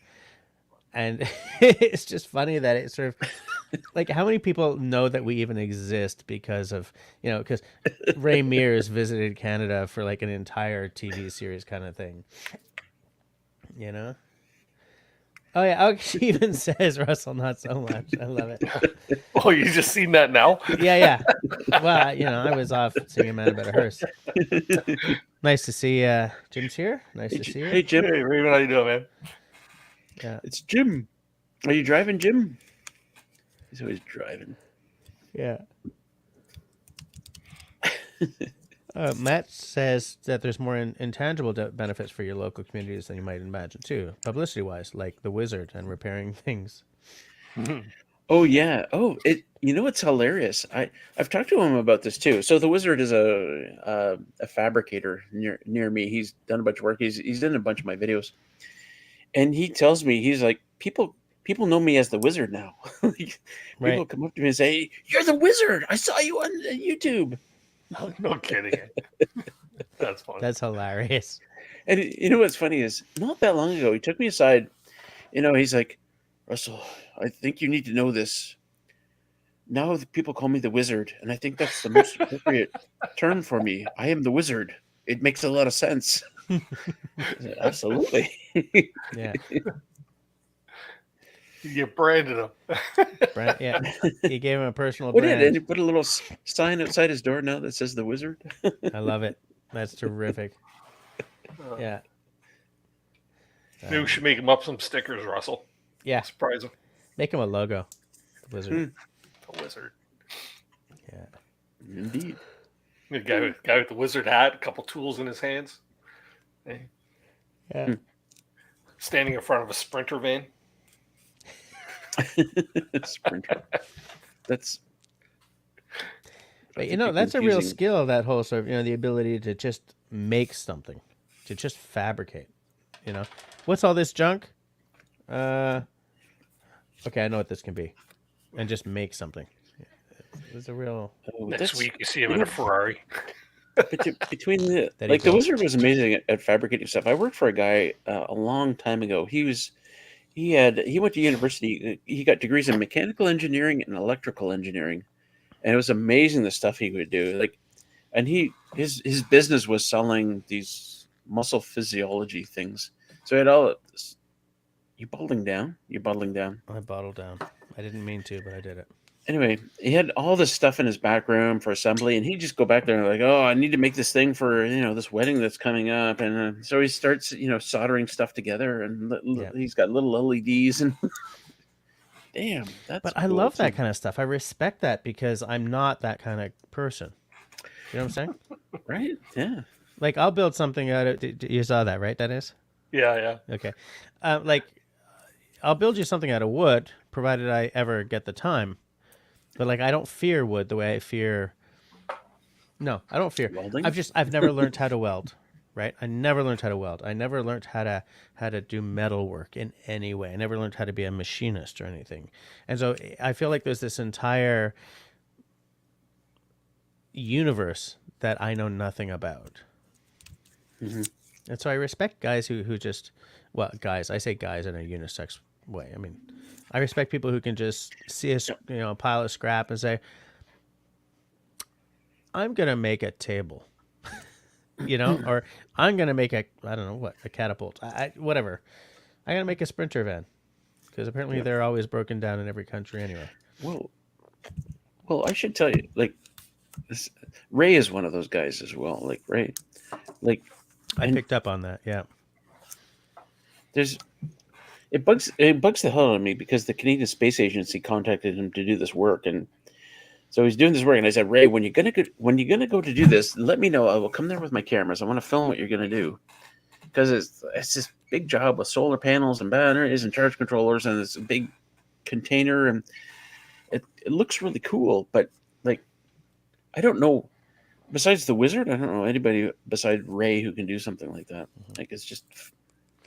and it's just funny that it sort of like, how many people know that we even exist because of because Ray Mears visited Canada for like an entire TV series kind of thing. Oh yeah, she even says Russell, not so much. I love it. Oh, you just seen that now? Yeah. Well, I was off singing "Man About a Hearse." Nice to see Jim's here. Nice to see you. Hey, Jim. Hey, Raven, how you doing, man? Yeah, It's Jim. Are you driving, Jim? He's always driving. yeah. Matt says that there's more intangible benefits for your local communities than you might imagine too, publicity-wise, like the Wizard and repairing things. Oh yeah. Oh, it's hilarious. I've talked to him about this too. So the Wizard is a fabricator near me. He's done a bunch of work. He's done a bunch of my videos, and he tells me, he's like, people know me as the Wizard now. People come up to me and say, hey, "You're the Wizard. I saw you on YouTube." No kidding. That's funny. That's hilarious. And you know what's funny is, not that long ago, he took me aside. He's like, "Russell, I think you need to know this. Now the people call me the Wizard, and I think that's the most appropriate term for me. I am the Wizard. It makes a lot of sense." Said, absolutely. Yeah. You branded him. Yeah. He gave him a personal What brand. did he put a little sign outside his door now that says the Wizard? I love it. That's terrific. Yeah. Maybe we should make him up some stickers, Russell. Yeah. Surprise him. Make him a logo. The Wizard. The Wizard. Yeah. Indeed. The guy with the wizard hat, a couple tools in his hands. Hey. Yeah. Standing in front of a Sprinter van. Sprinter. That's. But that's a real skill, that whole sort of, the ability to just make something, to just fabricate. What's all this junk? Okay, I know what this can be, and just make something. It's a real. Next week you see him in a Ferrari. Between the the Wizard was amazing at fabricating stuff. I worked for a guy a long time ago. He went to university. He got degrees in mechanical engineering and electrical engineering, and it was amazing the stuff he would do. And his business was selling these muscle physiology things. So he had all this. You bottling down? I bottled down. I didn't mean to, but I did it. Anyway, he had all this stuff in his back room for assembly, and he'd just go back there and like, "Oh, I need to make this thing for this wedding that's coming up," and so he starts soldering stuff together, and he's got little LEDs and. Damn, that's. But cool. I love that kind of stuff. I respect that because I'm not that kind of person. You know what I'm saying? Right? Yeah. Like, I'll build something out of. You saw that, right, Dennis? Yeah. Okay. I'll build you something out of wood, provided I ever get the time. But I don't fear wood the way I fear. No, I don't fear. Welding? I've never learned how to weld. Right? I never learned how to weld. I never learned how to do metal work in any way. I never learned how to be a machinist or anything. And so I feel like there's this entire universe that I know nothing about. Mm-hmm. And so I respect guys who just, well, guys, I say guys in a unisex way. I mean, I respect people who can just see a pile of scrap and say, I'm going to make a table, or I'm going to make I don't know what, a catapult, whatever. I'm going to make a Sprinter van because apparently they're always broken down in every country anyway. Well, I should tell you, like, Ray is one of those guys as well. Like Ray, like I picked up on that. Yeah. It bugs the hell out of me because the Canadian Space Agency contacted him to do this work, and so he's doing this work. And I said, Ray, when you're gonna go to do this, let me know. I will come there with my cameras. I want to film what you're gonna do because it's this big job with solar panels and batteries and charge controllers, and it's a big container, and it looks really cool. But like, I don't know. Besides the wizard, I don't know anybody besides Ray who can do something like that. Like, it's just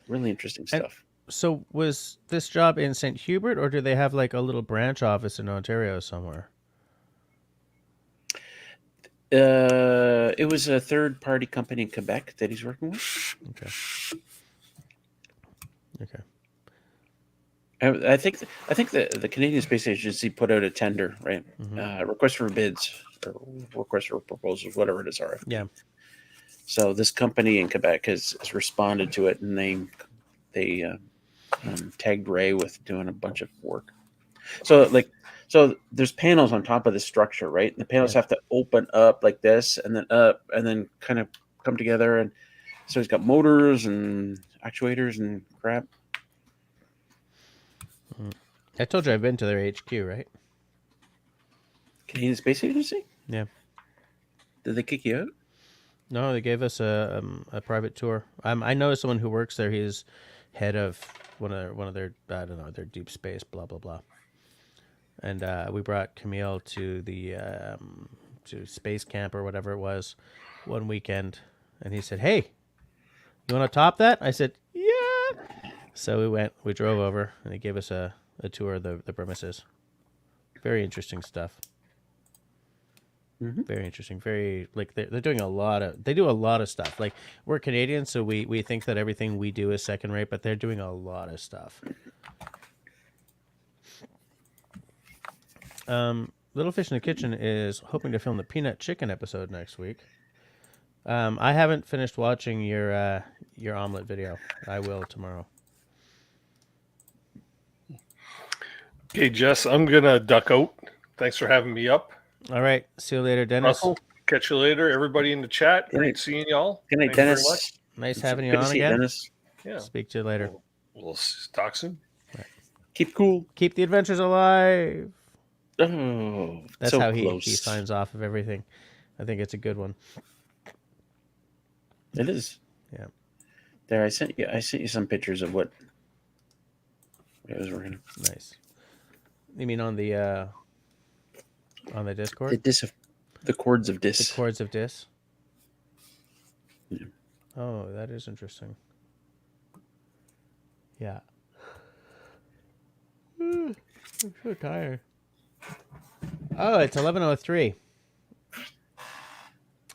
really interesting stuff. So was this job in St. Hubert, or do they have like a little branch office in Ontario somewhere? It was a third-party company in Quebec that he's working with. Okay. I think the Canadian Space Agency put out a tender, right? Request for bids or request for proposals, whatever it is. RFP. Yeah. So this company in Quebec has responded to it, and they tagged Ray with doing a bunch of work. So there's panels on top of the structure, right? And the panels have to open up like this, and then up, and then kind of come together. And so he's got motors and actuators and crap. I told you I've been to their HQ, right? Canadian Space Agency? Yeah. Did they kick you out? No, they gave us a private tour. I know someone who works there. He's head of one of their I don't know, their deep space, blah blah blah. And we brought Camille to the to space camp or whatever it was one weekend, and he said, "Hey, you want to top that?" I said, "Yeah." So we drove over, and he gave us a tour of the premises. Very interesting stuff. Very interesting. Very, like, they're doing they do a lot of stuff. Like, we're Canadians, so we think that everything we do is second rate, but they're doing a lot of stuff. Little Fish in the Kitchen is hoping to film the peanut chicken episode next week. I haven't finished watching your omelet video. I will tomorrow. Okay, Jess, I'm gonna duck out. Thanks for having me up. All right. See you later, Dennis. Russell, catch you later. Everybody in the chat. Great seeing y'all. Good night, Thank you very Dennis. much. Nice having you Good to on see you, again. Dennis. Yeah. Speak to you later. We'll talk soon. Keep cool. Keep the adventures alive. Oh, That's so how he close. signs off of everything. I think it's a good one. It is. Yeah. There, I sent you some pictures of what I was working on. Nice. You mean on the Discord? The chords of dis. The chords of dis? Yeah. Oh, that is interesting. Yeah. I'm so tired. Oh, it's 11:03.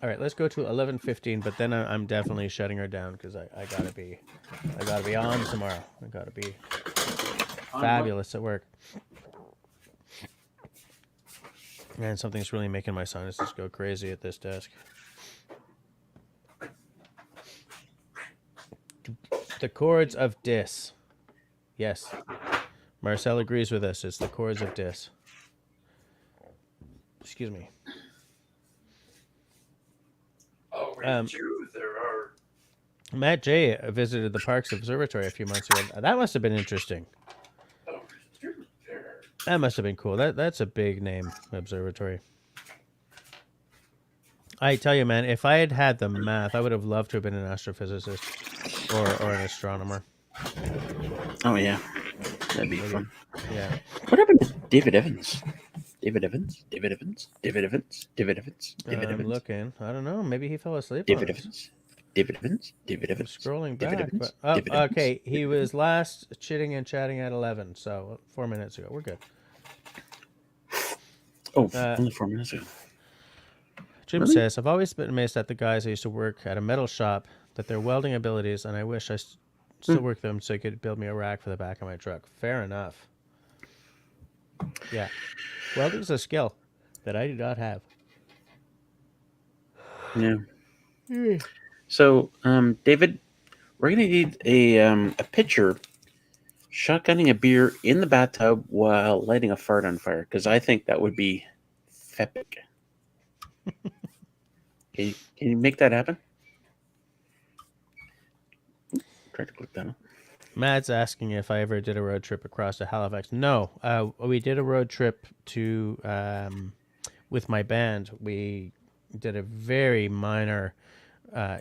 All right, let's go to 11:15. But then I'm definitely shutting her down because I gotta be on tomorrow. I gotta be fabulous at work. And something's really making my sinuses go crazy at this desk. The chords of dis. Yes. Marcel agrees with us. It's the chords of dis. Excuse me. Matt J. visited the Parks Observatory a few months ago. That must have been interesting. That must have been cool. That's a big name observatory. I tell you, man, if I had had the math, I would have loved to have been an astrophysicist or an astronomer. Oh yeah, that'd be fun. Yeah. What happened to David Evans? David Evans. I'm looking. I don't know. Maybe he fell asleep. David on us. Evans. David Evans. I'm scrolling back. David Evans. But, David Evans. okay, he was last chitting and chatting at 11, so 4 minutes ago. We're good. Oh, only 4 minutes ago. Jim says, I've always been amazed at the guys I used to work at a metal shop that their welding abilities, and I wish I still worked them so I could build me a rack for the back of my truck. Fair enough. Yeah. Welding's a skill that I do not have. Yeah. So, David, we're gonna need a pitcher shotgunning a beer in the bathtub while lighting a fart on fire, because I think that would be epic. Can you make that happen? Try to click that on. Matt's asking if I ever did a road trip across to Halifax. No, we did a road trip to with my band. We did a very minor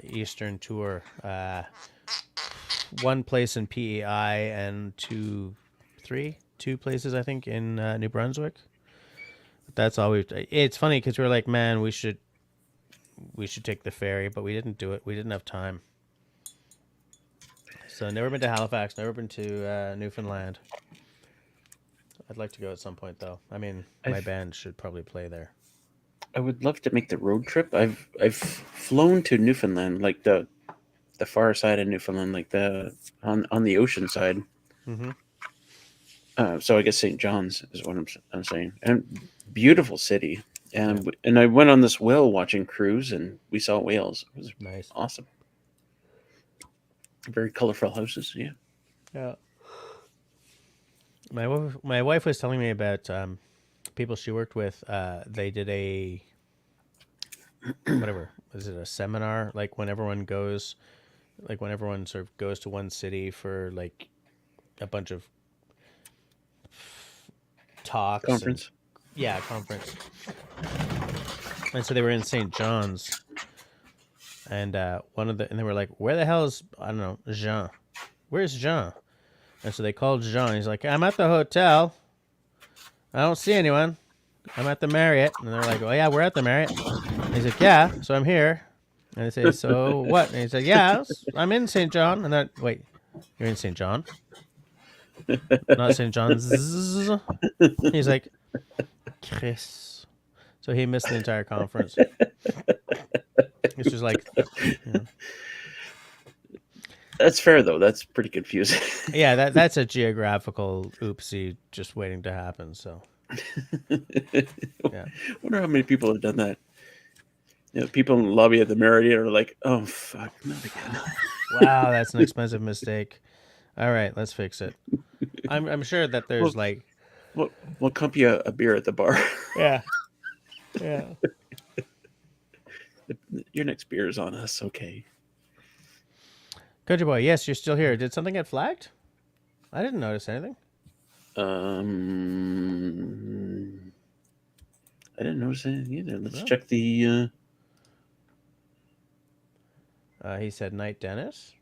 Eastern tour. One place in PEI and two places I think in New Brunswick. That's all we've. It's funny because we were like, man, we should take the ferry, but we didn't do it. We didn't have time. So never been to Halifax, never been to Newfoundland. I'd like to go at some point, though. I mean, my band should probably play there. I would love to make the road trip. I've flown to Newfoundland, like the far side of Newfoundland, like the on the ocean side. Mm-hmm. So I guess St. John's is what I'm saying, and beautiful city. And I went on this whale watching cruise, and we saw whales. It was Nice, awesome. Very colorful houses. Yeah. Yeah. My wife was telling me about people she worked with. They did a whatever, is it a seminar? Like when everyone sort of goes to one city for like a bunch of talks. Conference. Conference. And so they were in St. John's, and and they were like, "Where the hell is, I don't know, Jean? Where's Jean?" And so they called Jean. He's like, "I'm at the hotel. I don't see anyone. I'm at the Marriott." And they're like, "Oh yeah, we're at the Marriott." And he's like, "Yeah, so I'm here." And they say, "So what?" And he said, "Yeah, I'm in St. John." And they're, "Wait, you're in St. John? Not St. John's?" He's like, "Chris." So he missed the entire conference. It's just like, That's fair though. That's pretty confusing. yeah, that's a geographical oopsie just waiting to happen. So, yeah. Wonder how many people have done that. You know, people in the lobby at the Marriott are like, "Oh fuck, not again." Wow, that's an expensive mistake. All right, let's fix it. I'm sure that there's We'll comp you a beer at the bar. Yeah. Your next beer is on us, okay? Country boy, yes, you're still here. Did something get flagged? I didn't notice anything. I didn't notice anything either. Let's check the. He said, "Night Dennis."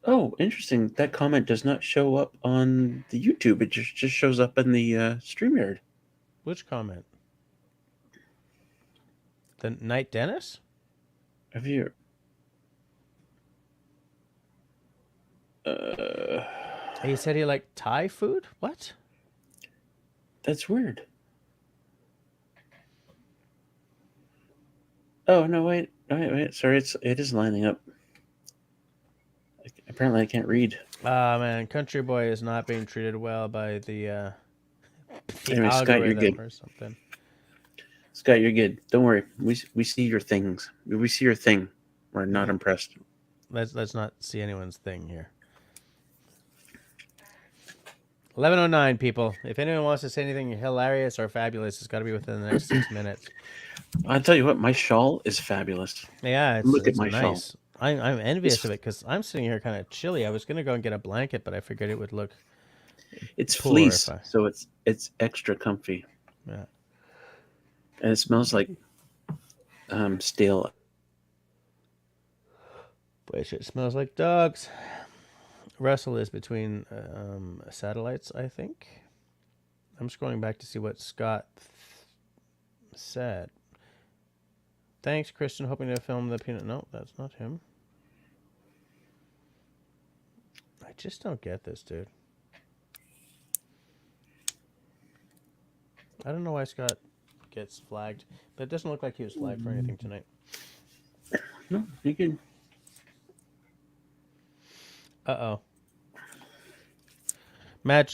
Oh, interesting. That comment does not show up on the YouTube. It just shows up in the StreamYard. Which comment? The Night Dennis? Have you? He said he liked Thai food? What? That's weird. Oh no! Wait! Sorry, it is lining up. Apparently, I can't read. Ah, man, Country Boy is not being treated well by the Anyway, Scott, you're good. or something. Scott, you're good. Don't worry. We see your things. We see your thing. We're not impressed. Let's not see anyone's thing here. 11:09, people. If anyone wants to say anything hilarious or fabulous, it's got to be within the next 6 minutes. I'll tell you what. My shawl is fabulous. Yeah, Look it's at my nice. shawl. I'm envious of it because I'm sitting here kind of chilly. I was gonna go and get a blanket, but I figured it would look. It's poor fleece, if I- so it's extra comfy. Yeah. And it smells like stale. Boy, shit smells like dogs. Russell is between satellites, I think. I'm scrolling back to see what Scott said. Thanks, Christian. Hoping to film the peanut. No, that's not him. I just don't get this, dude. I don't know why Scott gets flagged, but it doesn't look like he was flagged for anything tonight. No, you can. Uh-oh. Matt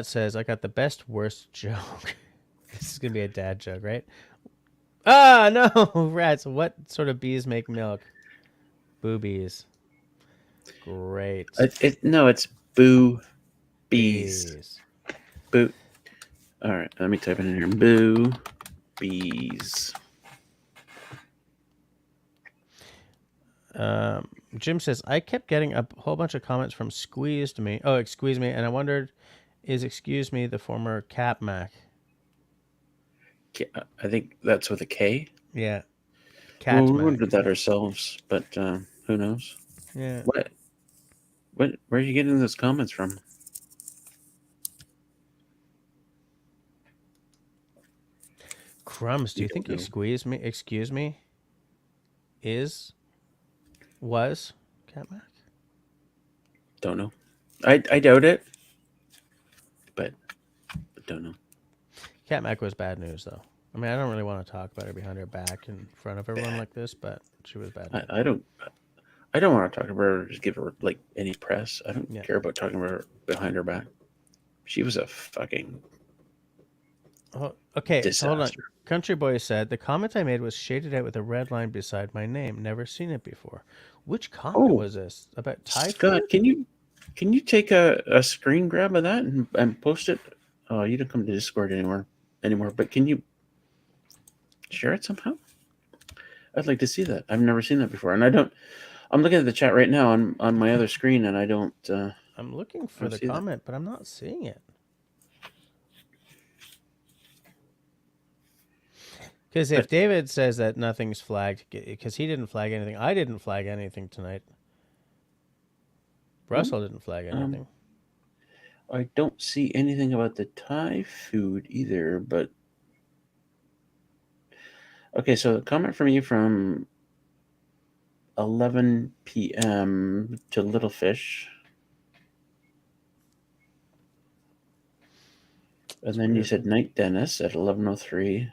says, I got the best worst joke. This is going to be a dad joke, right? Ah, no, rats. What sort of bees make milk? Boobies. Great. No, it's boo bees. Bees. Boo. All right, let me type it in here. Boo bees. Jim says, I kept getting a whole bunch of comments from Excuse Me, and I wondered, is Excuse Me the former Cap Mac? I think that's with a K. Yeah. Well, we Mac. wondered that ourselves, but who knows? Yeah. What? Where are you getting those comments from? Crumbs, do you think Excuse Me was Cat Mac? Don't know. I doubt it, but don't know. Cat Mac was bad news, though. I mean, I don't really want to talk about her behind her back in front of everyone like this, but she was bad news. I don't want to talk about her or just give her like any press. I don't care about talking about her behind her back. She was a fucking okay, disaster. hold on. Country Boy said, the comment I made was shaded out with a red line beside my name. Never seen it before. Which comment was this? About Thai Scott, food? can you take a screen grab of that and post it? Oh, you don't come to Discord anymore, but can you share it somehow? I'd like to see that. I've never seen that before. And I'm looking at the chat right now on my other screen, and I don't I'm looking for the comment, but I'm not seeing it. Because if David says that nothing's flagged, because he didn't flag anything, I didn't flag anything tonight. Russell didn't flag anything. I don't see anything about the Thai food either, but okay, so a comment from you from 11 p.m. to Little Fish. And then you said Night Dennis at 11:03.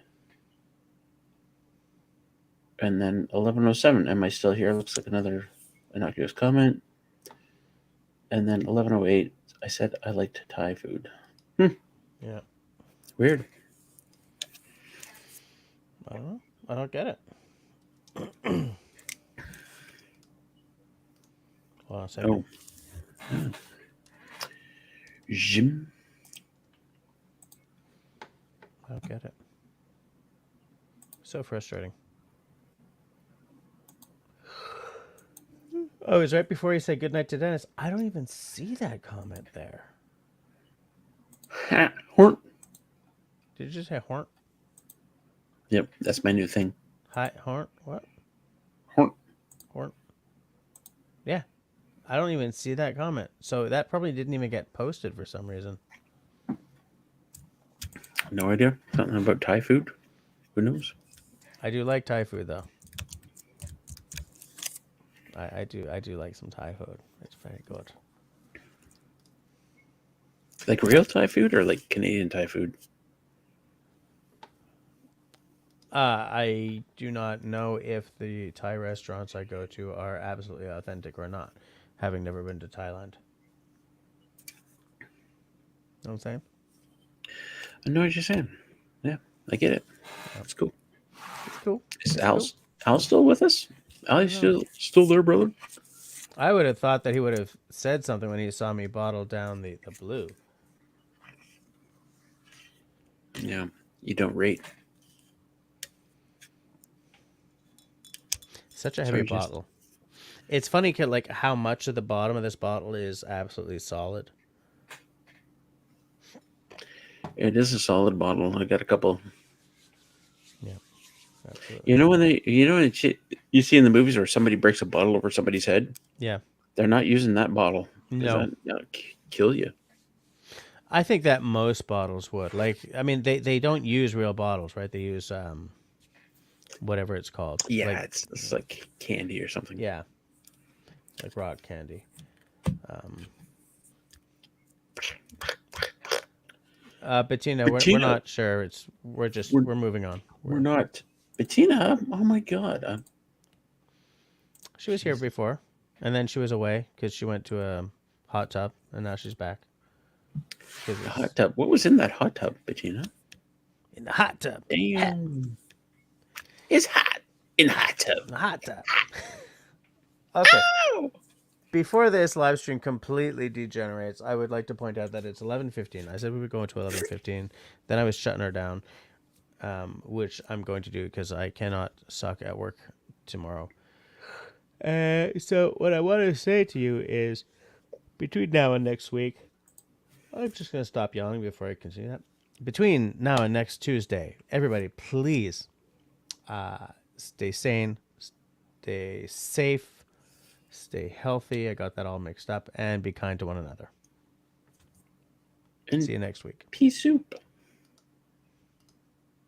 And then 11:07. Am I still here? Looks like another innocuous comment. And then 11:08. I said I liked Thai food. Yeah. Weird. I don't know. I don't get it. Hold on a second. Oh. Jim. I don't get it. So frustrating. Oh, it was right before he said goodnight to Dennis. I don't even see that comment there. Horn. Did you just say horn? Yep, that's my new thing. Hi, horn? What? Horn. Horn. Yeah. I don't even see that comment. So that probably didn't even get posted for some reason. No idea. Something about Thai food. Who knows? I do like Thai food, though. I do like some Thai food. It's very good. Like real Thai food or like Canadian Thai food? I do not know if the Thai restaurants I go to are absolutely authentic or not, having never been to Thailand. Know what I'm saying? I know what you're saying. Yeah, I get it. It's cool. It's cool. Is Al still with us? Al, still there, brother? I would have thought that he would have said something when he saw me bottle down the blue. Yeah, you don't rate. Such a heavy bottle. It's funny, like how much of the bottom of this bottle is absolutely solid. It is a solid bottle. I got a couple. Yeah, absolutely. You know when you see in the movies where somebody breaks a bottle over somebody's head? Yeah, they're not using that bottle. No, that'll kill you. I think that most bottles would. Like, I mean, they don't use real bottles, right? They use whatever it's called. Yeah, like, it's like candy or something. Yeah, like rock candy. Bettina, we're not sure. We're moving on. We're not. Bettina, oh my God. She was here before, and then she was away because she went to hot tub, and now she's back. The hot tub. What was in that hot tub, Bettina? In the hot tub. Damn. It's hot in the hot tub. In the hot tub. Okay. Ow! Before this live stream completely degenerates, I would like to point out that it's 11:15. I said we were going to 11:15. Then I was shutting her down, which I'm going to do because I cannot suck at work tomorrow. So what I want to say to you is, between now and next week, I'm just going to stop yelling before I continue that. Between now and next Tuesday, everybody, please stay sane, stay safe, stay healthy. I got that all mixed up. And be kind to one another. And see you next week. pea soup.